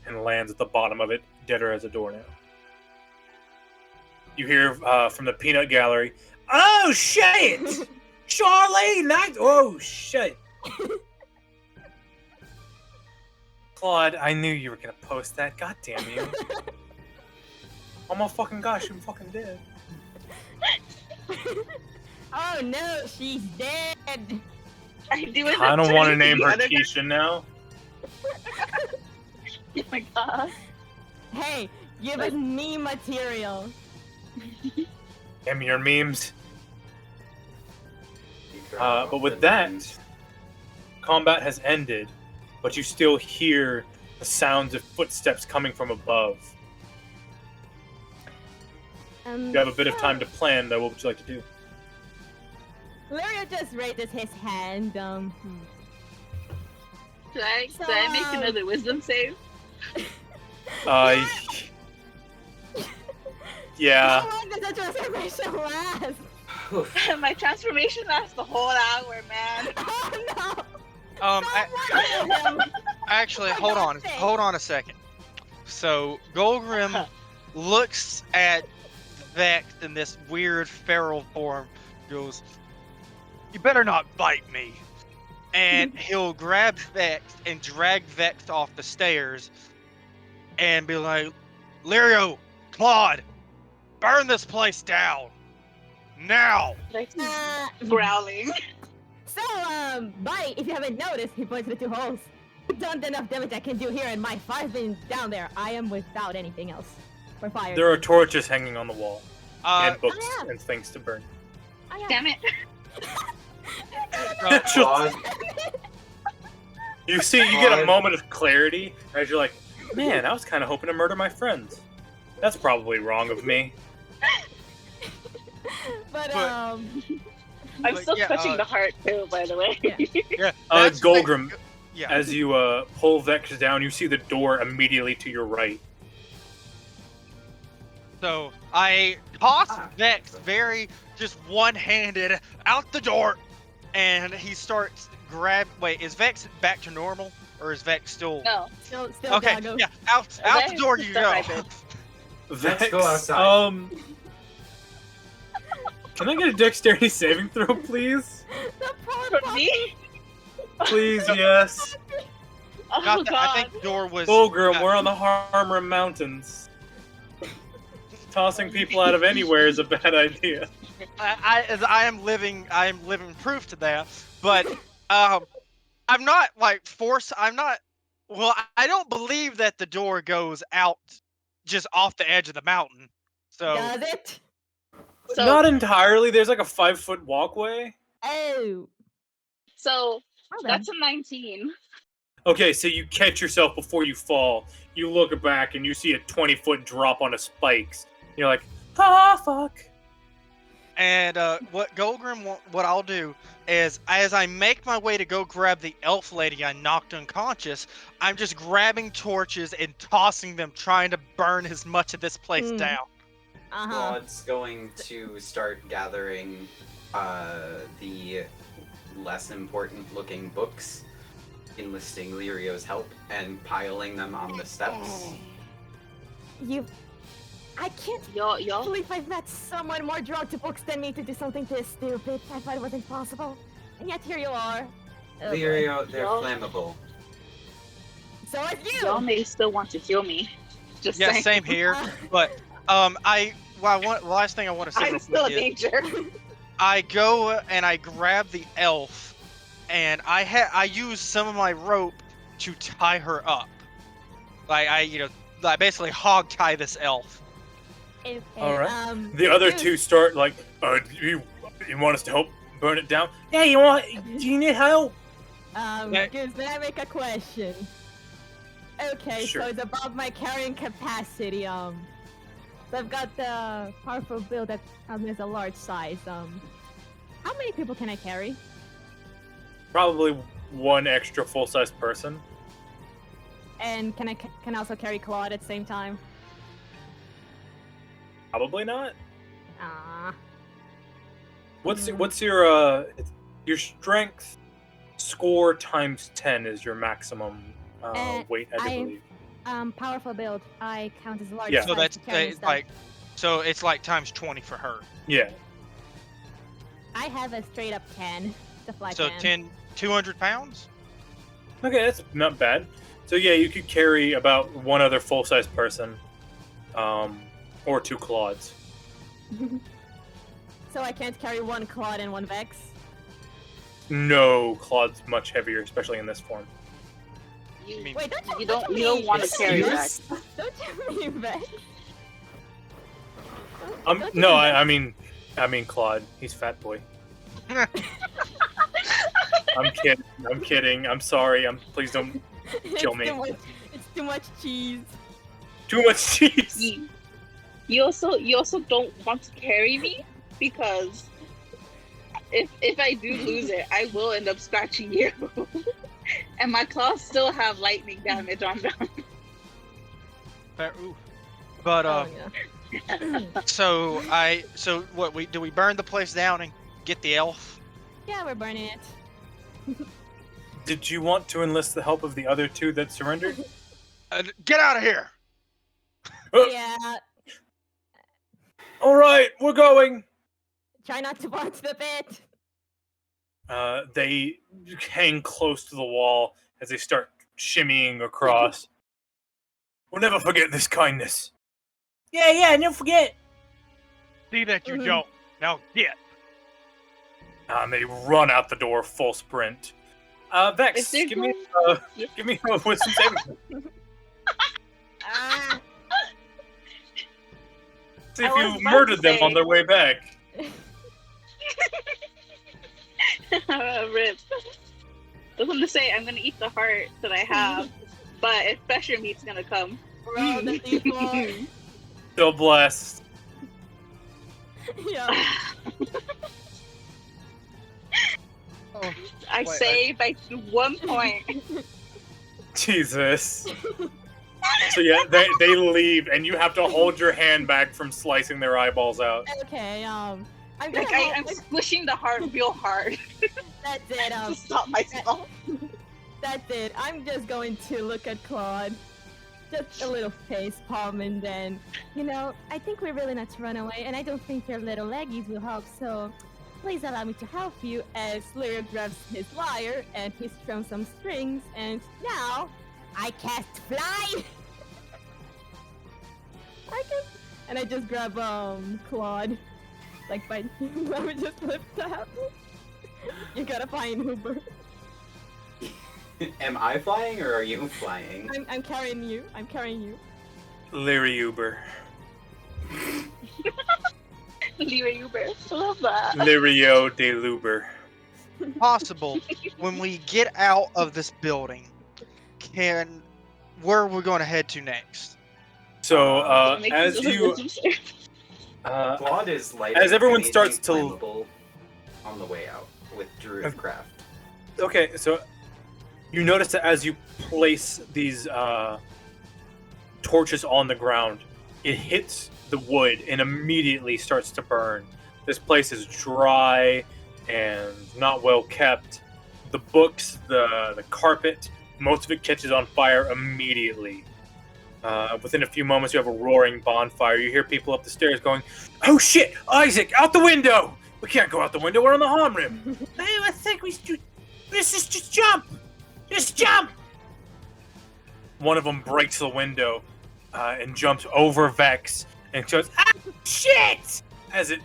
and lands at the bottom of it, deader as a doornail. You hear from the peanut gallery, "Oh shit! Charlie, oh shit!" Claude, I knew you were gonna post that. God damn you! Oh my fucking gosh, I'm fucking dead. Oh no, she's dead. I do it. I don't want to turn name the her other guy. Keisha now. Oh my god. Hey, give us meme material. Give me your memes. You throw But off with the that, memes. combat has ended, but you still hear the sounds of footsteps coming from above. You have a bit of time to plan, though. What would you like to do? Lario just raises his hand. Should I make another wisdom save? Yeah. How long does the transformation last? My transformation lasts the whole hour, man. Oh no! Actually, For hold God's on a second. So Golgrim looks at Vex in this weird feral form, goes, "You better not bite me." And he'll grab Vex and drag Vex off the stairs and be like, "Lirio, Claude, burn this place down. Now!" Like Uh, growling. So, Bite, if you haven't noticed, he points the 2 holes. Done enough damage I can do here, and my fire's been down there. I am without anything else for fire. There are torches hanging on the wall, and books Oh, yeah. and things to burn. Oh, yeah. Damn it. Claude, You see, you get a moment of clarity as you're like, man, I was kind of hoping to murder my friends. That's probably wrong of me. But, I'm But still yeah, touching the heart too, by the way. Yeah. Yeah, that's the- Golgrim, Yeah. as you pull Vex down, you see the door immediately to your right. So I toss Vex very just one-handed out the door, and he starts Wait, is Vex back to normal, or is Vex still? No. still Okay, doggo. yeah, out Vex the door is you the go. hybrid. Let's go outside. Can I get a dexterity saving throw, please? The poor For puppy. me? Please, yes. Oh Not that, god. I think the door was. Golgrim, we're on the Harmer Mountains. Tossing people out of anywhere is a bad idea. I am living proof to that. But I'm not like forced. I'm not. Well, I don't believe that the door goes out just off the edge of the mountain. So Does it? So, Not entirely. There's like a 5-foot walkway. Oh. so Well then. that's a 19. Okay, so you catch yourself before you fall. You look back and you see a 20-foot drop onto spikes. You're like, fuck. And what I'll do is, as I make my way to go grab the elf lady I knocked unconscious, I'm just grabbing torches and tossing them, trying to burn as much of this place down. Uh-huh. Claude's going to start gathering the less important looking books, enlisting Lirio's help, and piling them on the steps. I can't Y'all. believe I've met someone more drawn to books than me to do something this stupid. I thought it wasn't possible. And yet here you are. Oh, boy. Lirio, they're Y'all- flammable. So it's you! Y'all may still want to heal me. Just Yeah, saying. same here. But Last thing I want to say I'm real still quick in is danger. I go and I grab the elf, and I use some of my rope to tie her up. Like I basically hog tie this elf. Okay, All right. The other Goose, two start like, you want us to help burn it down? Yeah, do you need help? Goose, may I make a question? Okay, Sure. so it's above my carrying capacity. So I've got the powerful build that has a large size. How many people can I carry? Probably one extra full-size person. And can I also carry Klaude at the same time? Probably not. Ah. What's your strength score times 10 is your maximum weight, I believe. Powerful build. I count as large Yeah. size So that's to carry stuff. it's like times 20 for her. Yeah. I have a straight up 10 to fly So 200 pounds. Okay, that's not bad. So yeah, you could carry about one other full-size person, or two Claudes. So I can't carry one Klaude and one Vex? No, Claude's much heavier, especially in this form. You, Wait, you don't want to carry that. Don't you mean Vex? Don't you No, mean I mean Claude. He's fat boy. I'm kidding. I'm sorry. Please don't kill me. It's too much cheese. Too much cheese. You also don't want to carry me because if I do lose it, I will end up scratching you, and my claws still have lightning damage on them. But Oh, yeah. so do we burn the place down and get the elf? Yeah, we're burning it. Did you want to enlist the help of the other two that surrendered? Get out of here! Yeah. All right, we're going. Try not to punch the pit. They hang close to the wall as they start shimmying across. We'll never forget this kindness. Yeah, never forget. See that you Mhm. don't. Now get. And they run out the door full sprint. Vex, If they're give me Yeah. a wisdom saving. Ah. See if I was you about to murdered them say- on their way back. Rip. I was going to say I'm gonna eat the heart that I have, but if pressure meat's gonna come. Roll the d4. Still blessed. Yeah. Oh, I Wait, say by 1 point. Jesus. So yeah, they leave, and you have to hold your hand back from slicing their eyeballs out. Okay, I'm gonna Like I'm squishing the heart real hard that's it, to stop myself. that's it. I'm just going to look at Claude. Just a little face palm, and then, I think we're really not to run away, and I don't think your little leggies will help, so please allow me to help you, as Lyra grabs his lyre, and he strums some strings, and now, I cast fly! And I just grab, Claude. Like, let me just lift that. You gotta find Uber. Am I flying or are you flying? I'm carrying you. Larry Uber. Leave Uber. I love that. Lirio de Luber. possible when we get out of this building, where are we going to head to next? So, Make as this a you, wisdom save. Claude is lighting as everyone anything starts to- flammable on the way out with Druidcraft. okay, so you notice that as you place these torches on the ground, it hits the wood and immediately starts to burn. This place is dry and not well kept. The books, the carpet, most of it catches on fire immediately. Within a few moments, you have a roaring bonfire. You hear people up the stairs going, "Oh shit, Isaac, out the window! We can't go out the window, we're on the home rim." "Hey, I think we should, just jump! Just jump!" One of them breaks the window and jumps over Vex and it goes, ah, shit! As it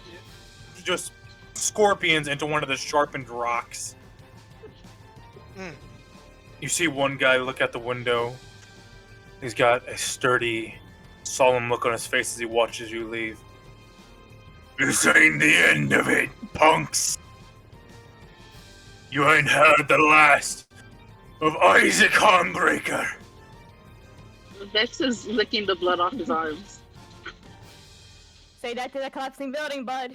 just scorpions into one of the sharpened rocks. Mm. You see one guy look out the window. He's got a sturdy, solemn look on his face as he watches you leave. This ain't the end of it, punks. You ain't heard the last of Isaac Hornbreaker. Vex is licking the blood off his arms. Say that to the collapsing building, bud.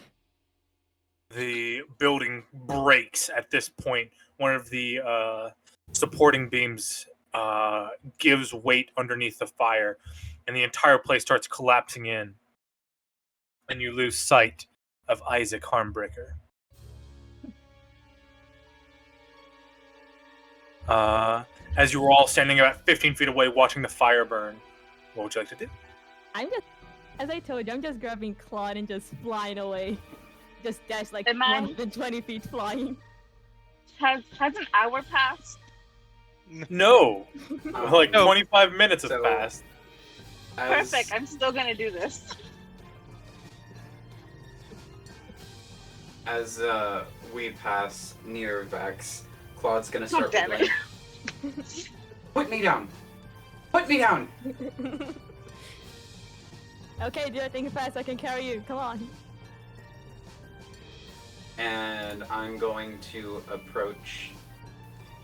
The building breaks at this point. One of the supporting beams gives weight underneath the fire, and the entire place starts collapsing in. And you lose sight of Isaac Hornbreaker. As you were all standing about 15 feet away watching the fire burn, what would you like to do? I'm just, as I told you, I'm just grabbing Klaude and just flying away. Just dash like Am I- 120 feet flying. Has an hour passed? No! Like No. 25 minutes have So- passed. Perfect. I'm still gonna do this. As we pass near Vex, Claude's gonna Oh, start damn with, it. like, put me down! Put me down! Okay, do that thing fast so I can carry you. Come on. And I'm going to approach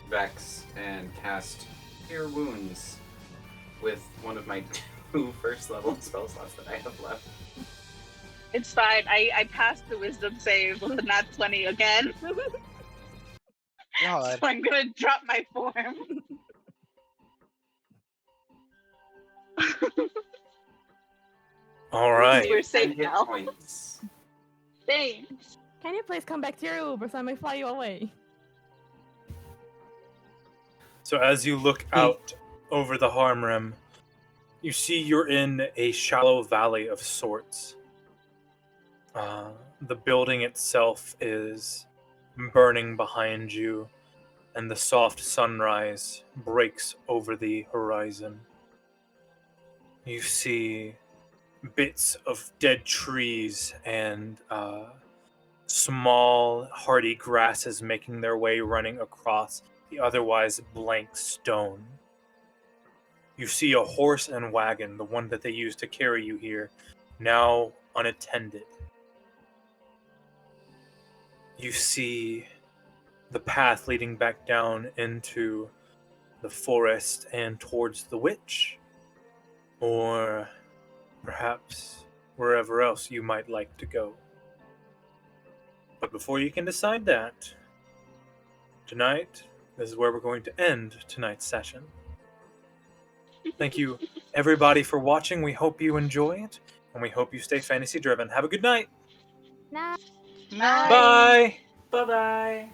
Vex and cast Cure Wounds with one of my 2 first level spell slots that I have left. It's fine. I passed the wisdom save with a nat 20 again. God. So I'm gonna drop my form. Alright. We're safe 10 hit now. points. Thanks. Can you please come back to your Uber so I may fly you away? So as you look out over the harm rim, you see you're in a shallow valley of sorts. The building itself is burning behind you, and the soft sunrise breaks over the horizon. You see bits of dead trees and small, hardy grasses making their way running across the otherwise blank stone. You see a horse and wagon, the one that they used to carry you here, now unattended. You see the path leading back down into the forest and towards the witch, or perhaps wherever else you might like to go. But before you can decide that, tonight, this is where we're going to end tonight's session. Thank you, everybody, for watching. We hope you enjoy it, and we hope you stay fantasy driven. Have a good night. Nah. Nice. Bye. Bye-bye!